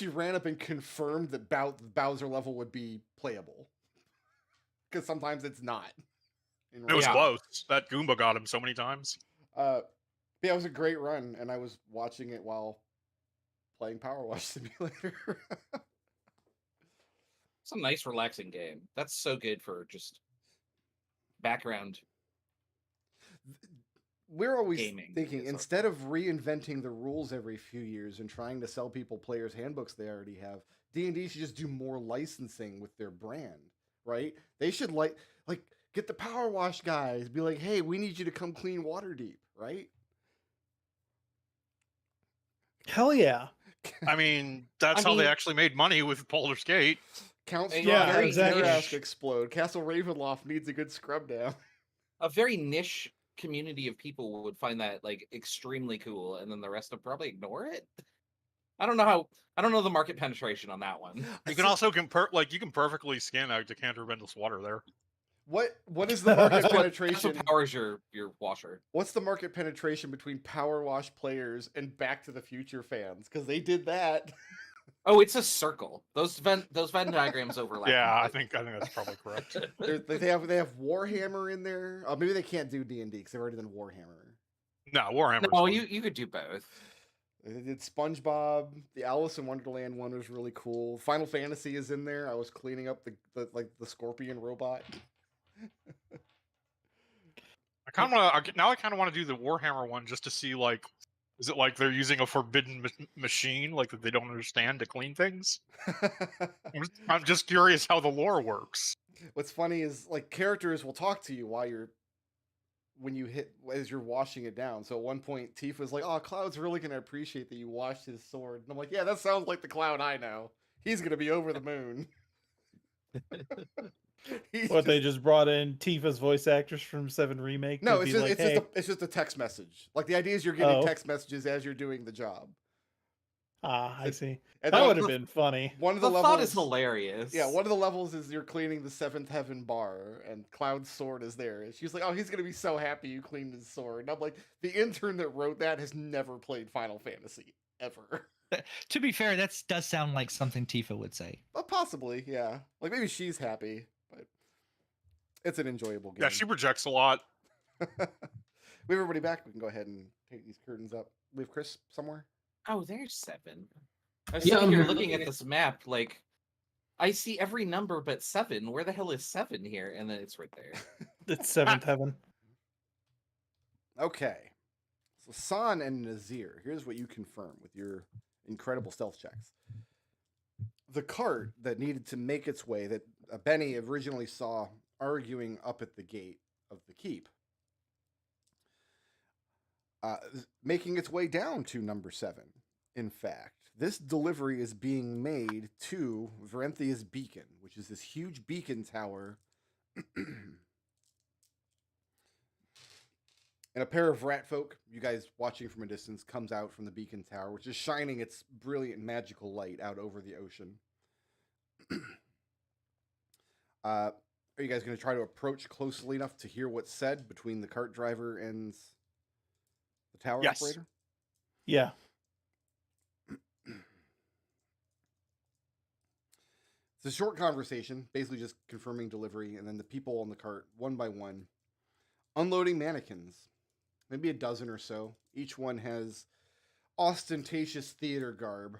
ran up and confirmed that Bowser level would be playable. Because sometimes it's not. It was Yeah. close. That Goomba got him so many times. Yeah, it was a great run, and I was watching it while playing Power Wash Simulator. It's a nice, relaxing game. That's so good for just background. We're always Gaming thinking, is our instead of reinventing the rules every few years and trying to sell people players' handbooks they already have, D&D should just do more licensing with their brand, right? They should like get the Power Wash guys, be like, hey, we need you to come clean Waterdeep, right? Hell yeah. I mean, that's I how they mean- actually made money with Baldur's Gate. Count Yeah, Strahd exactly. Zerask explode. Castle Ravenloft needs a good scrub down. A very niche community of people would find that like extremely cool, and then the rest would probably ignore it. I don't know the market penetration on that one. You can also you can perfectly scan a decanter of endless water there. What is the market That's what penetration? powers your washer. What's the market penetration between Power Wash players and Back to the Future fans? Because they did that. Oh, it's a circle. Those Venn diagrams overlap. Yeah, I completely. think that's probably correct. They have Warhammer in there. Oh, maybe they can't do D&D because they've already done Warhammer. No, Warhammer. No, you could do both. They did SpongeBob. The Alice in Wonderland one was really cool. Final Fantasy is in there. I was cleaning up the scorpion robot. I kind of want to do the Warhammer one just to see is it like they're using a forbidden machine like that they don't understand to clean things? I'm just curious how the lore works. What's funny is like characters will talk to you as you're washing it down. So at one point, Tifa's like, "Oh, Cloud's really gonna appreciate that you washed his sword." And I'm like, "Yeah, that sounds like the Cloud I know. He's gonna be over the moon." They just brought in Tifa's voice actress from 7 Remake. No, to it's be just like, it's hey, just a text message. Like the idea is you're getting Oh. text messages as you're doing the job. I see. And That then would have been funny. one of The the thought levels is hilarious. Yeah, one of the levels is you're cleaning the Seventh Heaven bar, and Cloud's sword is there. And she's like, "Oh, he's gonna be so happy you cleaned his sword." And I'm like, the intern that wrote that has never played Final Fantasy ever. To be fair, that does sound like something Tifa would say. But possibly, yeah. Like maybe she's happy, but it's an enjoyable game. Yeah, she projects a lot. We have everybody back. We can go ahead and take these curtains up. We have Chris somewhere. Oh, there's 7. I was Yeah, sitting I'm here here. looking at this map, like I see every number but 7. Where the hell is 7 here? And then it's right there. It's 7th Heaven. Okay. So Sahn and Nazirr, here's what you confirm with your incredible stealth checks. The cart that needed to make its way, that Benny originally saw arguing up at the gate of the keep, making its way down to number 7. In fact, this delivery is being made to Verenthia's Beacon, which is this huge beacon tower. And a pair of rat folk, you guys watching from a distance, comes out from the beacon tower, which is shining its brilliant magical light out over the ocean. Are you guys going to try to approach closely enough to hear what's said between the cart driver and the tower Yes. operator? Yeah. It's a short conversation, basically just confirming delivery, and then the people on the cart, one by one, unloading mannequins. Maybe a dozen or so. Each one has ostentatious theater garb.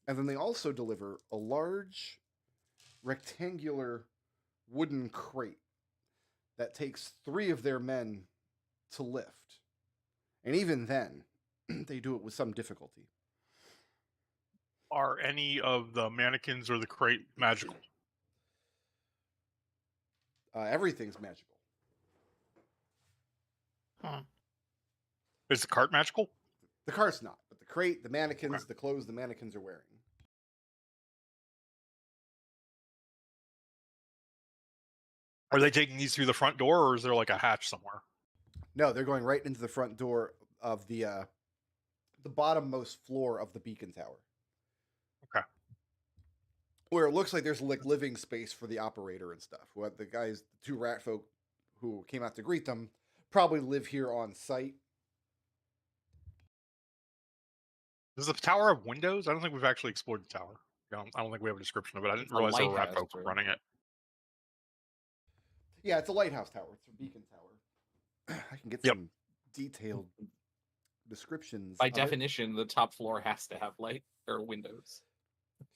And then they also deliver a large, rectangular wooden crate that takes 3 of their men to lift. And even then, they do it with some difficulty. Are any of the mannequins or the crate magical? Everything's magical. Huh. Is the cart magical? The cart's not, but the crate, the mannequins, the clothes the mannequins are wearing. Are they taking these through the front door, or is there like a hatch somewhere? No, they're going right into the front door of the bottommost floor of the beacon tower. Okay. Where it looks like there's like living space for the operator and stuff. What the guys, the two rat folk who came out to greet them, probably live here on site. Does the tower have windows? I don't think we've actually explored the tower. I don't think we have a description of it. I didn't It's a realize there were rat lighthouse, folk right? running it. Yeah, it's a lighthouse tower. It's a beacon tower. I can get Yep. some detailed descriptions. By of it. definition, the top floor has to have light or windows.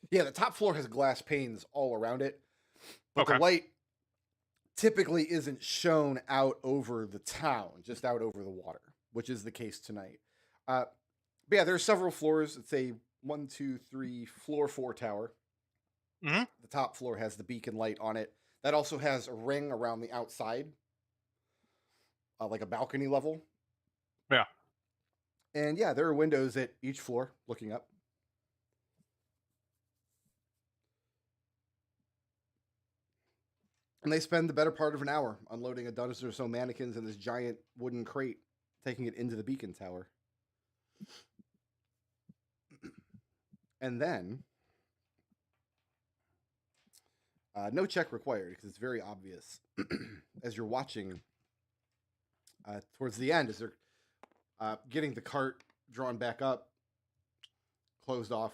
Yeah, the top floor has glass panes all around it, but the Okay. light typically isn't shown out over the town, just out over the water, which is the case tonight. But yeah, there are several floors. It's a 1, 2, 3, floor 4 tower. Mhm. The top floor has the beacon light on it. That also has a ring around the outside, like a balcony level. Yeah. And yeah, there are windows at each floor looking up. And they spend the better part of an hour unloading a dozen or so mannequins in this giant wooden crate, taking it into the beacon tower. And then, no check required because it's very obvious as you're watching towards the end, as they're getting the cart drawn back up, closed off,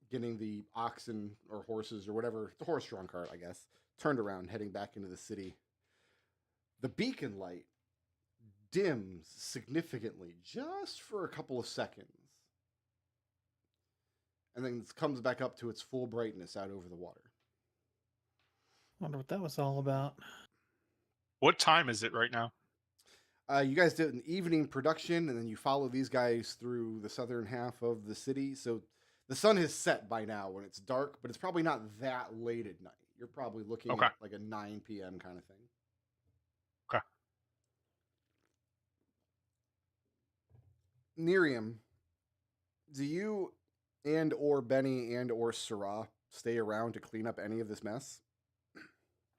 getting the oxen or horses or whatever, the horse-drawn cart, I guess, turned around, heading back into the city. The beacon light dims significantly just for a couple of seconds. And then it comes back up to its full brightness out over the water. Wonder what that was all about. What time is it right now? You guys did an evening production, and then you follow these guys through the southern half of the city. So the sun has set by now when it's dark, but it's probably not that late at night. You're probably looking Okay. at like a 9 p.m. kind of thing. Okay. Nerium, do you and or Benny and or Ssah'ra stay around to clean up any of this mess?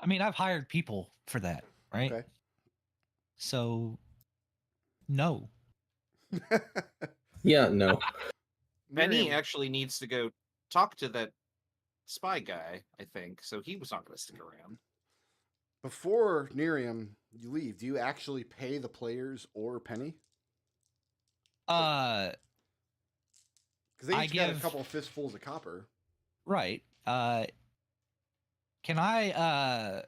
I mean, I've hired people for that, right? Okay. So, no. Yeah, no. Benny Nerium, actually needs to go talk to that spy guy, I think. So he was not going to stick around. before Nerium, you leave, do you actually pay the players or Penny? Uh, Because they I each got a give- couple of fistfuls of copper. right. Can I?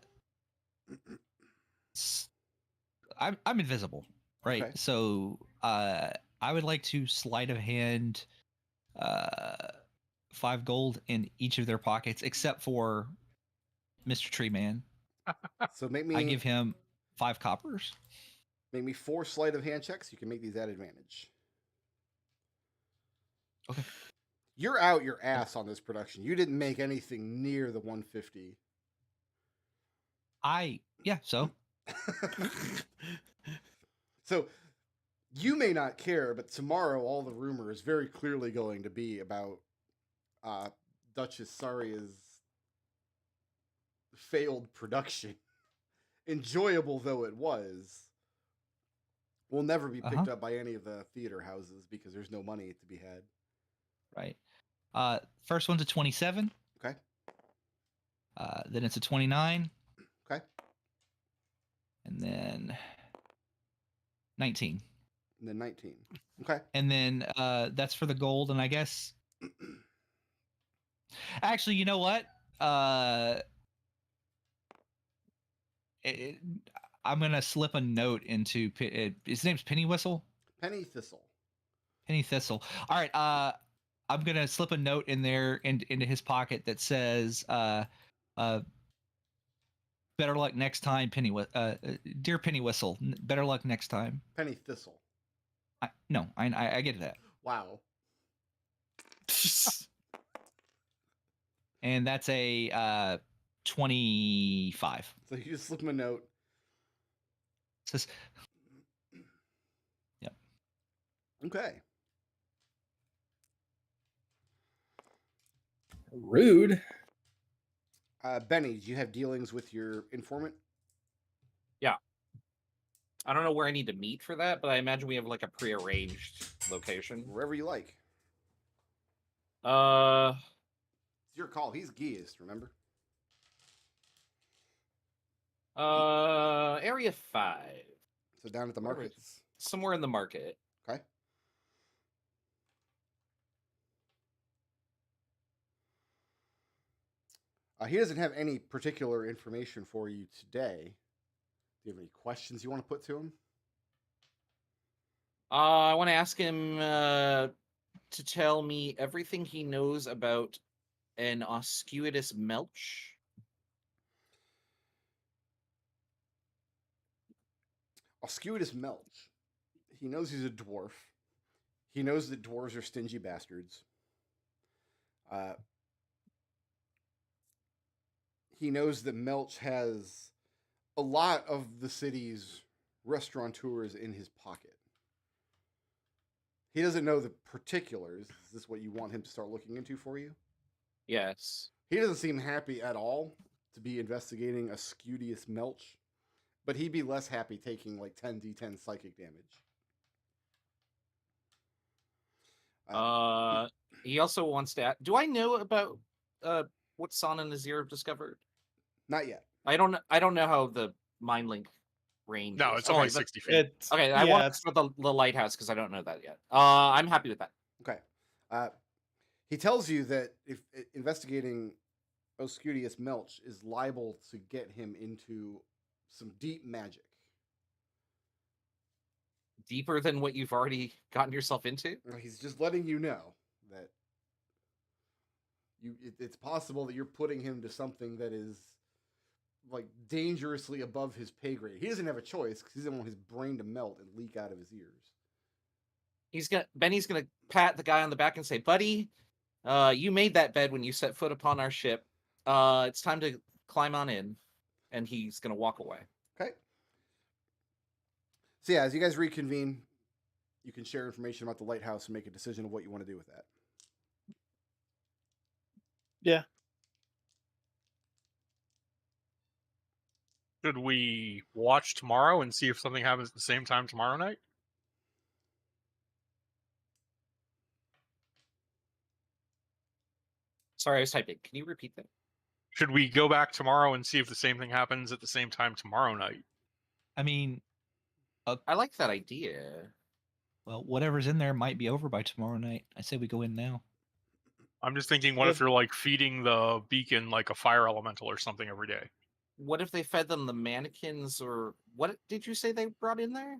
I'm invisible, right? Okay. So, I would like to sleight of hand, 5 gold in each of their pockets, except for Mr. Tree Man. So make me I give him 5 coppers. make me 4 sleight of hand checks. You can make these at advantage. Okay. You're out your ass on this production. You didn't make anything near the 150. So So you may not care, but tomorrow all the rumor is very clearly going to be about Duchess Saria's failed production. Enjoyable though it was, will never be picked up by any of the theater houses because there's no money to be had. right. First one's a 27. Okay. Then it's a 29. Okay. And then 19. And then 19. Okay. And then that's for the gold, and I guess actually, you know what? I'm gonna slip a note into his name's Penny Whistle. Penny Thistle. Penny Thistle. All right. I'm gonna slip a note in there into his pocket that says, "Better luck next time, dear Penny Whistle. Better luck next time." Penny Thistle. No, I get that. Wow. And that's a 25. So you just slip him a note. Says, yep. Okay. Rude. Benny, do you have dealings with your informant? I don't know where I need to meet for that, but I imagine we have like a prearranged location. Wherever you like. Uh, It's your call. He's geist, remember? Area 5. So down at the Wherever markets. Somewhere in the market. Okay. He doesn't have any particular information for you today. Do you have any questions you want to put to him? I want to ask him to tell me everything he knows about an oscuitous melch. Oscuitous Melch. He knows he's a dwarf. He knows that dwarves are stingy bastards. He knows that Melch has a lot of the city's restaurateurs in his pocket. He doesn't know the particulars. Is this what you want him to start looking into for you? Yes. He doesn't seem happy at all to be investigating a Oscuitous Melch, but he'd be less happy taking like 10d10 psychic damage. He also wants to. Do I know about what Sahn and Nazirr have discovered? Not yet. I don't know how the mind link range. No, is. it's only but- 60 feet. It's Okay, I yeah, want it's- to start the lighthouse because I don't know that yet. I'm happy with that. Okay. He tells you that if investigating Oscuitous Melch is liable to get him into some deep magic. Deeper than what you've already gotten yourself into. He's just letting you know that it's possible that you're putting him to something that is like dangerously above his pay grade. He doesn't have a choice because he doesn't want his brain to melt and leak out of his ears. Benny's gonna pat the guy on the back and say, "Buddy, you made that bed when you set foot upon our ship. It's time to climb on in." And he's gonna walk away. Okay. So yeah, as you guys reconvene, you can share information about the lighthouse and make a decision of what you want to do with that. yeah. Should we watch tomorrow and see if something happens at the same time tomorrow night? Sorry, I was typing. Can you repeat that? Should we go back tomorrow and see if the same thing happens at the same time tomorrow night? I mean, I like that idea. well, whatever's in there might be over by tomorrow night. I say we go in now. I'm just thinking, what if they're like feeding the beacon like a fire elemental or something every day? What if they fed them the mannequins or what did you say they brought in there?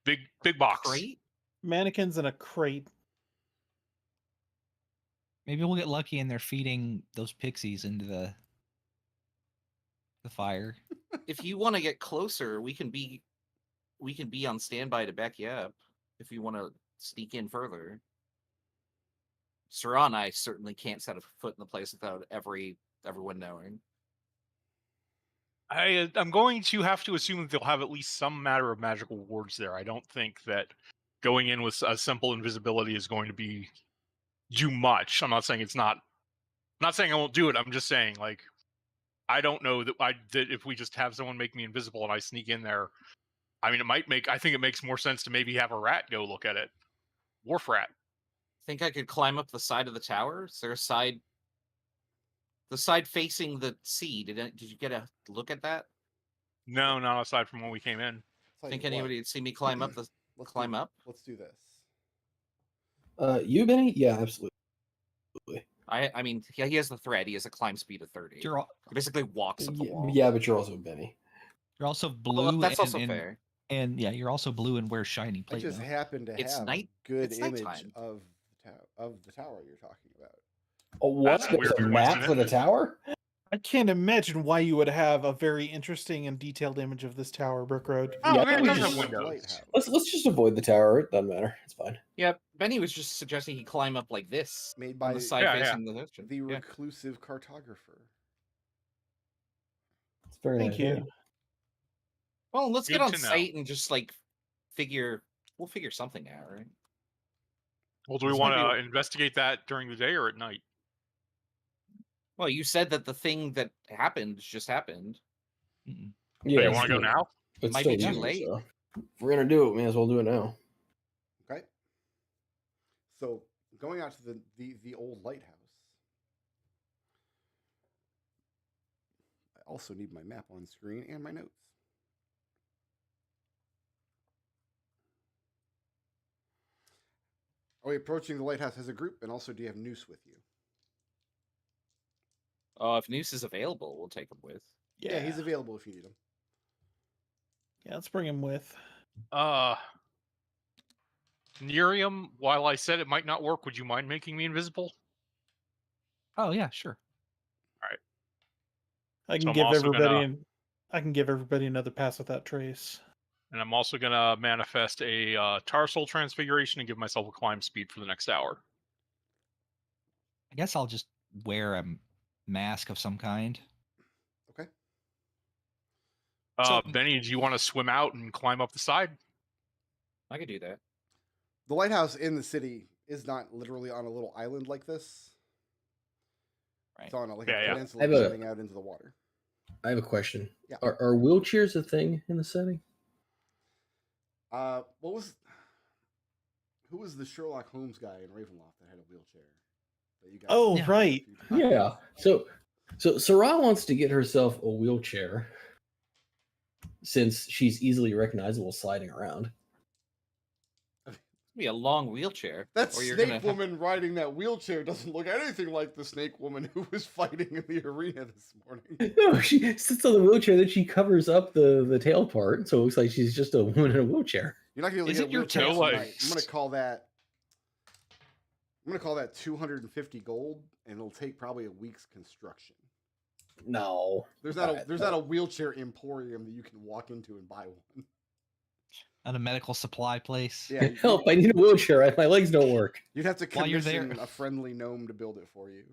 Big box. Crate? Mannequins in a crate. Maybe we'll get lucky and they're feeding those pixies into the fire. If you want to get closer, we can be on standby to back you up if you want to sneak in further. Ssah'ra and I certainly can't set a foot in the place without everyone knowing. I'm going to have to assume that they'll have at least some matter of magical wards there. I don't think that going in with a simple invisibility is going to do much. I'm not saying it's not. I'm not saying I won't do it. I'm just saying, like, I don't know that if we just have someone make me invisible and I sneak in there. I mean, I think it makes more sense to maybe have a rat go look at it. Wharf rat. Think I could climb up the side of the tower? Is there a side? The side facing the sea. Did you get a look at that? No, not aside from when we came in. Tell Think you what, anybody would see me climb up the climb up? Let's do this. You, Benny? Yeah, absolutely. I mean, he has the thread. He has a climb speed of 30. You're He basically walks up the wall. Yeah, but you're also Benny. you're also Well, blue. that's and, also and, fair. And yeah, you're also blue and wear shiny I plate. just now. happen to It's have night- a good it's image nighttime. of the tower you're talking about. Oh, what? That's a There's a weird map for the coincidence. tower? I can't imagine why you would have a very interesting and detailed image of this tower, Brook Road. Oh, Yeah, I mean, it we does just- have windows. Lighthouse. Let's just avoid the tower. It doesn't matter. It's fine. Yeah, Benny was just suggesting he climb up like this Made on by the side Yeah, facing the ocean. the Yeah. reclusive cartographer. It's very Thank nice. you. Well, let's get Good on to know. site and just like we'll figure something out, right? Well, do we This want might to investigate that during the day or at night? Well, you said that the thing that happened just happened. Mm-mm. Yeah, you it's want to go still- now? It's Might still be too easy, late. so if we're gonna do it, we may as well do it now. Okay. So going out to the old lighthouse. I also need my map on screen and my notes. Are we approaching the lighthouse as a group? And also, do you have Noose with you? If Noose is available, we'll take him with. Yeah, he's available if you need him. Yeah, let's bring him with. Nerium, while I said it might not work, would you mind making me invisible? Oh yeah, sure. I So can I'm give also everybody gonna- I can give everybody another pass without trace. And I'm also going to manifest a Tarsal transfiguration and give myself a climb speed for the next hour. I guess I'll just wear a mask of some kind. Okay. So- Benny, do you want to swim out and climb up the side? I could do that. The lighthouse in the city is not literally on a little island like this. Right. It's on a, like Yeah, a yeah. peninsula I have a- jutting out into the water. I have a question. Yeah. Are wheelchairs a thing in the setting? Who was the Sherlock Holmes guy in Ravenloft that had a wheelchair? That you guys Oh, Yeah. right. Yeah. So Ssah'ra wants to get herself a wheelchair since she's easily recognizable sliding around. Be a long wheelchair. That or you're snake gonna have- woman riding that wheelchair doesn't look anything like the snake woman who was fighting in the arena this morning. No, she sits on the wheelchair, then she covers up the tail part, so it looks like she's just a woman in a wheelchair. You're not gonna be able Is to it get a your wheelchair tail tonight. legs? I'm gonna call that 250 gold, and it'll take probably a week's construction. No. There's not a wheelchair emporium that you can walk into and buy one. At a medical supply place. Yeah, Help, I need a wheelchair. My legs don't work. you'd have to While you're commission there- a friendly gnome to build it for you.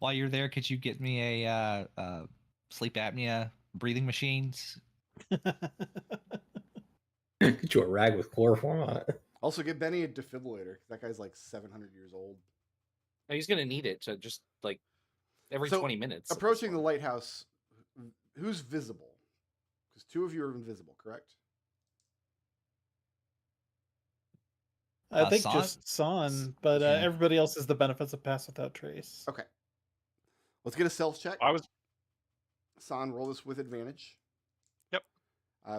While you're there, could you get me a sleep apnea breathing machines? Get you a rag with chloroform on it. Also, get Benny a defibrillator. 'Cause that guy's like 700 years old. No, he's gonna need it to just like every So, 20 minutes. at this Approaching the point. lighthouse, who's visible? Because two of you are invisible, correct? I think Sahn? just Sahn, but Yeah. everybody else has the benefits of pass without trace. Okay. Let's get a stealth check. Sahn, roll this with advantage. Yep.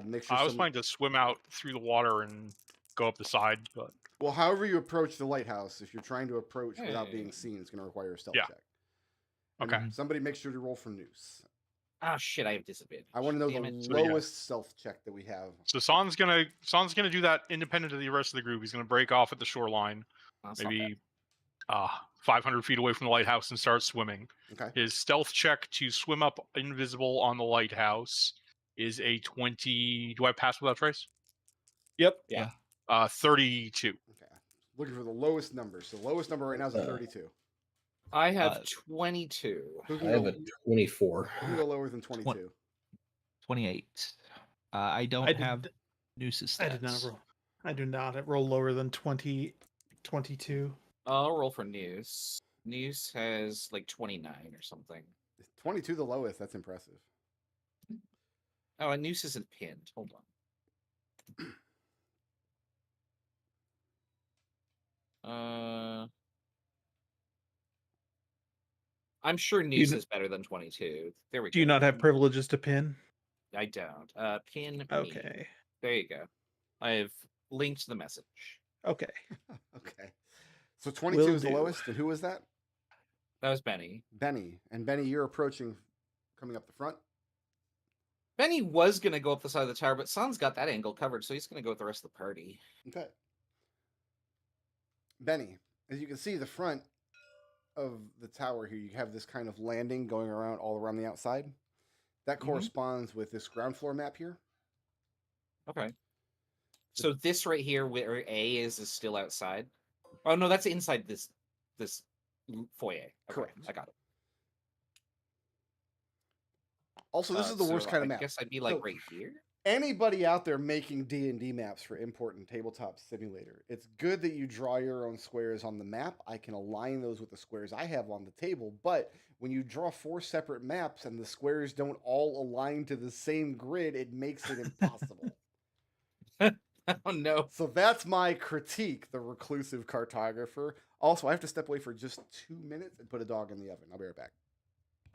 Make sure. I was planning to swim out through the water and go up the side, but Well, however you approach the lighthouse, if you're trying to approach without Hey. being seen, it's going to require a stealth Yeah. check. And Okay. Somebody make sure to roll for Noose. Ah, shit! I have disadvantage. I want to know Damn the it. So, yeah. lowest stealth check that we have. so Sahn's gonna do that independent of the rest of the group. He's gonna break off at the shoreline, That's not bad. maybe 500 feet away from the lighthouse, and start swimming. Okay. His stealth check to swim up invisible on the lighthouse is a 20. Do I pass without trace? Yep. 32. Okay. Looking for the lowest number. So lowest number right now is a Uh, 32. I have Uh, 22. Who I can, have go, a 24. who can go lower than 22? 28. I don't did- have Noose's stats. I did not roll. I do not roll lower than 22. I'll roll for Noose. Noose has like 29 or something. 22 the lowest. That's impressive. Oh, and Noose isn't pinned. Hold on. I'm sure Noose kn- is better than 22. There we go. Do you not have privileges to pin? I don't. Pin me. Okay. There you go. I've linked the message. Okay. Okay. So 22 Will is the do. lowest. And who is that? That was Benny. Benny. And Benny, you're approaching, coming up the front. Benny was gonna go up the side of the tower, but Sahn's got that angle covered, so he's gonna go with the rest of the party. Okay. Benny, as you can see, the front of the tower here, you have this kind of landing going around all around the outside. That corresponds with this ground floor map here. Okay. So this right here, where A is still outside. Oh no, that's inside this foyer. Okay, Correct. I got it. Also, this is the worst kind of map. I guess I'd be like So- right here. Anybody out there making D&D maps for import and Tabletop Simulator, it's good that you draw your own squares on the map. I can align those with the squares I have on the table, but when you draw 4 separate maps and the squares don't all align to the same grid, it makes it impossible. Oh no. So that's my critique, the reclusive cartographer. Also, I have to step away for just 2 minutes and put a dog in the oven. I'll be right back.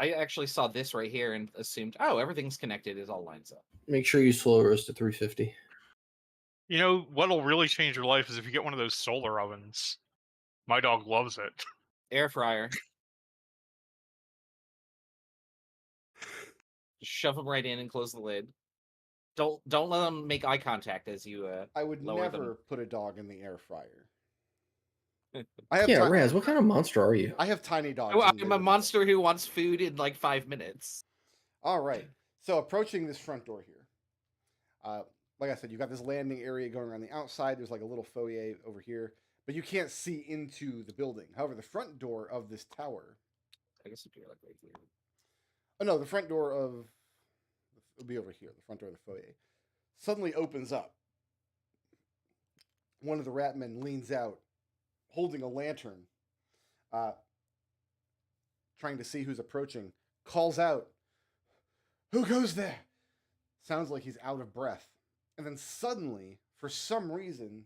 I actually saw this right here and assumed, oh, everything's connected. It all lines up. Make sure you slow roast to 350. You know what'll really change your life is if you get one of those solar ovens. My dog loves it. Air fryer. Just shove them right in and close the lid. Don't let them make eye contact as you. I would lower never them. put a dog in the air fryer. Yeah, Raz, what kind of monster are you? I have tiny dogs. Oh, and I'm they a live monster who wants food in like 5 minutes. All right. So approaching this front door here. Like I said, you've got this landing area going around the outside. There's like a little foyer over here, but you can't see into the building. However, the front door of this tower. I guess it'd be like right here. Oh no, the front door of it'll be over here. The front door of the foyer suddenly opens up. One of the rat men leans out, holding a lantern, trying to see who's approaching. Calls out, "Who goes there?" Sounds like he's out of breath. And then suddenly, for some reason,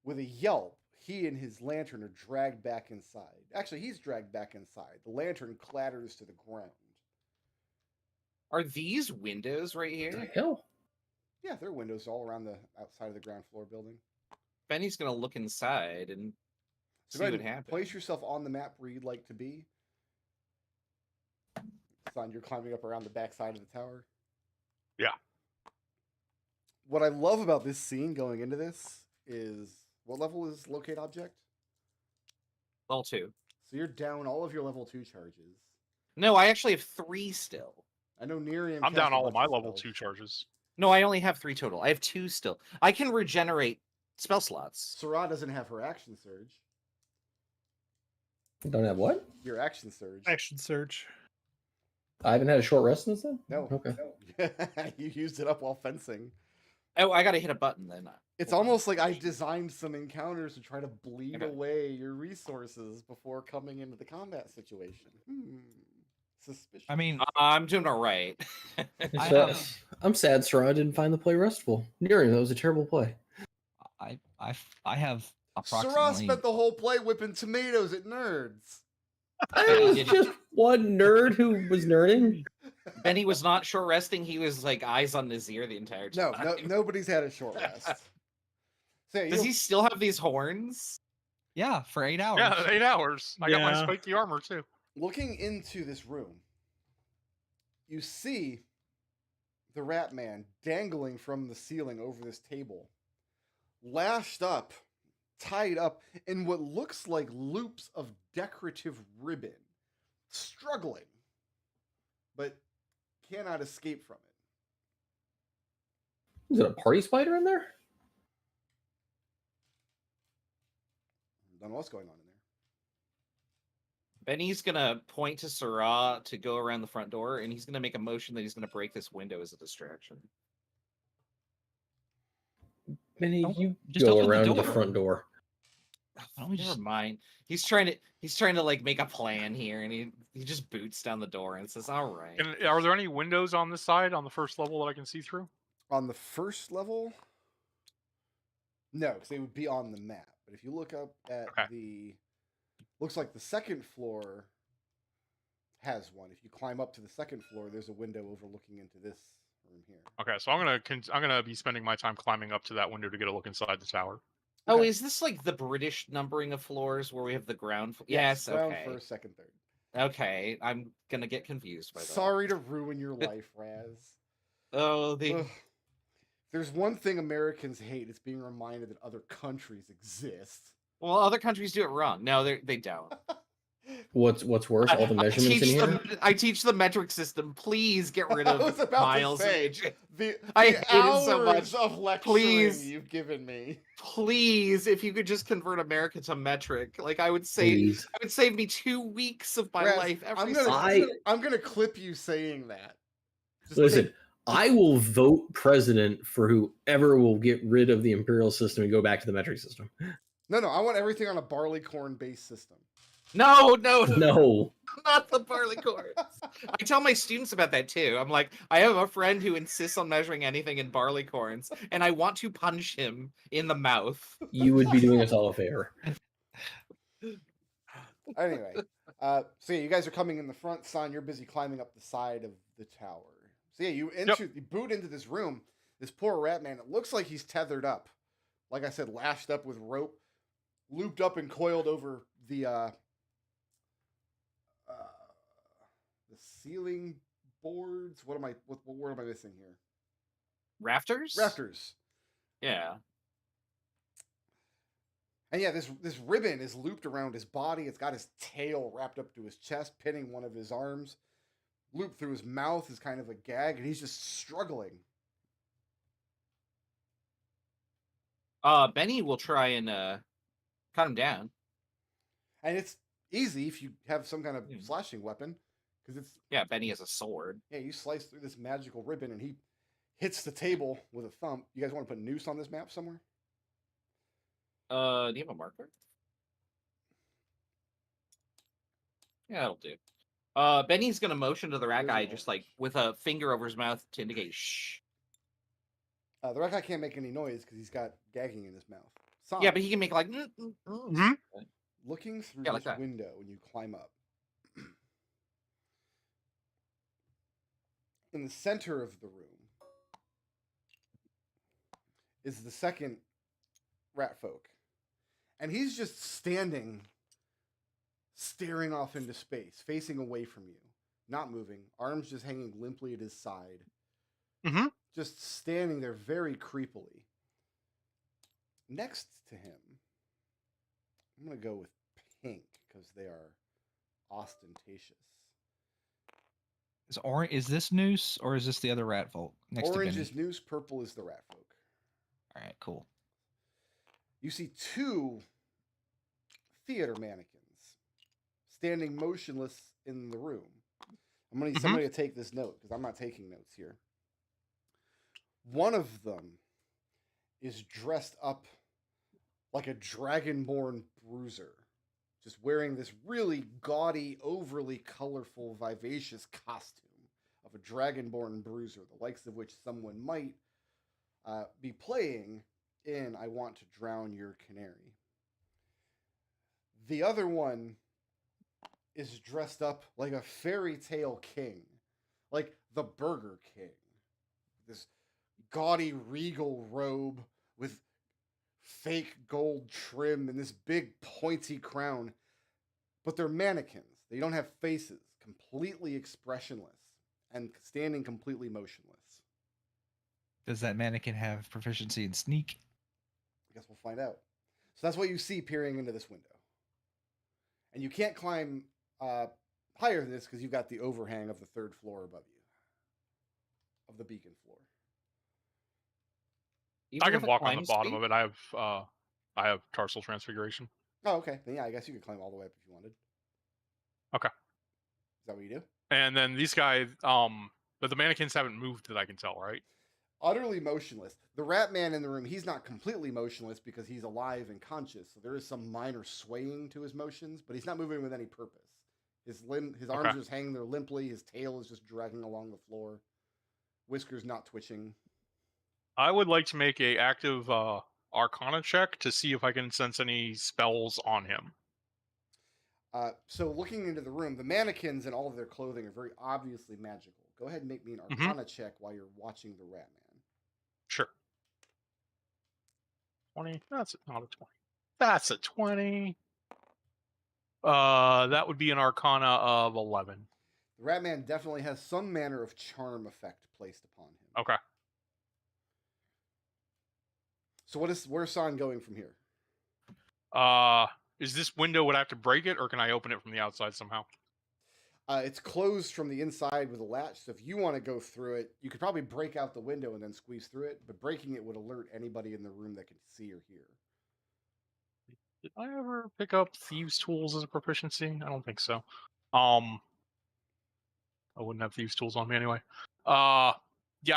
with a yelp, he and his lantern are dragged back inside. Actually, he's dragged back inside. The lantern clatters to the ground. Are these windows right What the here? hell? Yeah, there are windows all around the outside of the ground floor building. Benny's gonna look inside and So see go ahead what and happens. place yourself on the map where you'd like to be. Son, you're climbing up around the backside of the tower. Yeah. What I love about this scene going into this is what level is locate object? Level 2. So you're down all of your level 2 charges. No, I actually have 3 still. I know Nerium. I'm cast down a all of bunch my level spells. 2 charges. No, I only have 3 total. I have 2 still. I can regenerate spell slots. Ssah'ra doesn't have her action surge. You don't have what? Your action surge. Action search. I haven't had a short rest since then? No. Okay. No. You used it up while fencing. Oh, I gotta hit a button then. It's Hold on. almost like I designed some encounters to try to bleed Okay. away your resources before coming into the combat situation. Suspicious. I mean, I'm doing all right. I So, have- I'm sad Ssah'ra didn't find the play restful. Nerium, that was a terrible play. I have Ssah'ra approximately. spent the whole play whipping tomatoes at nerds. It was Did- just one nerd who was nerding. Benny was not short resting. He was like eyes on Nazirr the entire No, time. nobody's had a short rest. So yeah, Does he still have these horns? Yeah, for 8 hours. Yeah, 8 hours. I got my Yeah. spiky armor too. looking into this room, you see the rat man dangling from the ceiling over this table, lashed up, tied up in what looks like loops of decorative ribbon, struggling, but cannot escape from it. Is it a party spider in there? Don't know what's going on in there. Benny's gonna point to Ssah'ra to go around the front door, and he's gonna make a motion that he's gonna break this window as a distraction. Benny, Don't- you just go open the around the door. front door. Why don't we Never just- mind. He's trying to like make a plan here, and he just boots down the door and says, "All right." And are there any windows on this side on the first level that I can see through? On the first level, no, because they would be on the map. But if you look up at Okay. the, looks like the second floor has one. If you climb up to the second floor, there's a window overlooking into this room here. Okay, so I'm gonna be spending my time climbing up to that window to get a look inside the tower. Oh, Okay. is this like the British numbering of floors where we have the ground? Yes, Yes. ground Okay. first, second, third. Okay. I'm gonna get confused by that. Sorry to ruin your life, Raz. Oh, the Ugh. There's one thing Americans hate. It's being reminded that other countries exist. well, other countries do it wrong. No, they don't. What's worse? All the measurements in here. I teach the metric system. Please get rid I of was about miles. to say, and the I the hate it so much. hours of lecturing Please. you've given me. Please, if you could just convert America to metric, like I would say, Please. I would save me 2 weeks of my Raz, life every I'm single gonna I'm gonna clip you saying that. Just Listen, take- I will vote president for whoever will get rid of the imperial system and go back to the metric system. no, I want everything on a barley corn based system. No, No. not the barley corns. I tell my students about that too. I'm like, I have a friend who insists on measuring anything in barley corns, and I want to punch him in the mouth. You would be doing us all a favor. Anyway, so yeah, you guys are coming in the front. Sahn, you're busy climbing up the side of the tower. So yeah, you boot into this room. This poor rat man. It looks like he's tethered up, like I said, lashed up with rope, looped up and coiled over the ceiling boards. What word am I missing here? Rafters? Rafters. Yeah. And yeah, this ribbon is looped around his body. It's got his tail wrapped up to his chest, pinning one of his arms. Looped through his mouth is kind of a gag, and he's just struggling. Benny will try and cut him down. And it's easy if you have some kind of slashing weapon, because it's Benny has a sword. Yeah, you slice through this magical ribbon, and he hits the table with a thump. You guys want to put noose on this map somewhere? Do you have a marker? Yeah, that'll do. Benny's gonna motion to the rat guy just like with a finger over his mouth to indicate shh. The rat guy can't make any noise because he's got gagging in his mouth. Sahn, Yeah, but he can make like looking through like this that. window when you climb up. In the center of the room is the second rat folk. And he's just standing, staring off into space, facing away from you, not moving, arms just hanging limply at his side. Mm-hmm. Just standing there very creepily. Next to him, I'm going to go with pink because they are ostentatious. Is this Noose or is this the other rat folk next Orange to is Noose, purple is the rat folk. All right, cool. You see two theater mannequins standing motionless in the room. I'm going to need somebody to take this note because I'm not taking notes here. One of them is dressed up like a dragonborn bruiser, just wearing this really gaudy, overly colorful, vivacious costume of a dragonborn bruiser, the likes of which someone might be playing in I Want to Drown Your Canary. The other one is dressed up like a fairy tale king, like the Burger King. This gaudy, regal robe with fake gold trim and this big pointy crown. But they're mannequins. They don't have faces, completely expressionless and standing completely motionless. Does that mannequin have proficiency in sneak? I guess we'll find out. So that's what you see peering into this window. And you can't climb higher than this because you've got the overhang of the third floor above you, of the beacon floor. I can walk on the bottom of it. I have tarsal transfiguration. Oh, okay. Then yeah, I guess you could climb all the way up if you wanted. Okay. Is that what you do? And then these guys, but the mannequins haven't moved that I can tell, right? Utterly motionless. The rat man in the room, he's not completely motionless because he's alive and conscious. So there is some minor swaying to his motions, but he's not moving with any purpose. His arms are just hanging there limply. His tail is just dragging along the floor. Whiskers not twitching. I would like to make a active Arcana check to see if I can sense any spells on him. So looking into the room, the mannequins and all of their clothing are very obviously magical. Go ahead and make me an Arcana check while you're watching the rat man. Sure. 20. That's not a 20. That's a 20. That would be an Arcana of 11. The rat man definitely has some manner of charm effect placed upon him. Okay. So where's Sahn going from here? is this window, would I have to break it, or can I open it from the outside somehow? It's closed from the inside with a latch, so if you want to go through it, you could probably break out the window and then squeeze through it, but breaking it would alert anybody in the room that can see or hear. Did I ever pick up thieves' tools as a proficiency? I don't think so. I wouldn't have thieves' tools on me anyway. Yeah,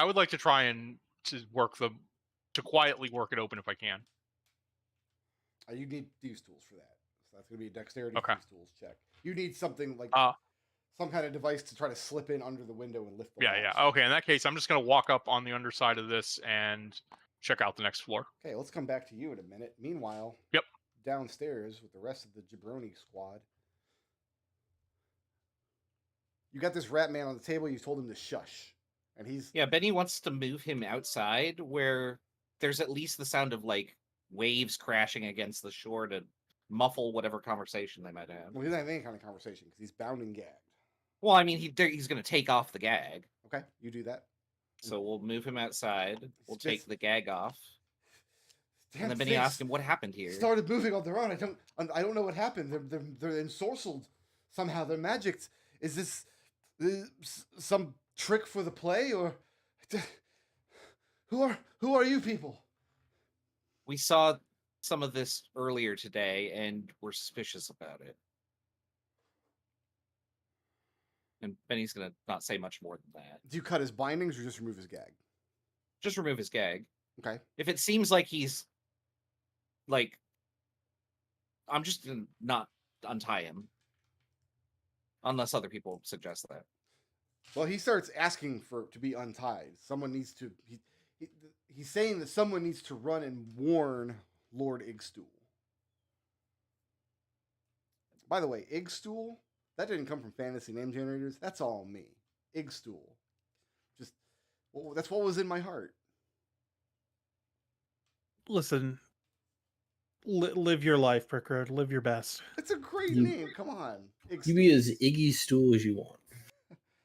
I would like to try and to quietly work it open if I can. You need thieves' tools for that, so that's going to be a dexterity Okay. thieves' tools check. You need something like some kind of device to try to slip in under the window and lift the latch. Yeah. Okay, in that case, I'm just going to walk up on the underside of this and check out the next floor. Okay, let's come back to you in a minute. Meanwhile, Yep. Downstairs with the rest of the jabroni squad, you got this rat man on the table. You told him to shush, and he's Benny wants to move him outside where there's at least the sound of like waves crashing against the shore to muffle whatever conversation they might have. well, he doesn't have any kind of conversation because he's bound and gagged. Well, I mean, he's going to take off the gag, Okay, you do that. so we'll move him outside. We'll It's take just- the gag off, Damn and then Benny things asks him what happened here. started moving on their own. I don't know what happened. They're ensorcelled somehow. They're magicked. Is this some trick for the play, or who are you people? We saw some of this earlier today, and we're suspicious about it. And Benny's gonna not say much more than that. Do you cut his bindings or just remove his gag? Just remove his gag. Okay. If it seems like he's like, I'm just gonna not untie him, unless other people suggest that. Well, he starts asking to be untied. Someone needs to. He's saying that someone needs to run and warn Lord Igstool. By the way, Igstool, that didn't come from fantasy name generators. That's all me. Igstool. Just, well, that's what was in my heart. Listen, live your life, Prickroad. Live your best. It's a great You- name. Come on. You be as Iggy Stool as you want.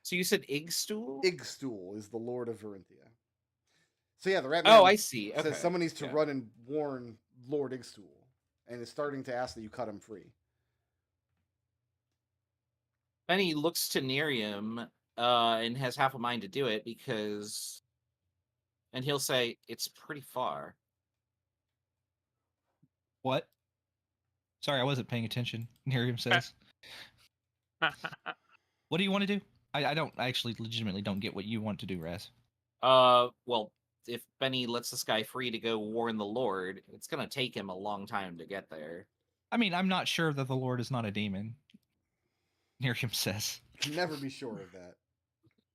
So you said Igstool? Igstool is the Lord of Varinthia. So yeah, the rat Oh, man I see. Okay. says someone needs to yeah. run and warn Lord Igstool, and is starting to ask that you cut him free. Benny looks to Nerium and has half a mind to do it because, and he'll say it's pretty far. What? Sorry, I wasn't paying attention. Nerium says. What do you want to do? I don't I actually legitimately don't get what you want to do, Raz. Well, if Benny lets this guy free to go warn the Lord, it's gonna take him a long time to get there. I mean, I'm not sure that the Lord is not a demon. Nerium says. Can never be sure of that.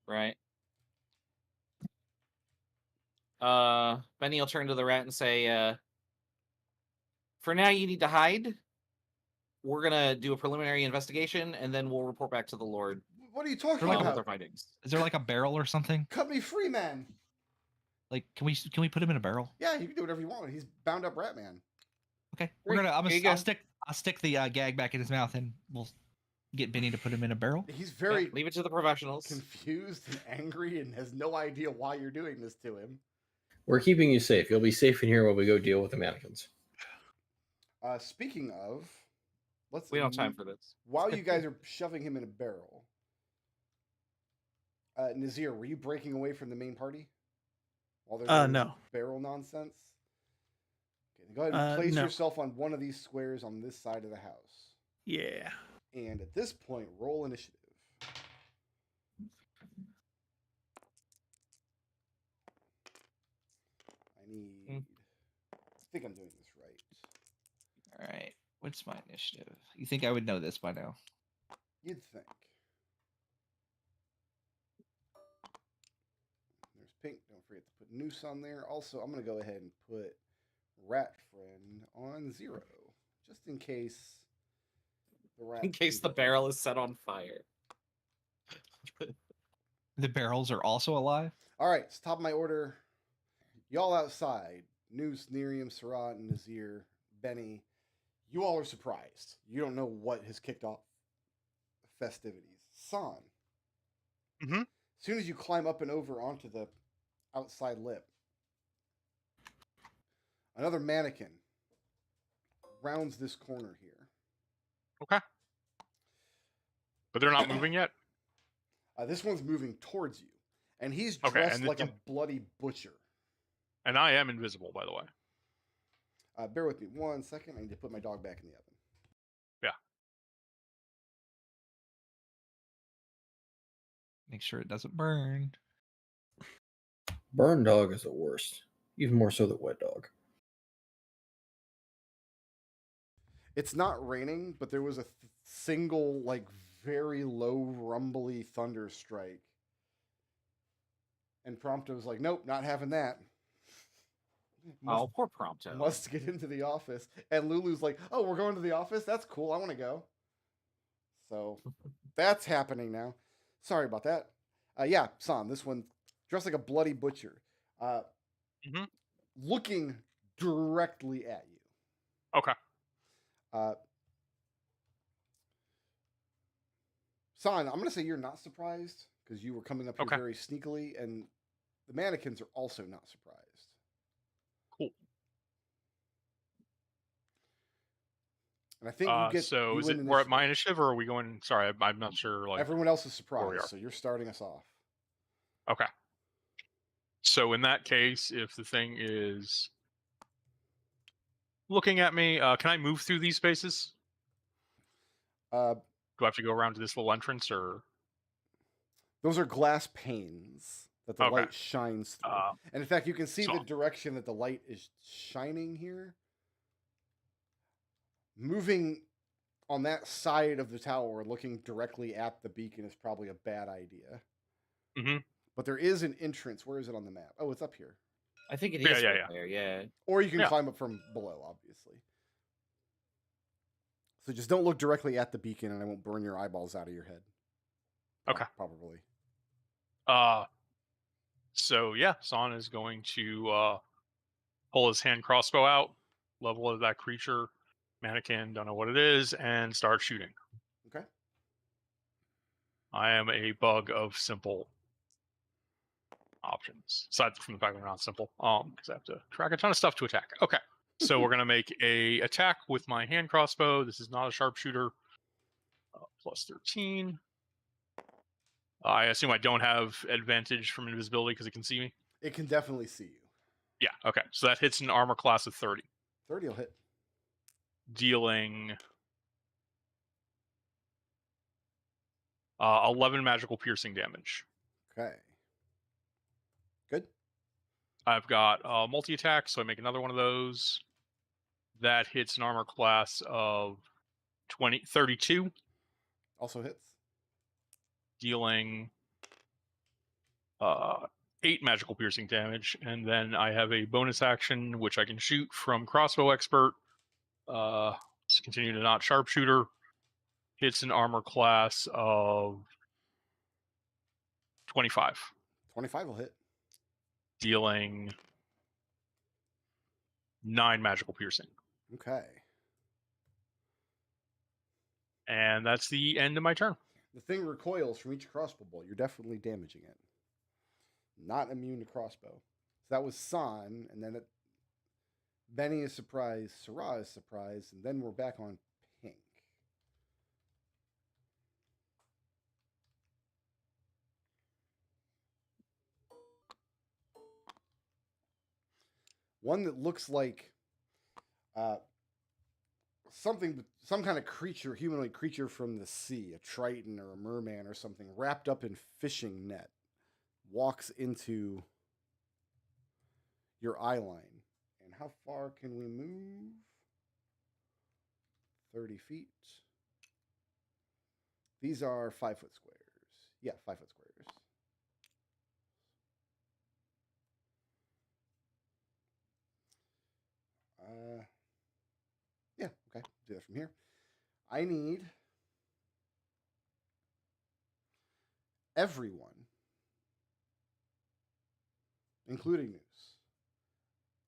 Right. Benny will turn to the rat and say, for now you need to hide. We're gonna do a preliminary investigation and then we'll report back to the Lord What are you talking Like with about? our findings. Is there like a barrel or something? Cut me free, man. Like, can we put him in a barrel? Yeah, you can do whatever you want. He's bound up rat man. Okay, Great. Here you go. I'll stick the gag back in his mouth, and we'll get Benny to put him in a barrel. He's Yeah, very leave it to the professionals. confused and angry and has no idea why you're doing this to him. We're keeping you safe. You'll be safe in here while we go deal with the mannequins. Speaking of, We don't have time for this. while you guys are shoving him in a barrel, Nazirr, were you breaking away from the main party? While there's all this No. barrel nonsense. Okay, go ahead and place no. yourself on one of these squares on this side of the house. Yeah. And at this point, roll initiative. I think I'm doing this right. All right. What's my initiative? You think I would know this by now? You'd think. There's pink. Don't forget to put noose on there. Also, I'm going to go ahead and put rat friend on 0, just in case the rat. In case the barrel is set on fire. The barrels are also alive? All right, it's top of my order. Y'all outside. Noose, Nerium, Ssah'ra, and Nazirr, Benny. You all are surprised. You don't know what has kicked off the festivities. Sahn. Mhm. As soon as you climb up and over onto the outside lip, another mannequin rounds this corner here. Okay. But they're not moving yet? This one's moving towards you, and he's Okay, dressed and like a bloody butcher. And I am invisible, by the way. Bear with me 1 second. I need to put my dog back in the oven. Yeah. Make sure it doesn't burn. Burn dog is the worst. Even more so than wet dog. It's not raining, but there was a single, like, very low, rumbly thunder strike. And Prompto was like, nope, not having that. Oh, poor Prompto. Must get into the office. And Lulu's like, oh, we're going to the office? That's cool. I want to go. So that's happening now. Sorry about that. Yeah, Sahn, this one dressed like a bloody butcher. Looking directly at you. Okay. Sahn, I'm going to say you're not surprised because you were coming up here Okay. very sneakily, and the mannequins are also not surprised. Cool. And I think you get. So you is win it we're at my initiative. initiative, or are we going? Sorry, I'm not sure. Like Everyone else is where we surprised, are. so you're starting us off. Okay. So in that case, if the thing is looking at me, can I move through these spaces? Do I have to go around to this little entrance, or? Those are glass panes that the Okay. light shines through. And in fact, you can see so- the direction that the light is shining here. Moving on that side of the tower, looking directly at the beacon is probably a bad idea. Mhm. But there is an entrance. Where is it on the map? Oh, it's up here. I think it Yeah, is yeah, right yeah. there. Yeah. Or you can Yeah. climb up from below, obviously. So just don't look directly at the beacon and I won't burn your eyeballs out of your head. Okay. Probably. So yeah, Sahn is going to pull his hand crossbow out, level at that creature, mannequin, don't know what it is, and start shooting. Okay. I am a bug of simple options, aside from the fact they're not simple. Because I have to track a ton of stuff to attack. Okay, so we're gonna make a attack with my hand crossbow. This is not a sharpshooter. Plus 13. I assume I don't have advantage from invisibility because it can see me. It can definitely see you. Yeah. Okay. So that hits an armor class of 30, 30 will hit. dealing 11 magical piercing damage. Okay. Good. I've got multi-attack, so I make another one of those. That hits an armor class of 32, Also hits. dealing 8 magical piercing damage. And then I have a bonus action, which I can shoot from crossbow expert. Let's continue to not sharpshooter. Hits an armor class of 25. 25 will hit. Dealing 9 magical piercing. Okay. And that's the end of my turn. The thing recoils from each crossbow bolt. You're definitely damaging it. Not immune to crossbow. So that was Sahn, and then Benny is surprised, Ssah'ra is surprised, and then we're back on pink. One that looks like some kind of creature, humanoid creature from the sea, a triton or a merman or something, wrapped up in fishing net, walks into your eye line. And how far can we move? 30 feet. These are 5-foot squares. Yeah, 5-foot squares. Yeah, okay. Do that from here. I need everyone, including Noose.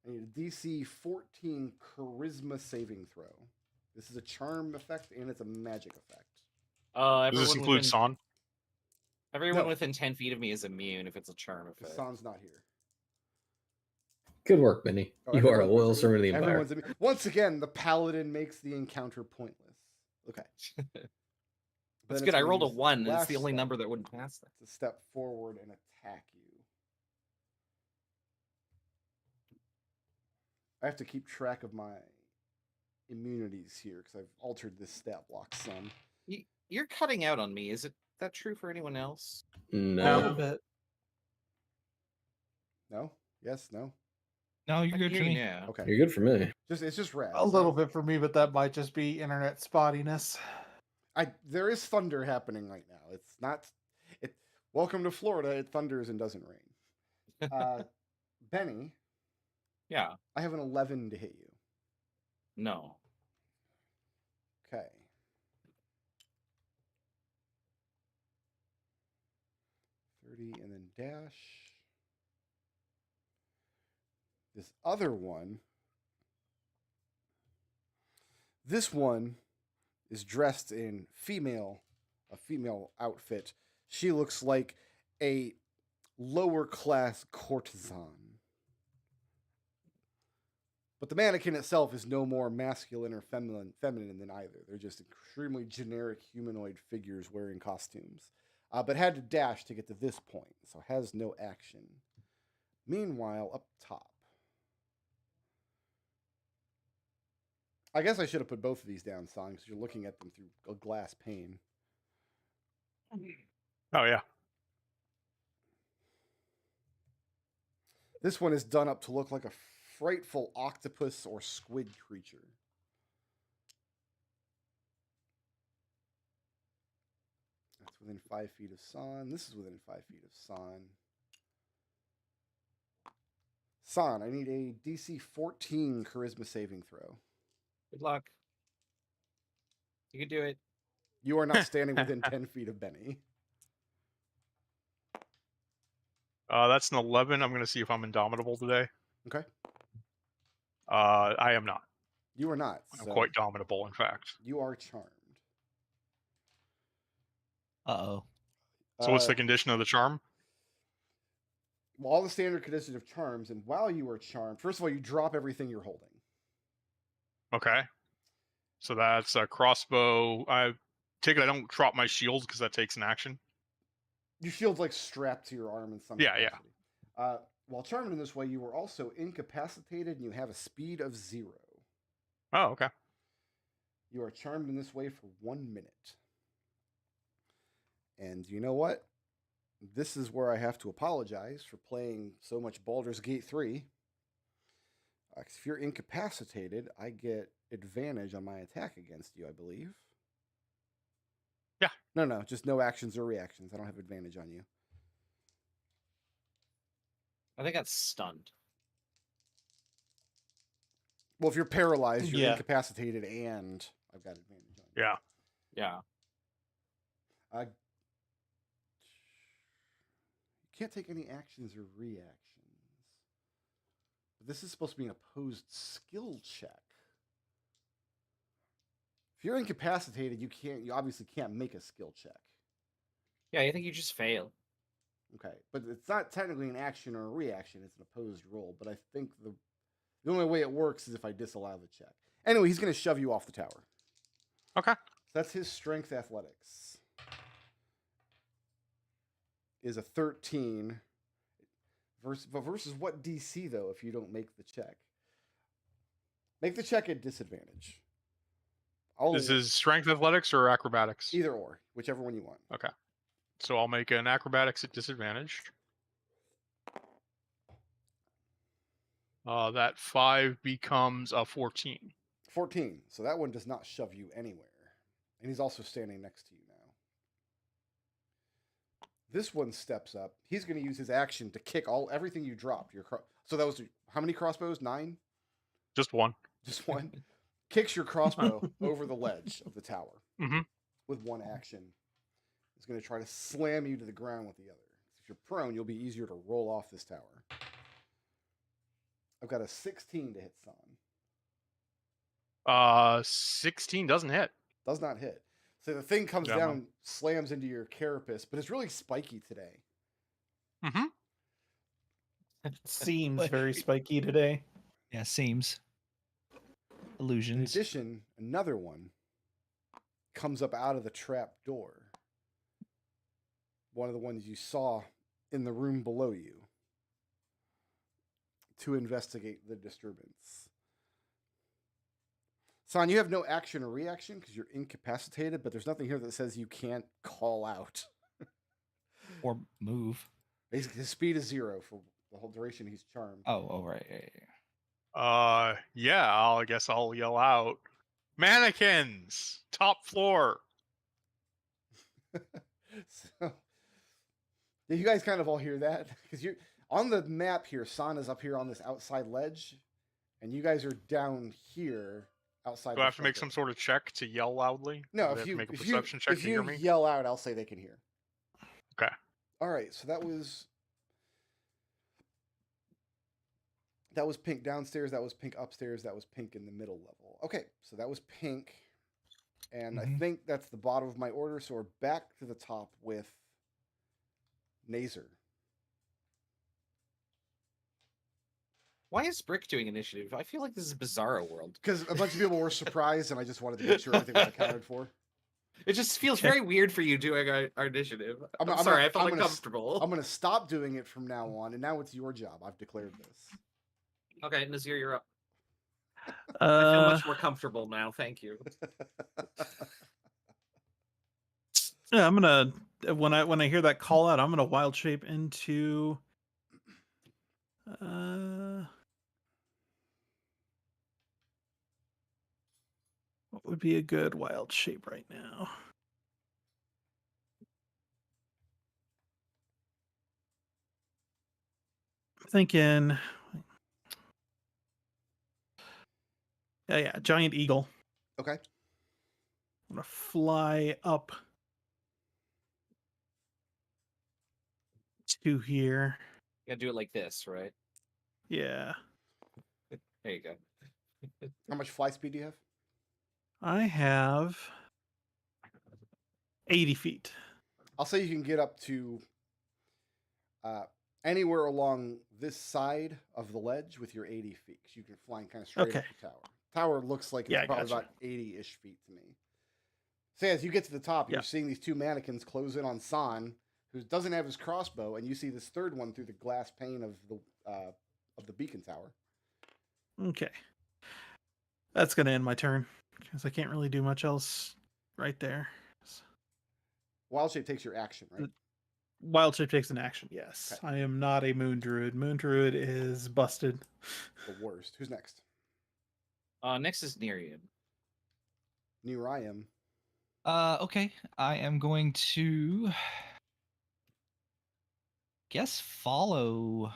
I need a DC 14 charisma saving throw. This is a charm effect and it's a magic effect. Does this include Sahn? Everyone No. within 10 feet of me is immune if it's a charm Because effect. Sahn's not here. Good work, Benny. Oh, You are a everyone- loyal servant of the Empire. Everyone's immune. Once again, the paladin makes the encounter pointless. Okay. That's Then good. it's I gonna rolled a use 1, and it's last the only step number that wouldn't pass that. to step forward and attack you. I have to keep track of my immunities here because I've altered this stat block some. You're cutting out on me. Is that true for anyone else? A No. little bit. No? Yes? No? No, I you're can good hear for you me. now. Okay. You're good for me. It's just Raz. A little bit for me, but that might just be internet spottiness. There is thunder happening right now. It's not. Welcome to Florida. It thunders and doesn't rain. Benny, Yeah. I have an 11 to hit you. No. Okay. And then dash. This other one. This one is dressed in a female outfit. She looks like a lower class courtesan. But the mannequin itself is no more masculine or feminine than either. They're just extremely generic humanoid figures wearing costumes. But had to dash to get to this point, so has no action. Meanwhile, up top. I guess I should have put both of these down, Sahn, because you're looking at them through a glass pane. Oh yeah. This one is done up to look like a frightful octopus or squid creature. That's within 5 feet of Sahn. This is within 5 feet of Sahn. Sahn, I need a DC 14 charisma saving throw. Good luck. You can do it. You are not standing within 10 feet of Benny. That's an 11. I'm going to see if I'm indomitable today. Okay. I am not. You are not. I'm So quite dominable, in fact. you are charmed. Uh-oh. So what's the condition of the charm? Well, all the standard conditions of charms, and while you are charmed, first of all, you drop everything you're holding. Okay. So that's a crossbow. I take it I don't drop my shield because that takes an action. Your shield's like strapped to your arm in some Yeah, yeah. capacity. While charmed in this way, you are also incapacitated and you have a speed of 0. Oh, okay. You are charmed in this way for 1 minute. And you know what? This is where I have to apologize for playing so much Baldur's Gate 3. 'Cause if you're incapacitated, I get advantage on my attack against you, I believe. Yeah. No, just no actions or reactions. I don't have advantage on you. I think that's stunned. Well, if you're paralyzed, you're Yeah. incapacitated, and I've got advantage on you. Yeah. Yeah. You can't take any actions or reactions. But this is supposed to be an opposed skill check. If you're incapacitated, you obviously can't make a skill check. Yeah, I think you just fail. Okay, but it's not technically an action or a reaction, it's an opposed roll, but I think the only way it works is if I disallow the check. Anyway, he's going to shove you off the tower. Okay. That's his strength athletics. Is a 13. Versus what DC, though, if you don't make the check? Make the check at disadvantage. This is strength athletics or acrobatics? Either or, whichever one you want. Okay. So I'll make an acrobatics at disadvantage. That 5 becomes a 14. 14. So that one does not shove you anywhere. And he's also standing next to you now. This one steps up. He's going to use his action to kick everything you dropped. So that was how many crossbows? 9? Just one. Just one. Kicks your crossbow over the ledge of the tower with one action. He's going to try to slam you to the ground with the other. If you're prone, you'll be easier to roll off this tower. I've got a 16 to hit Sahn. 16 doesn't hit. Does not hit. So the thing comes Yeah, down, slams into your carapace, but it's really spiky today. Mm-hmm. It seems But- very spiky today. Yeah, seems. In Illusions. addition, another one comes up out of the trap door. One of the ones you saw in the room below you, to investigate the disturbance. Sahn, you have no action or reaction because you're incapacitated, but there's nothing here that says you can't call out. Or move. Basically, his speed is 0 for the whole duration he's charmed. Oh, right. Yeah, I guess I'll yell out, mannequins, top floor. So, did you guys kind of all hear that? Because you're on the map here. Sahn is up here on this outside ledge, and you guys are down here outside. Do I have to make some sort of check to yell loudly? No, Do they if have to you make a if perception you check if to hear you me? yell out, I'll say they can hear. Okay. All right, so that was pink downstairs. That was pink upstairs. That was pink in the middle level. Okay, so that was pink, and I think that's the bottom of my order. So we're back to the top with Nazirr. Why is Brick doing initiative? I feel like this is a Bizarro world. Because a bunch of people were surprised, and I just wanted to make sure everything was accounted for. It just feels very weird for you doing our initiative. I'm I'm sorry, gonna- I felt I'm gonna uncomfortable. I'm going to stop doing it from now on, and now it's your job. I've declared this. Okay, Nazirr, you're up. I feel Uh, much more comfortable now. Thank you. yeah, I'm gonna when I hear that call out, I'm gonna wild shape into. What would be a good wild shape right now? I'm thinking. Yeah, giant eagle. Okay. I'm gonna fly up to here. You gotta do it like this, right? Yeah, There you go. How much fly speed do you have? I have 80 feet. I'll say you can get up to anywhere along this side of the ledge with your 80 feet. 'Cause you can fly kind of straight Okay. up the tower. Tower looks like it's Yeah, I probably gotcha. about 80-ish feet to me. So as you get to the top, Yeah. you're seeing these two mannequins close in on Sahn, who doesn't have his crossbow, and you see this third one through the glass pane of the beacon tower. Okay. That's going to end my turn because I can't really do much else right there. Wild shape takes your action, right? Wild shape takes an action, yes. Okay. I am not a moon druid. Moon druid is busted. The worst. Who's next? Next is Nerium. Nerium. Okay. I am going to guess follow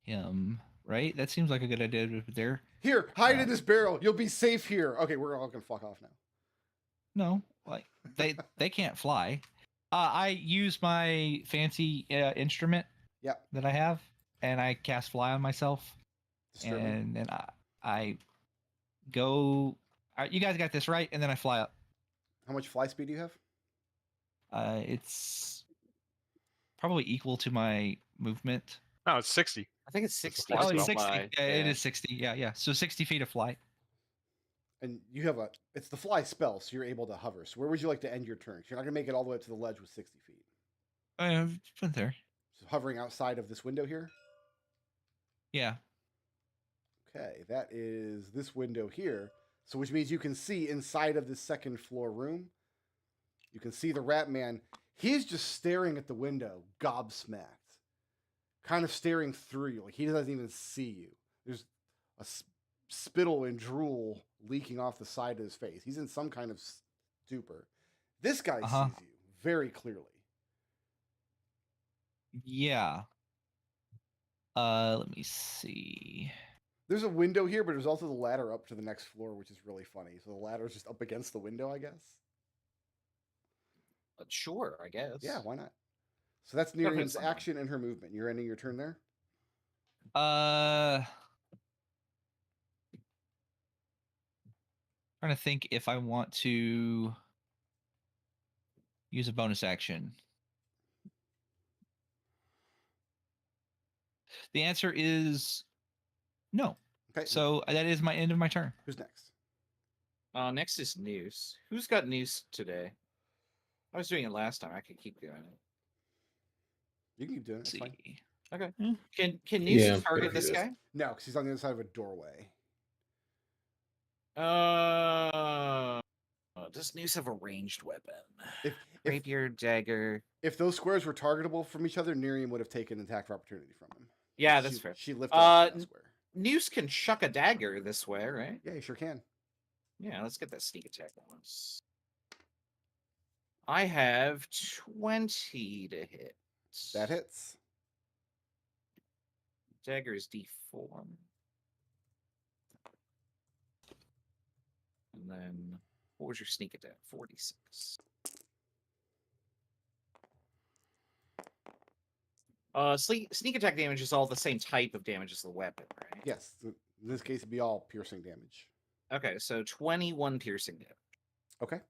him, right? That seems like a good idea there. Here, hide in this barrel. You'll be safe here. Okay, we're all gonna fuck off now. No, like they can't fly. I use my fancy instrument Yep. that I have, and I cast fly on myself, Disturbing. and then I go. You guys got this right, and then I fly up. How much fly speed do you have? It's probably equal to my movement. No, it's 60. I think it's 60. fly Oh, spell. it's 60. Fly. Yeah, it is 60. Yeah. So 60 feet of flight. And you have it's the fly spell, so you're able to hover. So where would you like to end your turn? 'Cause you're not gonna make it all the way up to the ledge with 60 feet. I've been there. So hovering outside of this window here. Yeah. Okay, that is this window here. So which means you can see inside of this second floor room. You can see the rat man. He's just staring at the window, gobsmacked. Kind of staring through you. Like he doesn't even see you. There's a spittle and drool leaking off the side of his face. He's in some kind of stupor. This guy sees you very clearly. Yeah. Let me see. There's a window here, but there's also the ladder up to the next floor, which is really funny. So the ladder is just up against the window, I guess. Sure, I guess. Yeah, why not? So that's Gotta hit Nerium's someone. action and her movement. You're ending your turn there? Trying to think if I want to use a bonus action. The answer is no. Okay. So that is my end of my turn. Who's next? Next is Noose. Who's got Noose today? I was doing it last time. I could keep doing it. You can keep doing it. Let's It's fine. see. Okay. Hmm. Can Noose Yeah, target if he this is. guy? No, because he's on the other side of a doorway. Does Noose have a ranged weapon? If Rapier, dagger. if those squares were targetable from each other, Nerium would have taken attack of opportunity from him. Yeah, that's she, fair. She lifted up that square. Noose can chuck a dagger this way, right? Yeah, you sure can. Yeah, let's get that sneak attack once. I have 20 to hit. That hits. Dagger is D4. And then, what was your sneak attack? 46. Sneak attack damage is all the same type of damage as the weapon, right? Yes. In this case, it'd be all piercing damage. Okay, so 21 piercing damage. Okay.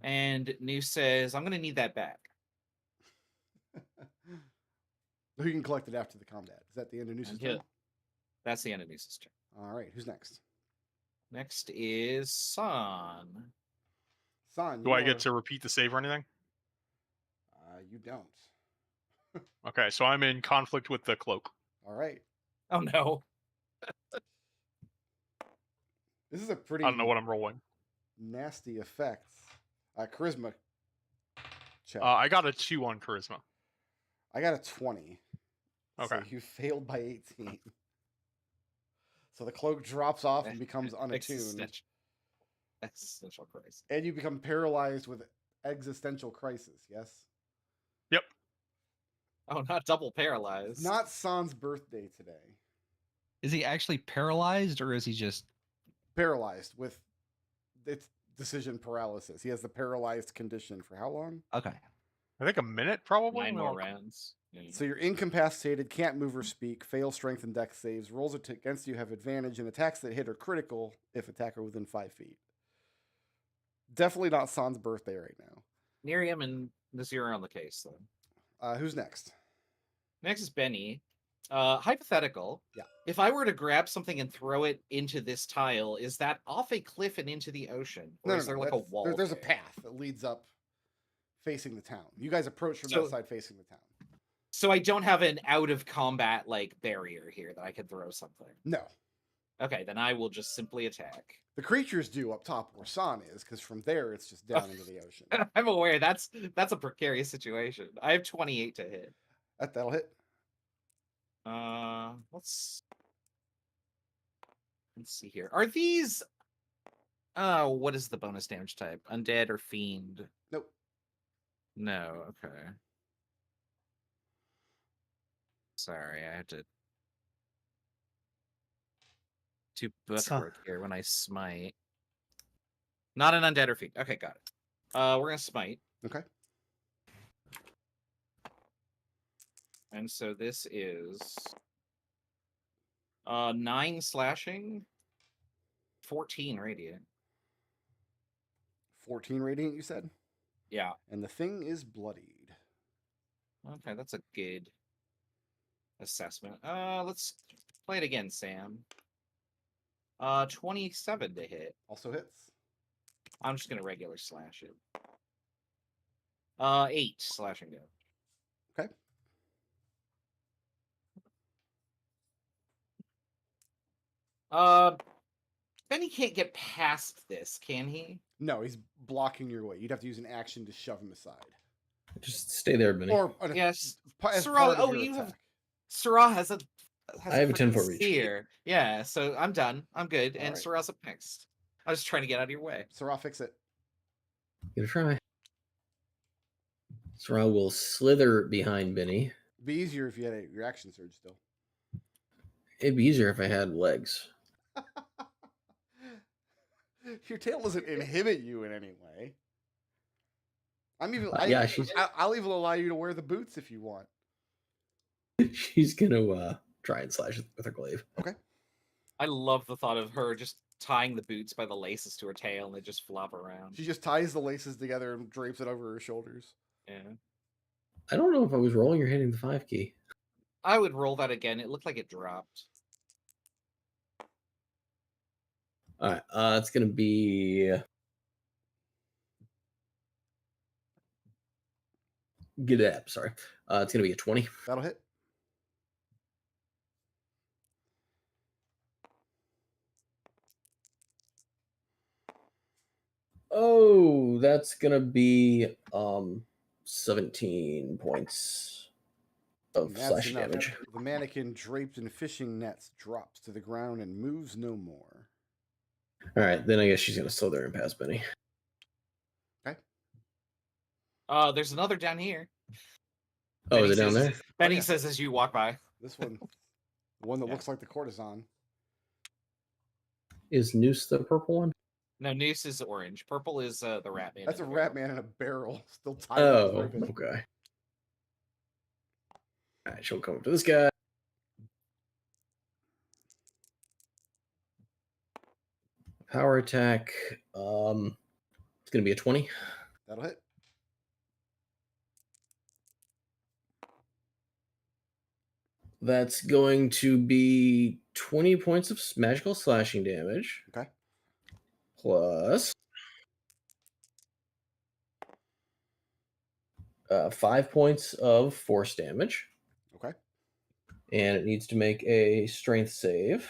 And Noose says, I'm going to need that back. You can collect it after the combat. Is that the end of Noose's Yeah. turn? That's the end of Noose's turn. All right. Who's next? Next is Sahn. Sahn. Do I get to repeat the save or anything? You don't. Okay, so I'm in conflict with the cloak. All right. Oh no. This is a pretty I don't know what I'm rolling. nasty effect. Charisma check. I got a 2 on charisma. I got a 20. Okay. So you failed by 18. So the cloak drops off and becomes unattuned. Existential crisis. And you become paralyzed with existential crisis, yes? Yep. Oh, not double paralyzed. Not Sahn's birthday today. Is he actually paralyzed or is he just Paralyzed with its decision paralysis. He has the paralyzed condition for how long? okay? I think a minute, probably. 9 more Well, rounds. Yeah. So you're incapacitated, can't move or speak, fail strength and dex saves. Rolls against you have advantage, and attacks that hit are critical if attacker within 5 feet. Definitely not Sahn's birthday right now. Nerium and Nazirr are on the case, though. Who's next? Next is Benny. Hypothetical. Yeah. If I were to grab something and throw it into this tile, is that off a cliff and into the ocean? Or is there like a that's- wall? There's a there? path that leads up facing the town. You guys approach from So- that side facing the town. So I don't have an out of combat like barrier here that I could throw something. No. Okay, then I will just simply attack. The creatures do up top where Sahn is, because from there it's just down into the ocean. I'm aware that's a precarious situation. I have 28 to hit. That'll hit. Let's see here. Are these what is the bonus damage type? Undead or fiend? Nope. No, okay. Sorry, I had to bookwork here when I smite. Not an undead or fiend. Okay, got it. We're gonna smite. Okay. And so this is 9 slashing, 14 radiant. 14 radiant, you said? Yeah. And the thing is bloodied. Okay, that's a good assessment. Let's play it again, Sam. 27 to hit. Also hits. I'm just gonna regular slash it. 8 slashing damage. Okay. Benny can't get past this, can he? No, he's blocking your way. You'd have to use an action to shove him aside. Just stay there, Benny. Or Yes. as Ssah'ra, part of oh, your you have- attack. Ssah'ra has a. I have a 10 freaking foot reach. spear. Yeah, so I'm done. I'm good. All And right. Ssah'ra's up next. I was trying to get out of your way. Ssah'ra, fix it. Give it a try. Ssah'ra will slither behind Benny. It'd be easier if you had your action surge still. It'd be easier if I had legs. Your tail doesn't inhibit you in any way. I'm even. Yeah, she's I'll even allow you to wear the boots if you want. she's gonna try and slash it with her glaive. I love the thought of her just tying the boots by the laces to her tail and they just flop around. She just ties the laces together and drapes it over her shoulders. Yeah. I don't know if I was rolling or hitting the 5 key. I would roll that again. It looked like it dropped. All right. It's gonna be get it up. Sorry. It's gonna be a 20. That'll hit. Oh, that's gonna be 17 points of That's slashing enough. damage. The mannequin draped in fishing nets drops to the ground and moves no more. All right, then I guess she's gonna slow there and pass Benny. There's another down here. Oh, Benny is it down says- there? Benny yeah. says as you walk by. This one, the one that Yeah. looks like the courtesan. Is Noose the purple one? No, Noose is orange. Purple is the rat man. That's a in the rat barrel. man in a barrel, still tied up with Oh, ribbon. okay. All right, she'll come up to this guy. Power attack. It's gonna be a 20. That'll hit. That's going to be 20 points of magical slashing damage. Okay. Plus 5 points of force damage. Okay. And it needs to make a strength save.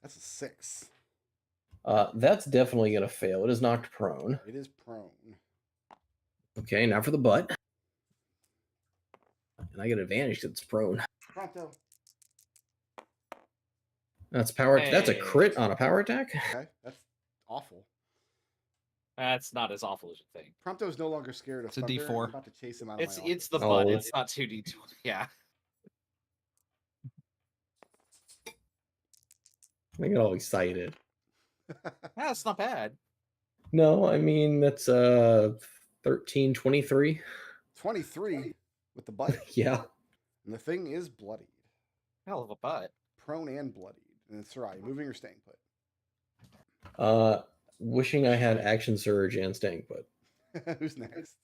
That's a 6. That's definitely going to fail. It is knocked prone. It is prone. Okay, now for the butt. And I get advantage because it's prone. Pronto. That's power. That's a Hey. crit on a power attack. Okay, that's awful. That's not as awful as you think. Prompto is no longer scared of It's a thunder. D4. I'm about to chase him out of It's my it's office. the butt. Oh. It's not 2d20. Yeah. I get all excited. That's not bad. No, I mean that's 13, 23. 23 with the butt, Yeah. and the thing is bloodied, Hell of a butt. prone and bloodied. And it's right. Moving or staying put. Wishing I had action surge and staying put. Who's next?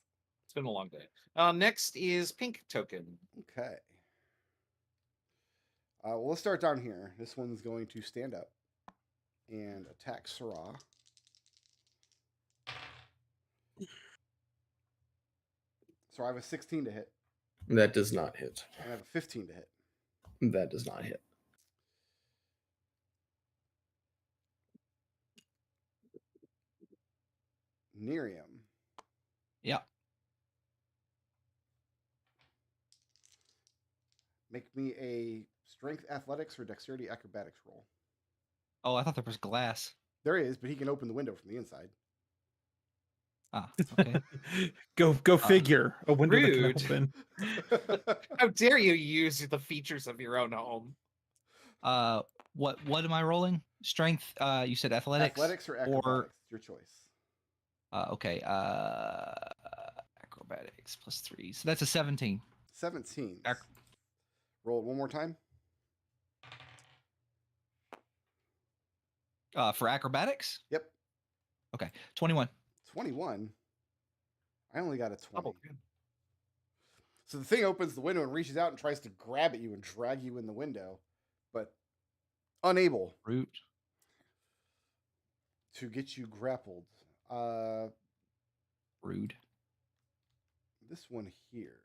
It's been a long day. Next is Pink Token. Okay. Well, let's start down here. This one's going to stand up and attack Ssah'ra. So I have a 16 to hit, That does not hit. and I have a 15 to hit. That does not hit. Nerium. Yeah. Make me a strength athletics or dexterity acrobatics roll. Oh, I thought there was glass. There is, but he can open the window from the inside. Ah, okay. Go figure. A window that Rude. can open. How dare you use the features of your own home? What am I rolling? Strength. You said athletics. Athletics or acrobatics, it's your choice. Okay. Acrobatics +3. So that's a 17. 17. Ac- Roll it one more time. For acrobatics. Yep. 21. 21. I only got a 20. Double good. So the thing opens the window and reaches out and tries to grab at you and drag you in the window, but unable Root. to get you grappled. Rude. This one here.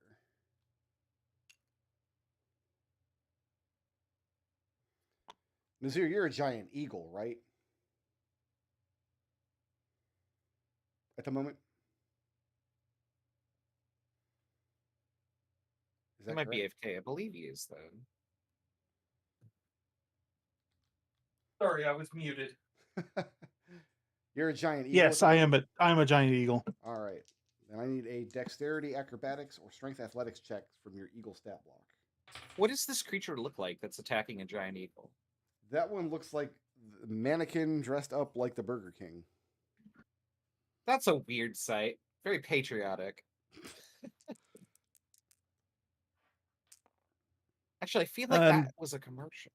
Nazirr, you're a giant eagle, right? At the moment? Is He that might correct? be AFK. I believe he is, then. Sorry, I was muted. You're a giant eagle. Yes, I am. I'm a giant eagle. All right. Then I need a dexterity, acrobatics, or strength athletics check from your eagle stat block. What does this creature look like that's attacking a giant eagle? That one looks like the mannequin dressed up like the Burger King. That's a weird sight. Very patriotic. Actually, I feel like that was a commercial.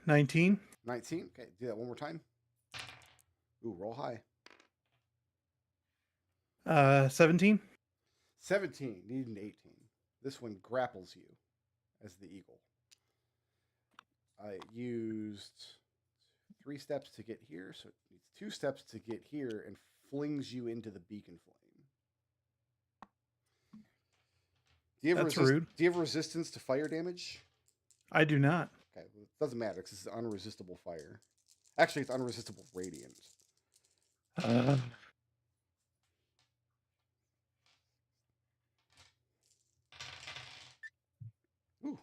19. 19. Okay, do that one more time. Ooh, roll high. 17. 17. Need an 18. This one grapples you as the eagle. I used 3 steps to get here, so it needs 2 steps to get here, and flings you into the beacon flame. That's rude. Do you have resistance to fire damage? I do not. Okay, well, it doesn't matter because it's unresistible fire. Actually, it's unresistible radiant. Ooh.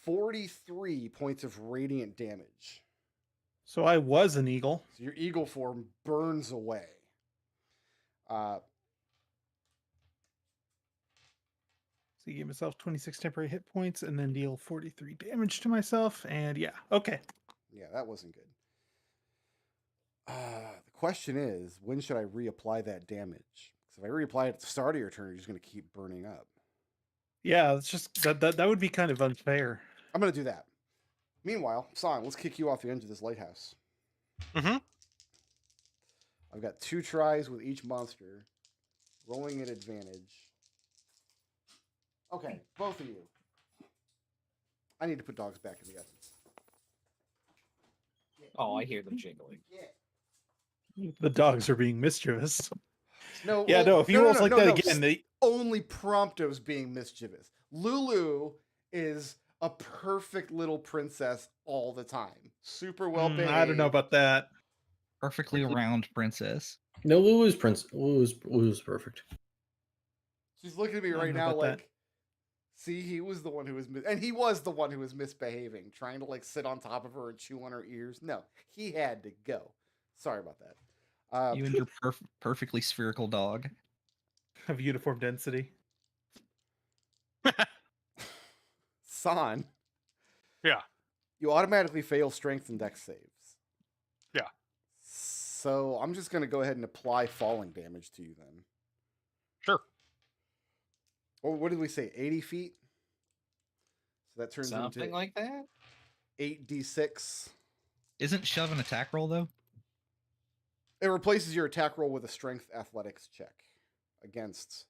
43 points of radiant damage. So I was an eagle. So your eagle form burns away. So you give myself 26 temporary hit points and then deal 43 damage to myself. And yeah, okay. Yeah, that wasn't good. The question is, when should I reapply that damage? Because if I reapply it at the start of your turn, you're just going to keep burning up. Yeah, it's just that would be kind of unfair. I'm going to do that. Meanwhile, Sahn, let's kick you off the edge of this lighthouse. Mm-hmm. I've got 2 tries with each monster, rolling at advantage. Okay, both of you. I need to put dogs back in the oven. Oh, I hear them jiggling. Yeah. The dogs are being mischievous. No. Yeah, well, no, if he rolls like that again, they... Only Prompto's being mischievous. Lulu is a perfect little princess all the time. Super well behaved. I don't know about that. Perfectly round princess. No, Lulu's perfect. She's looking at me I don't right know now about like, that. see, he was the one who was and he was the one who was misbehaving, trying to like sit on top of her and chew on her ears. No, he had to go. Sorry about that. You and your perfectly spherical dog. Of uniform density. Sahn. Yeah. You automatically fail strength and dex saves. Yeah. So I'm just going to go ahead and apply falling damage to you then. Sure. Or what did we say? 80 feet? So that turns Something into like that. 8d6. Isn't shove an attack roll though? It replaces your attack roll with a strength athletics check against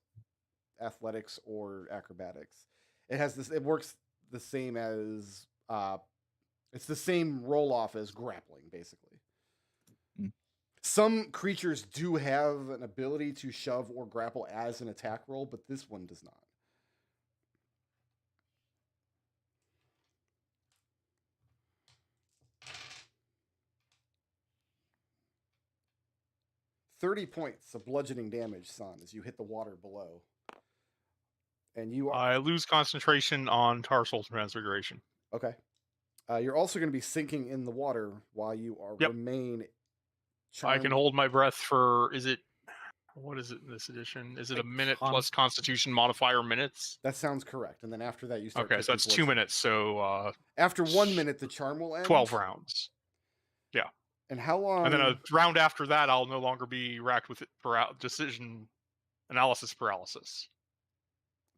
athletics or acrobatics. It has this. It works the same as. It's the same roll off as grappling, basically. Mm. Some creatures do have an ability to shove or grapple as an attack roll, but this one does not. $30 points of bludgeoning damage, Sahn, as you hit the water below. And you are I lose concentration on Tarsal Transfiguration. okay. You're also going to be sinking in the water while you are remain. I can hold my breath for. What is it in this edition? Is it a minute plus Constitution modifier minutes? That sounds correct. And then after that, you start. Okay, so that's 2 minutes. So after 1 minute, the charm will end. 12 rounds. Yeah. And how long? And then a round after that, I'll no longer be racked with decision analysis paralysis.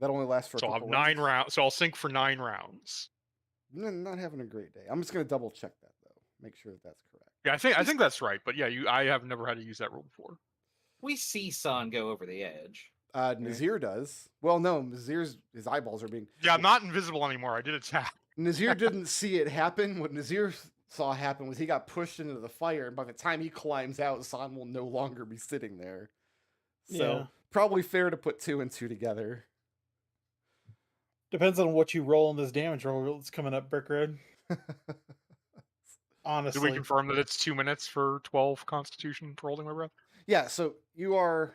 That only lasts for. So I'll have 9 rounds. So I'll sink for 9 rounds. Not having a great day. I'm just going to double check that though. Make sure that that's correct. Yeah, I think that's right. But yeah, I have never had to use that rule before. We see Sahn go over the edge. Nazirr does. Well, no, Nazir's his eyeballs are being. Yeah, I'm not invisible anymore. I did attack. Nazirr didn't see it happen. What Nazirr saw happen was he got pushed into the fire, and by the time he climbs out, Sahn will no longer be sitting there. So probably fair to put 2 and 2 together. Depends on what you roll in this damage roll that's coming up, Brick Road. Honestly. Did we confirm that it's 2 minutes for 12 Constitution for holding my breath? Yeah, so you are.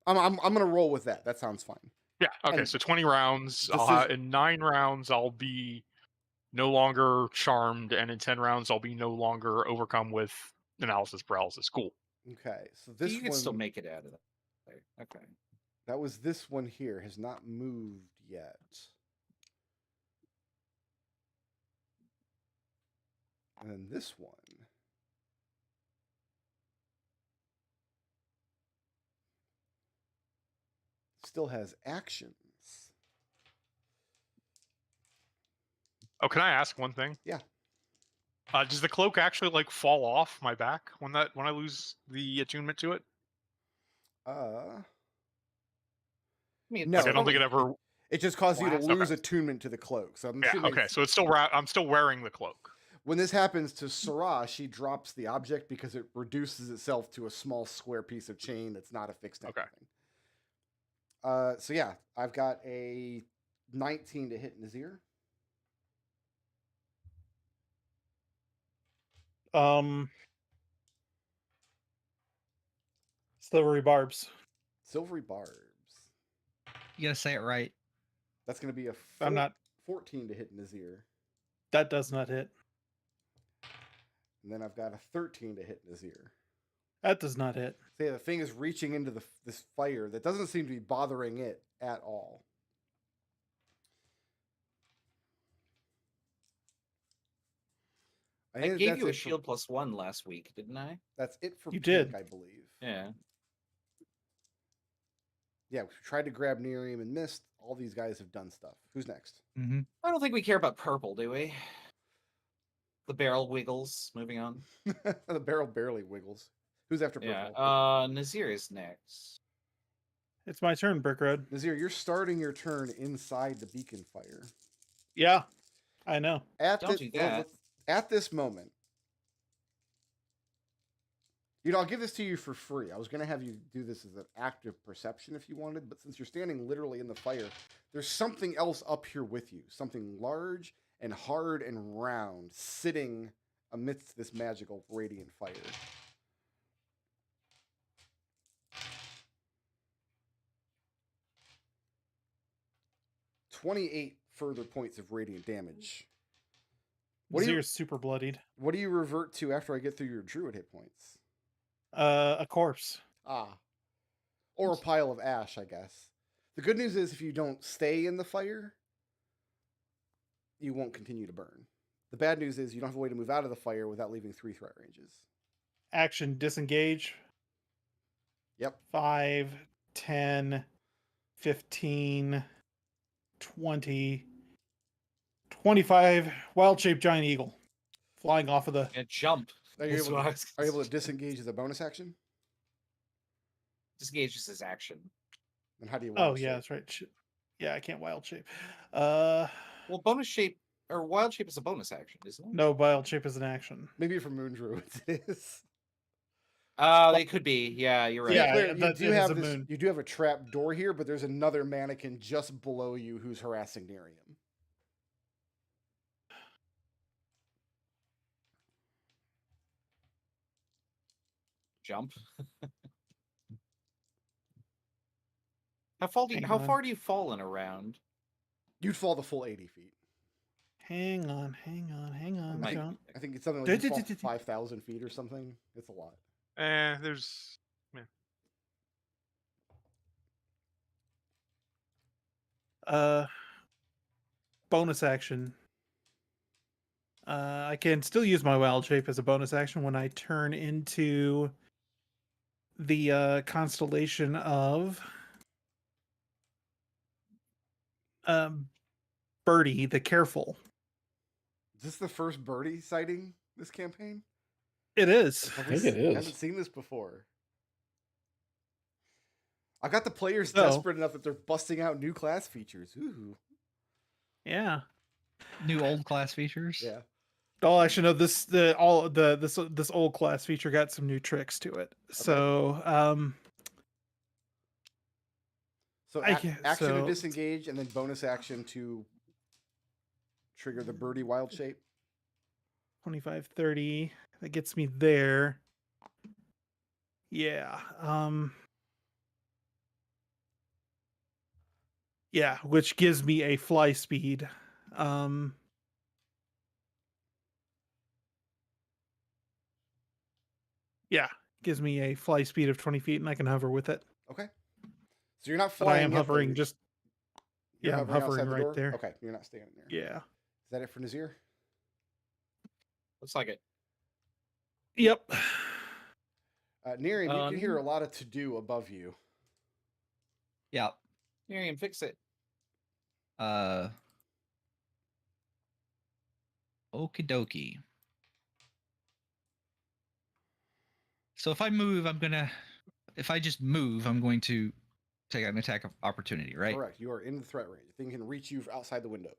I'm gonna roll with that. That sounds fine. Yeah. Okay. And so 20 rounds. In 9 rounds, I'll be no longer charmed, and in 10 rounds, I'll be no longer overcome with analysis paralysis. Cool. Okay, so this You can one still make it out of that. Okay. that was this one here has not moved yet. And then this one. Still has actions. Oh, can I ask one thing? Yeah. Does the cloak actually like fall off my back when I lose the attunement to it? I mean, No, Like, I don't think it ever. It just caused you to Blast. lose attunement to the cloak. So I'm Yeah. assuming Okay. So it's still I'm still wearing the cloak. when this happens to Ssah'ra, she drops the object because it reduces itself to a small square piece of chain that's not affixed to Okay. anything. So yeah, I've got a 19 to hit Nazirr. Silvery barbs. Silvery barbs. You gotta say it right. That's going to be a I'm not. 14 to hit Nazirr. That does not hit. And then I've got a 13 to hit Nazirr. That does not hit. So yeah, the thing is reaching into this fire that doesn't seem to be bothering it at all. I think gave that's you a it for- shield +1 last week, didn't I? That's it for You pink, did. I believe. Yeah. Yeah, we tried to grab Nerium and missed. All these guys have done stuff. Who's next? Mm-hmm. I don't think we care about purple, do we? The barrel wiggles. Moving on. The barrel barely wiggles. Who's after purple? Yeah. Nazirr is next. It's my turn, Brick Road. Nazirr, you're starting your turn inside the beacon fire. Yeah, I know. Don't do that. At this moment, I'll give this to you for free. I was going to have you do this as an active perception if you wanted, but since you're standing literally in the fire, there's something else up here with you. Something large and hard and round sitting amidst this magical radiant fire. "28 further points of radiant damage. What do you- Nazir's super bloodied. What do you revert to after I get through your druid hit points? A corpse. Or a pile of ash, I guess. The good news is if you don't stay in the fire, you won't continue to burn. The bad news is you don't have a way to move out of the fire without leaving 3 threat ranges. Action disengage. Yep. 5, 10, 15, 20, 25. Wild-shaped giant eagle. Flying off of the... And jump. Are you That's able what I to, was are you able gonna to disengage as a bonus action? Disengages his action. And how do you Oh, wild yeah, shape? that's right. Yeah, I can't wild shape. Well, bonus shape or wild shape is a bonus action, isn't it? No, wild shape is an action. Maybe for moon druids it is. They could be. Yeah, you're right. Yeah, Clear, that- you it do is have a this. moon. You do have a trap door here, but there's another mannequin just below you who's harassing Nerium. Jump. How far do you, Hang how on. far do you fall in a round? You'd fall the full 80 feet. Hang on. Might- John. I think it's something like you fall Du-du-du-du-du. 5,000 feet or something. It's a lot. There's Bonus action. I can still use my wild shape as a bonus action when I turn into the constellation of Birdie the Careful. Is this the first birdie sighting this campaign? It is. Have think we it is. haven't seen this before. I got the players So- desperate enough that they're busting out new class features. Ooh, Yeah. New old class features. yeah. Oh, actually, no. This old class feature got some new tricks to it. So, So I action guess- to so- disengage, and then bonus action to trigger the birdie wild shape. 25, 30. That gets me there. Yeah. Yeah, which gives me a fly speed. Yeah, gives me a fly speed of 20 feet, and I can hover with it. Okay. So you're not But flying. I am yet, though, hovering you're- just. you're Yeah, I'm outside hovering the right door? there. Okay, you're not standing there. Yeah. Is that it for Nazirr? Looks like it. Yep. Nerium, you can hear a lot of to-do above you. Yeah. Nerium, fix it. Okie dokie. So if I move, if I just move, I'm going to take an attack of opportunity, right? Correct. You are in the threat range. The thing can reach you outside the window.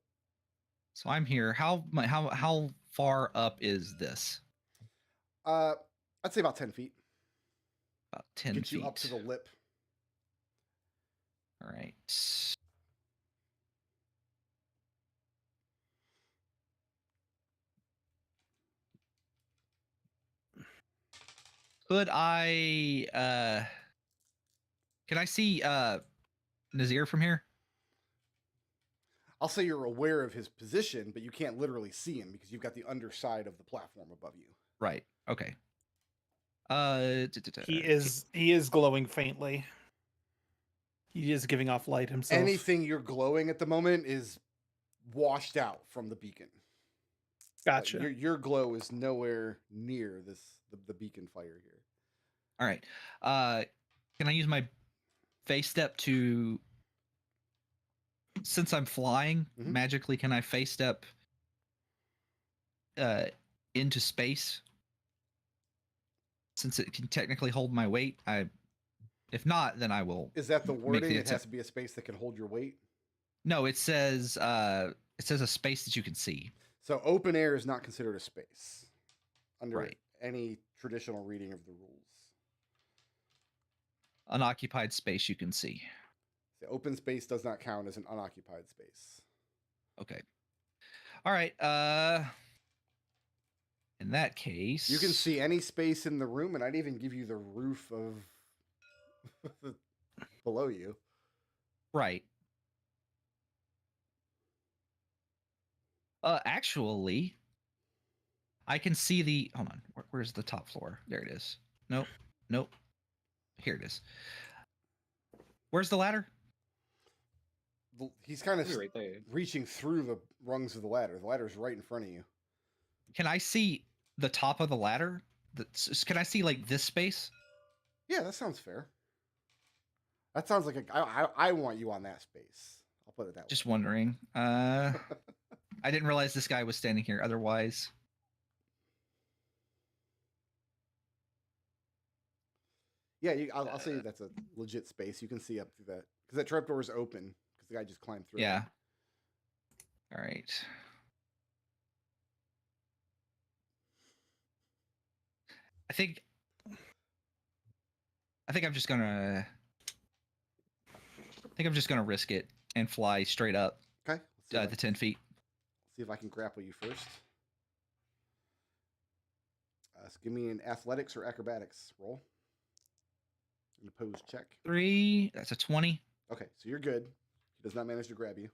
So I'm here. How far up is this? I'd say about 10 feet. About 10 Get feet. you up to the lip. All right. Could I can I see Nazirr from here? I'll say you're aware of his position, but you can't literally see him because you've got the underside of the platform above you. Right. Okay. He is glowing faintly. He is giving off light himself. Anything you're glowing at the moment is washed out from the beacon. Gotcha. Your glow is nowhere near the beacon fire here. All right. Can I use my face step to, since I'm flying magically, can I face step into space? Since it can technically hold my weight, if not, then I will. Is that the wording? the It has to be a space that can hold your weight. No, it says a space that you can see. So open air is not considered a space under Right. any traditional reading of the rules. Unoccupied space you can see. The open space does not count as an unoccupied space. Okay. All right. In that case, You can see any space in the room, and I'd even give you the roof of below you. Right. Actually, I can see the. Hold on. Where's the top floor? There it is. Nope. Nope. Here it is. Where's the ladder? He's kind of You're right there. reaching through the rungs of the ladder. The ladder's right in front of you. Can I see the top of the ladder? Can I see like this space? Yeah, that sounds fair. That sounds like I want you on that space. I'll put it that Just wondering. I didn't realize this guy was standing here. Otherwise, yeah, I'll say that's a legit space. You can see up through that because that trapdoor is open because the guy just climbed through. yeah. All right. I think I'm just gonna. I think I'm just gonna risk it and fly straight up Okay. Let's the 10 feet. see if I can grapple you first. So give me an athletics or acrobatics roll. An opposed check. 3. That's a 20. Okay, so you're good. He does not manage to grab you.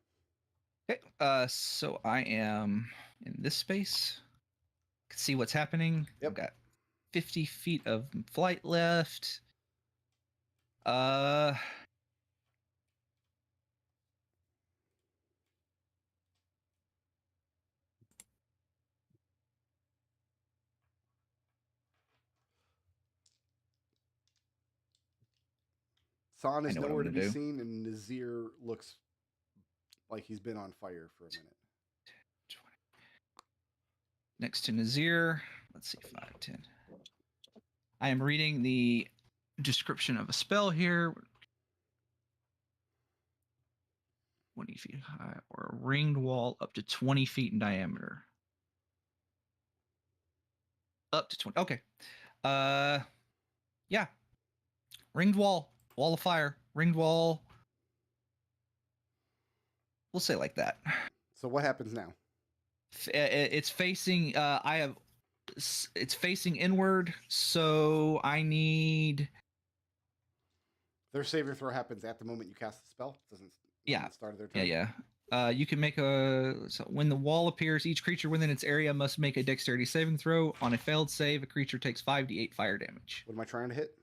Okay. So I am in this space. Can see what's happening. Yep. I've got 50 feet of flight left. Sahn is know what I'm nowhere to gonna be do. seen, and Nazirr looks like he's been on fire for a minute. 20. Next to Nazirr. Let's see, 5, 10. I am reading the description of a spell here. 20 feet high, or a ringed wall up to 20 feet in diameter. Up to 20. Okay. Yeah. Ringed wall. Wall of fire. Ringed wall. We'll say it like that. So what happens now? It's facing. It's facing inward, so I need. Their savior throw happens at the moment you cast the spell. It doesn't. Yeah. At the start of their turn. Yeah. You can make a. So when the wall appears, each creature within its area must make a dexterity saving throw. On a failed save, a creature takes 5d8 fire damage. What am I trying to hit?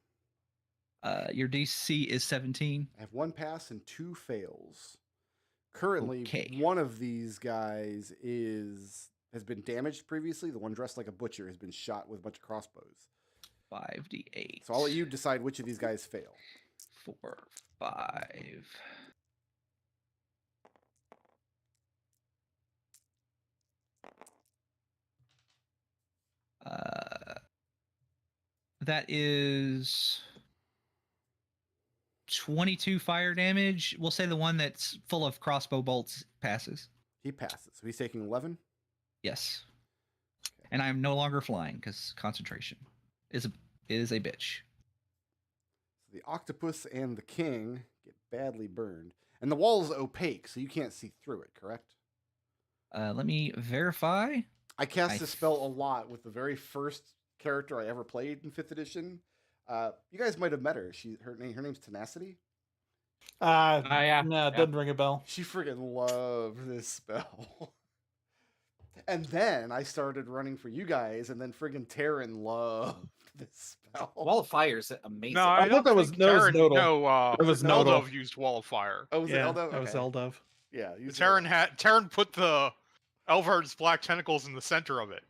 Your DC is 17. I have 1 pass and 2 fails. Currently, Okay. one of these guys has been damaged previously. The one dressed like a butcher has been shot with a bunch of crossbows. 5d8. So I'll let you decide which of these guys fail. 4, 5. That is 22 fire damage. We'll say the one that's full of crossbow bolts passes. He passes. So he's taking 11. Yes. And I'm no longer flying because concentration is a bitch. So the octopus and the king get badly burned. And the wall is opaque, so you can't see through it, correct? Let me verify. I cast this spell a lot with the very first character I ever played in 5th edition. You guys might have met her. Her name's Tenacity. yeah. No, it doesn't ring a bell. She friggin' loved this spell. And then I started running for you guys, and then friggin' Terran loved this spell. Wall of Fire is amazing. No, I I thought don't that was think Nodal. Terran- It was Eldov Nodal. used Wall of Fire. Oh, was it Yeah, Eldov? that was Okay. Eldov. Yeah, you Terran put the Elvard's black tentacles in the center of it.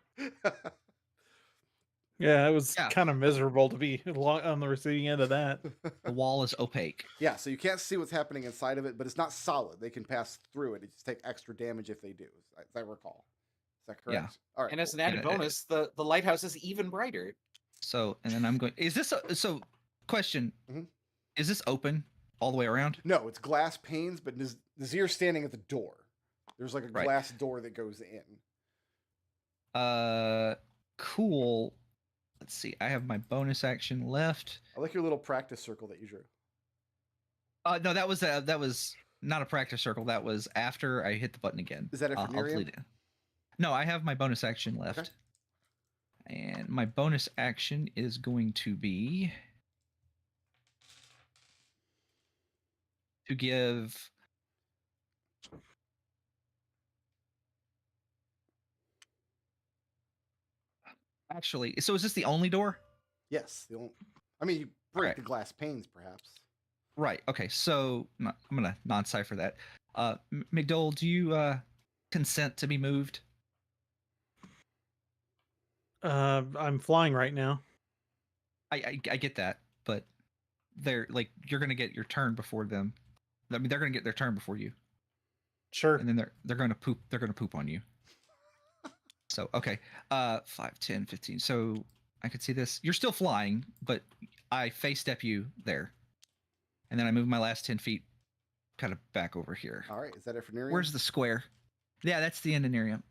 Yeah, it was Yeah. kind of miserable to be on the receiving end of that. The wall is opaque. Yeah, so you can't see what's happening inside of it, but it's not solid. They can pass through it. It just take extra damage if they do, as I recall. Is that correct? Yeah. All right. And as cool. an added Yeah, bonus, the lighthouse is even brighter. So, and then I'm going. Is this so? Question: Mhm. Is this open all the way around? No, it's glass panes, but Nazir's standing at the door. There's like a Right. glass door that goes in. Cool. Let's see. I have my bonus action left. I like your little practice circle that you drew. No, that was not a practice circle. That was after I hit the button again. Is that it for I'll Nerium? delete it. No, I have my bonus action left. And my bonus action is going to be to give actually, so is this the only door? Yes. I mean, you break Alright. the glass panes, perhaps. Right. Okay. So I'm gonna non-cipher that. McDohl, do you consent to be moved? I'm flying right now. I get that, but they're like you're gonna get your turn before them. I mean, they're gonna get their turn before you, Sure. and then they're gonna poop. They're gonna poop on you. So okay, 5, 10, 15. So I could see this. You're still flying, but I face step you there, and then I move my last 10 feet, kind of back over here. All right. Is that it for Nerium? Where's the square? Yeah, that's the end of Nerium.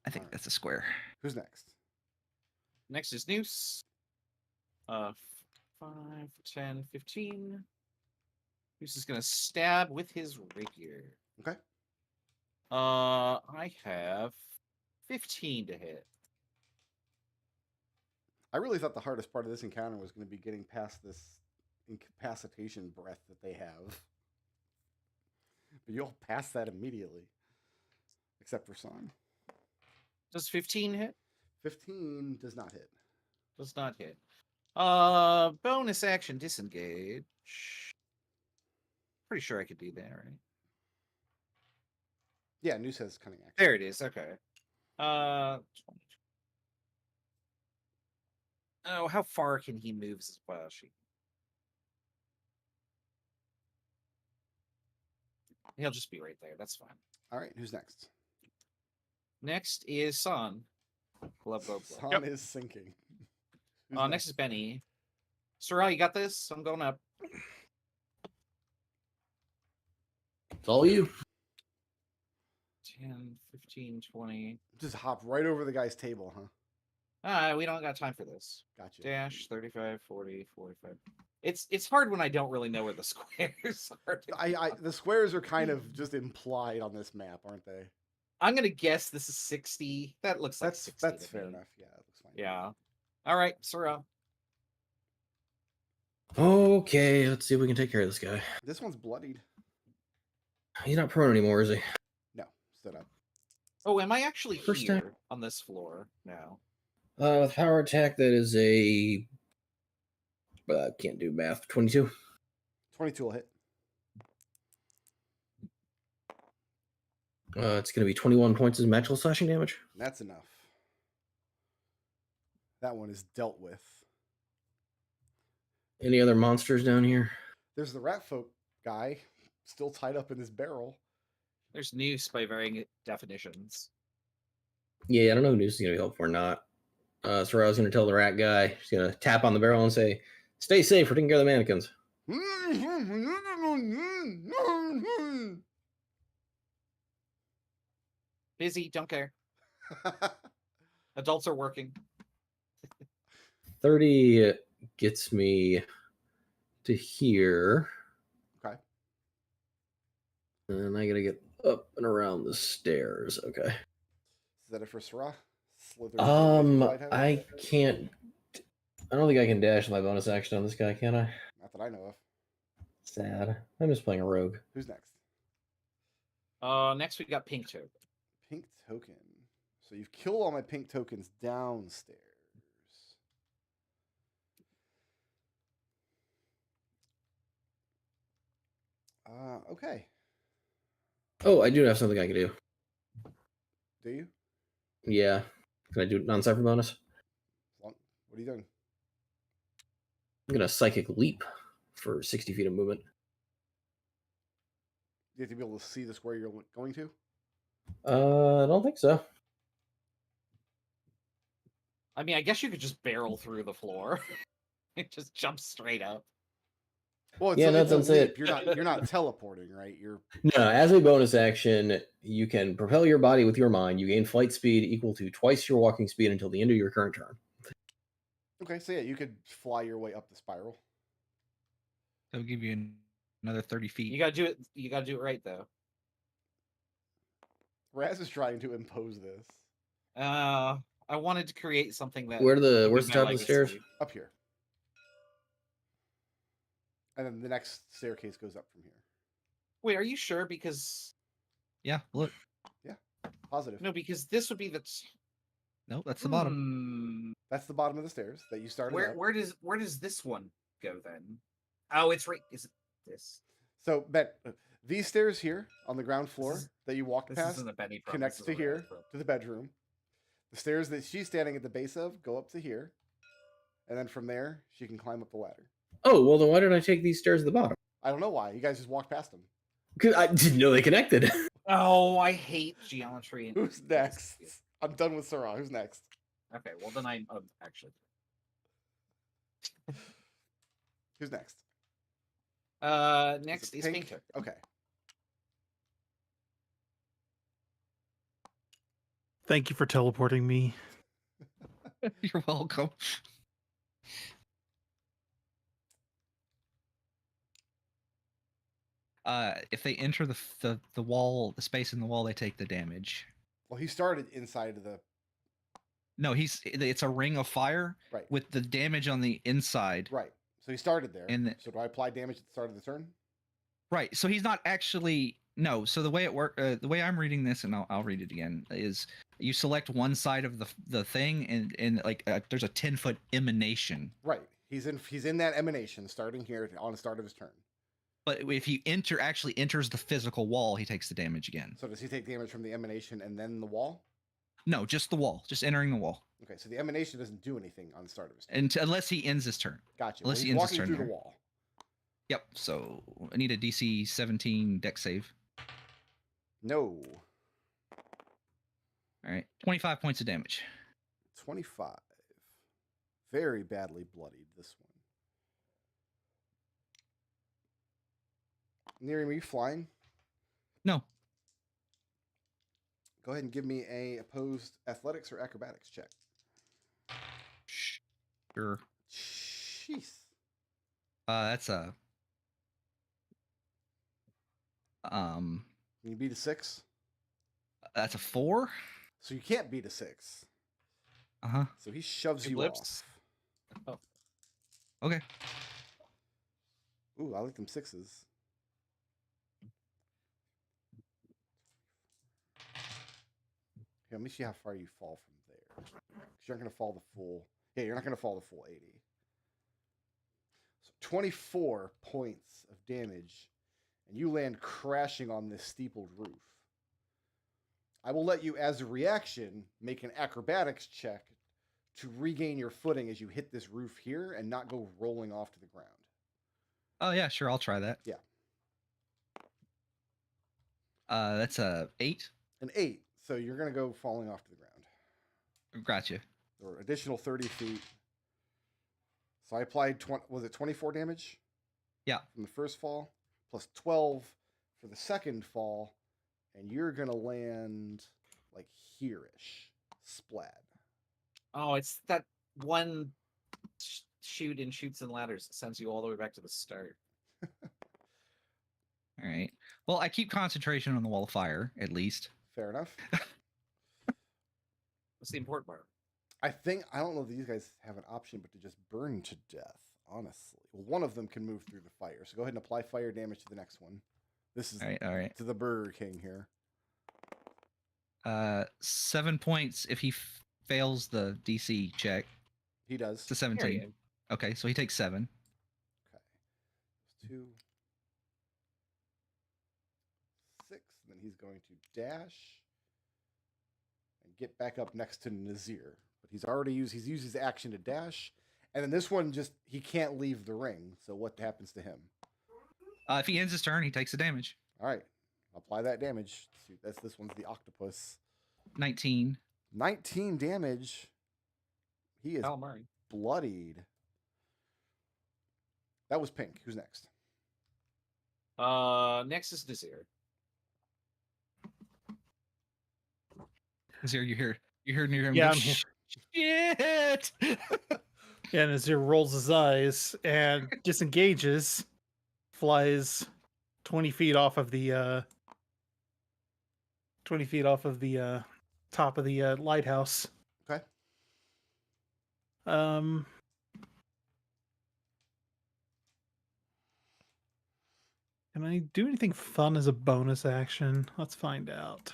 I think Alright. that's a square. Who's next? Next is Noose. 5, 10, 15. Noose is gonna stab with his rapier. Okay. I have 15 to hit. I really thought the hardest part of this encounter was going to be getting past this incapacitation breath that they have. But you'll pass that immediately. Except for Sahn. Does 15 hit? 15 does not hit. Does not hit. Bonus action disengage. Pretty sure I could do that, right? Yeah, Noose has cunning action. There it is. Okay. 20. Oh, how far can he move his wild sheep? He'll just be right there. That's fine. All right, who's next? Next is Sahn. Glove. Sahn is sinking. Who's Next is Benny. Ssah'ra, you got this? I'm going up. It's all you. 10, 15, 20. Just hop right over the guy's table, huh? We don't got time for this. Gotcha. Dash 35, 40, 45. It's hard when I don't really know where the squares are. The squares are kind of just implied on this map, aren't they? I'm gonna guess this is 60. That looks like 60. That's to fair me. enough. Yeah, it looks fine. Yeah. All right, Ssah'ra. Okay, let's see if we can take care of this guy. This one's bloodied. He's not prone anymore, is he? No, stood up. Oh, am I actually First here time. on this floor now? With power attack, that is a. Can't do math. 22. 22 will hit. It's going to be 21 points of magical slashing damage. That's enough. That one is dealt with. Any other monsters down here? There's the rat folk guy still tied up in his barrel. There's noose by varying definitions. Yeah, I don't know if Noose is going to be helpful or not. So I was going to tell the rat guy, he's going to tap on the barrel and say, "Stay safe, we're taking care of the mannequins." Busy, don't care. Adults are working. 30 gets me to here. Okay. And I gotta get up and around the stairs. Okay. Is that it for Ssah'ra? Slither away from the lighthouse? I can't. I don't think I can dash my bonus action on this guy, can I? Not that I know of. Sad. I'm just playing a rogue. Who's next? Next we got Pink Toad. Pink token. So you've killed all my pink tokens downstairs. Okay. Oh, I do have something I can do. Do you? Yeah. Can I do non-cypher bonus? What are you doing? I'm gonna psychic leap for 60 feet of movement. You have to be able to see the square you're going to? I don't think so. I mean, I guess you could just barrel through the floor. It just jumps straight up. Well, Yeah, it's that's a it. leap. You're not teleporting, right? You're No, as a bonus action, you can propel your body with your mind. You gain flight speed equal to twice your walking speed until the end of your current turn. okay. So yeah, you could fly your way up the spiral. That'll give you another 30 feet. You gotta do it. You gotta do it right though. Raz is trying to impose this I wanted to create something that. Where's the would top be of the stairs? legacy. up here, and then the next staircase goes up from here. Wait, are you sure? Because Yeah, look. Positive. no, because this would be the. No, that's the bottom. That's the bottom of the stairs that you started. at. Where does this one go then? Oh, it's right. Is it this? So, Bet, these stairs here on the ground floor is- that you walk This past isn't a Benny Pro, connects this to is a here Raz Pro. to the bedroom. The stairs that she's standing at the base of go up to here, and then from there she can climb up the ladder. Oh, well, then why did I take these stairs at the bottom? I don't know why. You guys just walked past them. Because I didn't know they connected. Oh, I hate geometry. And Who's next? I'm done with Ssah'ra. Who's next? Okay, well then I'm actually. Who's next? Next it is Pink? Pink. Okay. Thank you for teleporting me. You're welcome. If they enter the wall, the space in the wall, they take the damage. Well, he started inside of the No, it's a ring of fire right. with the damage on the inside. Right. So he started there. And so do I apply damage at the start of the turn? Right. So he's not actually no. So the way it works, the way I'm reading this, and I'll read it again, is you select one side of the thing, and like there's a 10-foot emanation. Right. He's in that emanation starting here on the start of his turn. But if he actually enters the physical wall, he takes the damage again. So does he take damage from the emanation and then the wall? No, just the wall, just entering the wall, Okay, so the emanation doesn't do anything on the start of his turn. unless he ends his turn. Gotcha. unless Well, he he's ends his walking turn through the there. wall. Yep. So I need a DC 17 dex save. No. All right, 25 points of damage. 25. Very badly bloodied, this one. Nerium, are you flying? No. Go ahead and give me a opposed athletics or acrobatics check. Sure. Jeez. That's a Can you beat a 6? that's a 4. So you can't beat a 6. Uh-huh. So he shoves Two you blips. off. Okay. Ooh, I like them 6s. Here, let me see how far you fall from there. 'Cause you're not going to fall the full... Yeah, you're not going to fall the full 80. So 24 points of damage, and you land crashing on this steepled roof. I will let you, as a reaction, make an acrobatics check to regain your footing as you hit this roof here and not go rolling off to the ground. Oh yeah, sure. I'll try that. Yeah. That's a 8. An 8, so you're going to go falling off to the ground. Gotcha. Or additional 30 feet. So I applied, was it 24 damage? Yeah. From the first fall, plus 12 for the second fall, and you're gonna land like here-ish. Splat. Oh, it's that one shoot in Shoots and Ladders that sends you all the way back to the start. All right. Well, I keep concentration on the wall of fire, at least. Fair enough. What's the important part? I don't know if these guys have an option, but to just burn to death, honestly. Well, one of them can move through the fire. So go ahead and apply fire damage to the next one. This is All right. to the Burger King here. 7 points if he fails the DC check. He does. It's a 17. Period. Okay, so he takes 7. Okay. 2, 6. And then he's going to dash and get back up next to Nazirr. But he's used his action to dash. And then this one he can't leave the ring. So what happens to him? If he ends his turn, he takes the damage. All right. Apply that damage. This one's the octopus. 19. 19 damage. He is Calamari. bloodied. That was pink. Who's next? Next is Nazirr. Nazirr, you hear Nerium. Yeah, go, I'm here. Shit! Yeah, and Nazirr rolls his eyes and disengages, flies 20 feet off of the 20 feet off of the top of the lighthouse. Okay. Can I do anything fun as a bonus action? Let's find out.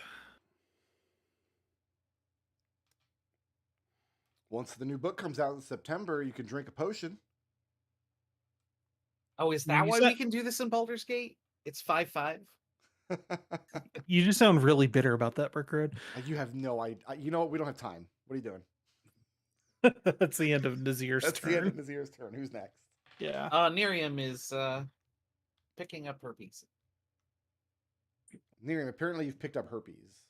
Once the new book comes out in September, you can drink a potion. Oh, is You that why said- we can do this in Baldur's Gate? It's 5/5. You just sound really bitter about that, Brickroad. You have no idea. You know what? We don't have time. What are you doing? That's the end of Nazir's That's turn. the end of Nazir's turn. Who's next? Yeah. Nerium is picking up her pieces. Nerium, apparently you've picked up herpes.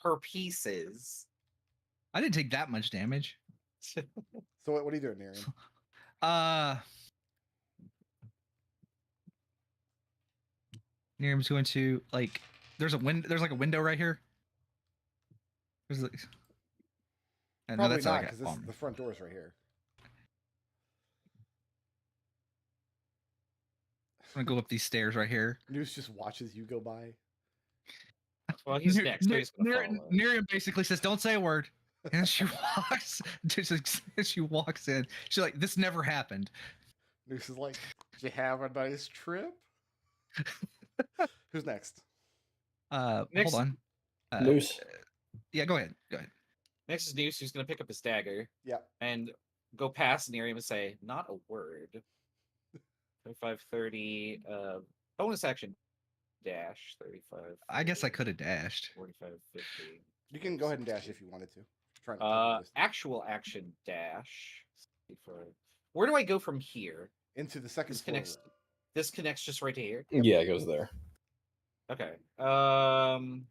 Her pieces. I didn't take that much damage. So what are you doing, Nerium? Nerium's going to there's a window right here. There's no, Probably that's not, like because the front door's right here. I'm gonna go up these stairs right here. Noose just watches you go by. Well, he's next. So he's gonna follow. Nerium basically says, "Don't say a word," and she walks. She walks in. She's like, "This never happened." Noose is like, "Did you have a nice trip?" Who's next? Next- Hold on. Noose. Yeah, go ahead. Go ahead. Next is Noose, who's gonna pick up his dagger Yeah. and go past Nerium and say, "Not a word." 35, 30. Bonus action dash. 35. I guess I 40, could have dashed. 45, 50. You can go ahead and dash if you wanted to. Trying to take this Actual action dash. 65. Where do I go from here? into the second This floor connects. room. This connects just right to here. Yeah, it goes there. Okay. And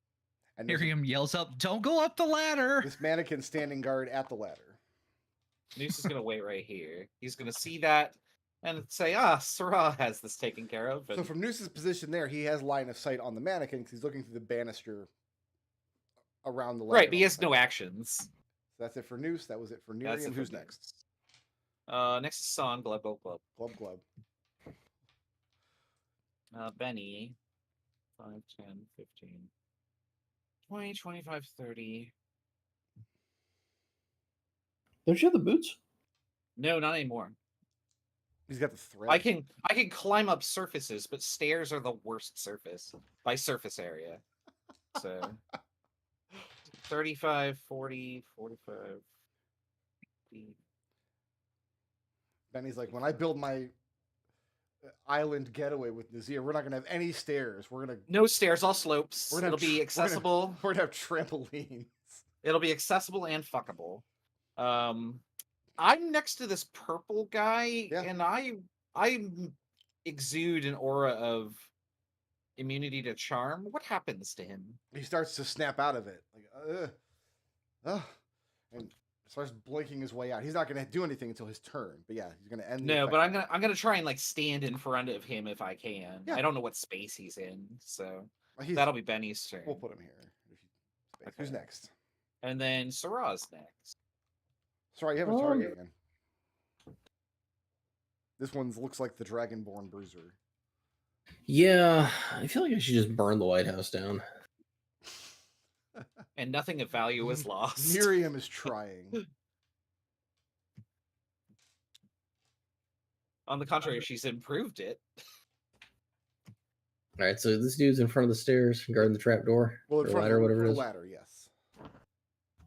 there's Nerium yells up, "Don't go up the ladder!" this mannequin standing guard at the ladder. Noose is gonna wait right here. He's gonna see that and say, Ssah'ra has this taken care of. So And from Noose's position there, he has line of sight on the mannequin because he's looking through the banister around the ladder. right, but he has no actions. So that's it for Noose. That was it for That's Nerium. it for Who's Noose. next? Next is Sahn, Glub, Glub, Glub. Glub. Benny. 5, 10, 15, 20, 25, 30. Don't you have the boots? No, not anymore. He's got the thread. I can climb up surfaces, but stairs are the worst surface by surface area. So 35, 40, 45. 50. Benny's like, when I build my island getaway with Nazirr, we're not gonna have any stairs. We're gonna No stairs, all slopes. We're gonna It'll be tr- accessible. we're gonna have trampolines. It'll be accessible and fuckable. I'm next to this purple guy, Yeah. and I exude an aura of immunity to charm. What happens to him? He starts to snap out of it, like, and starts blinking his way out. He's not going to do anything until his turn. But yeah, he's going to end. The No, effect but now. I'm gonna try and like stand in front of him if I can. Yeah. I don't know what space he's in, so He's- that'll be Benny's turn. We'll put him here. Who's Okay. next? And then Ssah'ra's next. Sorry, you have a target again. This one looks like the Dragonborn Bruiser. Yeah, I feel like I should just burn the White House down. And nothing of value is lost. Nerium is trying. On the contrary, she's improved it. All right, so this dude's in front of the stairs, guarding the trap door, Well, or in front ladder, of whatever it the is. ladder, yes.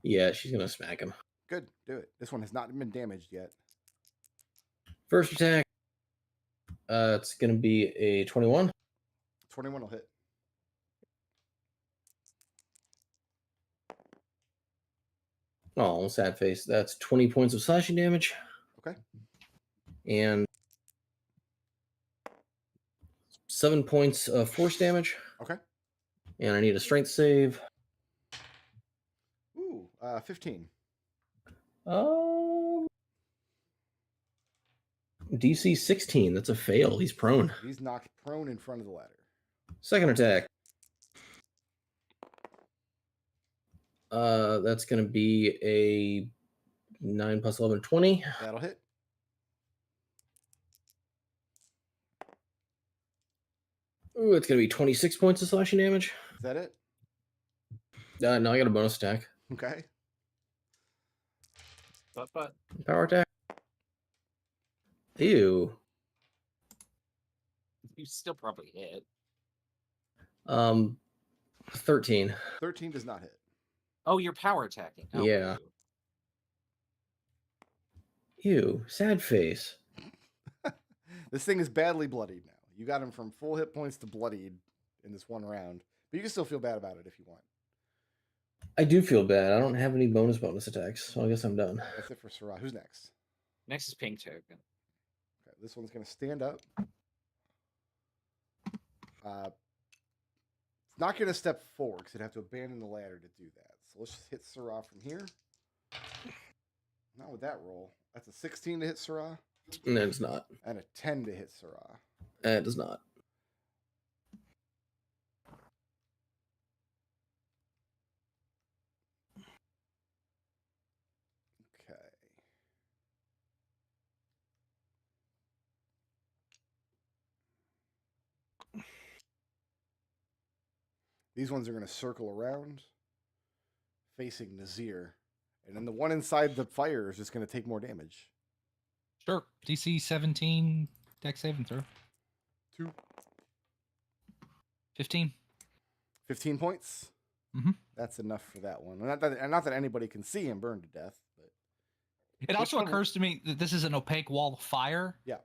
Yeah, she's gonna smack him. Good, do it. This one has not been damaged yet. First attack. It's gonna be a 21. 21 will hit. Oh, sad face. That's 20 points of slashing damage. Okay. And 7 points of force damage. Okay. And I need a strength save. Ooh, 15. DC 16. That's a fail. He's prone. He's knocked prone in front of the ladder. Second attack. That's going to be a 9 plus 11, 20. That'll hit. Ooh, it's going to be 26 points of slashing damage. Is that it? No, I got a bonus attack. Okay. But Power attack. Ew. you still probably hit. 13. 13 does not hit. Oh, you're power attacking. Oh, Yeah. Ew, sad face. This thing is badly bloodied now. You got him from full hit points to bloodied in this one round. But you can still feel bad about it if you want. I do feel bad. I don't have any bonus attacks, so I guess I'm done. That's it for Ssah'ra. Who's next? Next is Pink Token. Okay, this one's going to stand up. It's not going to step forward because it'd have to abandon the ladder to do that. So let's just hit Ssah'ra from here. Not with that roll. That's a 16 to hit Ssah'ra. No, it's not. And a 10 to hit Ssah'ra. It does not. Okay. These ones are going to circle around, facing Nazirr. And then the one inside the fire is just going to take more damage. Sure. DC 17, dex saving throw. 2. 15. 15 points? Mhm. That's enough for that one. Not that anybody can see him burn to death. But It also occurs to me that this is an opaque wall of fire. Yeah.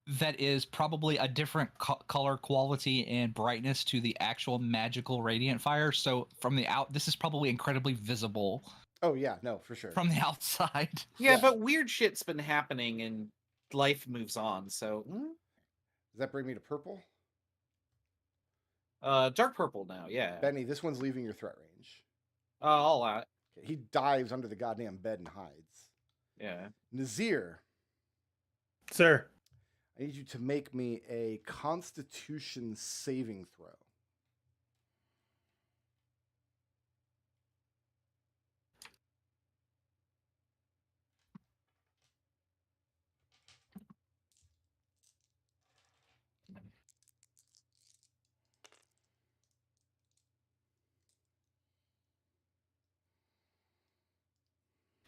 That is probably a different color quality and brightness to the actual magical radiant fire. So from the this is probably incredibly visible. Oh, yeah. No, for sure. From the outside. Yeah, Yeah. but weird shit's been happening and life moves on. So, Does that bring me to purple? dark purple now. Yeah. Benny, this one's leaving your threat range. All out. Okay, he dives under the goddamn bed and hides. Yeah. Nazirr, Sir. I need you to make me a Constitution saving throw.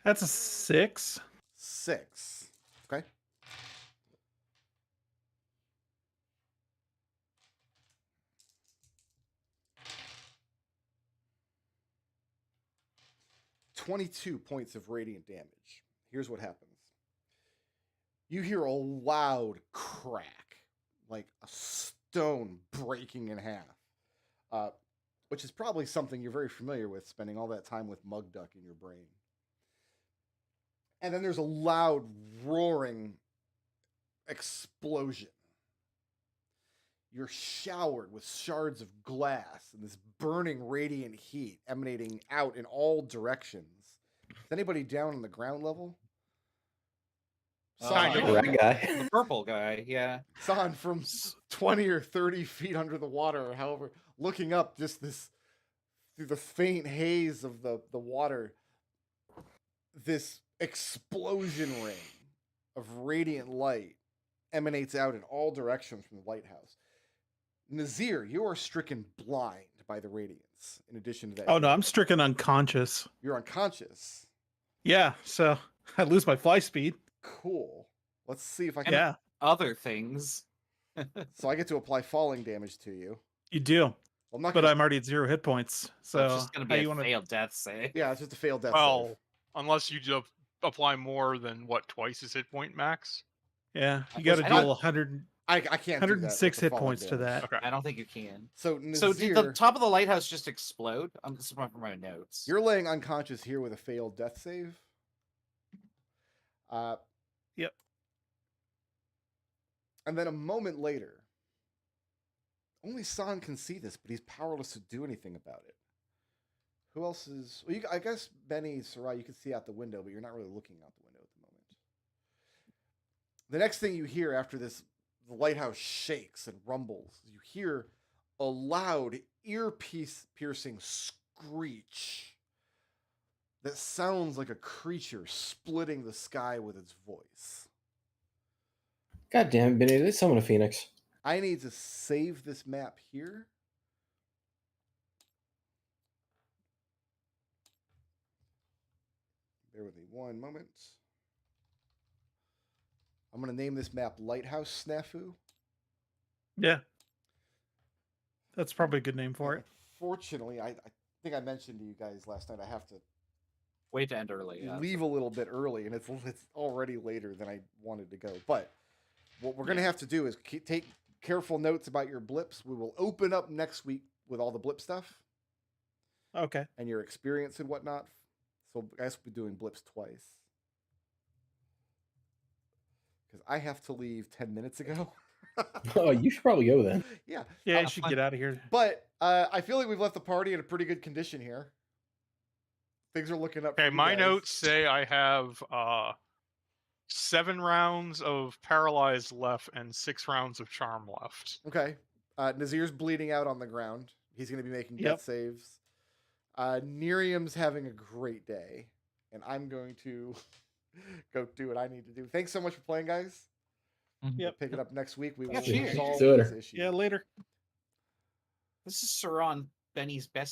That's a 6. 6. Okay. "22 points of radiant damage. Here's what happens. You hear a loud crack, like a stone breaking in half, which is probably something you're very familiar with, spending all that time with Mugduck in your brain. And then there's a loud roaring explosion. You're showered with shards of glass and this burning radiant heat emanating out in all directions. Is anybody down on the ground level? Kind Sahn, of. Rat guy. The purple guy, yeah. Sahn from 20 or 30 feet under the water, or however, looking up just this through the faint haze of the water, this explosion ring of radiant light emanates out in all directions from the lighthouse. Nazirr, you are stricken blind by the radiance. In addition to that, Oh no, I'm stricken unconscious. you're unconscious. Yeah, so I lose my fly speed. Cool. Let's see if I can. Yeah, Other things. So I get to apply falling damage to you. you do. Well, I'm not But gonna. I'm already at 0 hit points. So So it's just gonna how be you a want to? failed death save. Yeah, it's just a failed death Well, save. unless you just apply more than what, twice his hit point max. Yeah, you I- got to I deal don't- 100, I can't. do that with 106 the hit falling points to damage. that. Okay. I don't think you can. So So did the Nazirr, top of the lighthouse just explode? I'm just from my notes. you're laying unconscious here with a failed death save. Yep. And then a moment later, only Sahn can see this, but he's powerless to do anything about it. Who else is? Well, I guess Benny, Ssah'ra, you can see out the window, but you're not really looking out the window at the moment. The next thing you hear after this, the lighthouse shakes and rumbles. You hear a loud, ear-piercing screech that sounds like a creature splitting the sky with its voice. God damn it, Benedict, let's summon a phoenix. I need to save this map here. Bear with me one moment. I'm going to name this map Lighthouse Snafu. Yeah, that's probably a good name for it. Fortunately, I think I mentioned to you guys last night I have to Way to end early. Yeah. leave a little bit early, and it's already later than I wanted to go. But what we're going to have to do is take careful notes about your blips. We will open up next week with all the blip stuff Okay. and your experience and whatnot. So I guess we're doing blips twice. Because I have to leave 10 minutes ago. Oh, you should probably go then. Yeah. Yeah, you Oh, should fine. get out of here. But I feel like we've left the party in a pretty good condition here. Things are looking up. for Okay, you my guys. notes say I have 7 rounds of paralyzed left and 6 rounds of charm left. Okay. Nazir's bleeding out on the ground. He's going to be making Yep. death saves. Nerium's having a great day. And I'm going to go do what I need to do. Thanks so much for playing, guys. Mhm. Yep. Pick it up next week. We will Yeah, cheers. resolve See you later. this issue. Yeah, later. This is Sir on Benny's best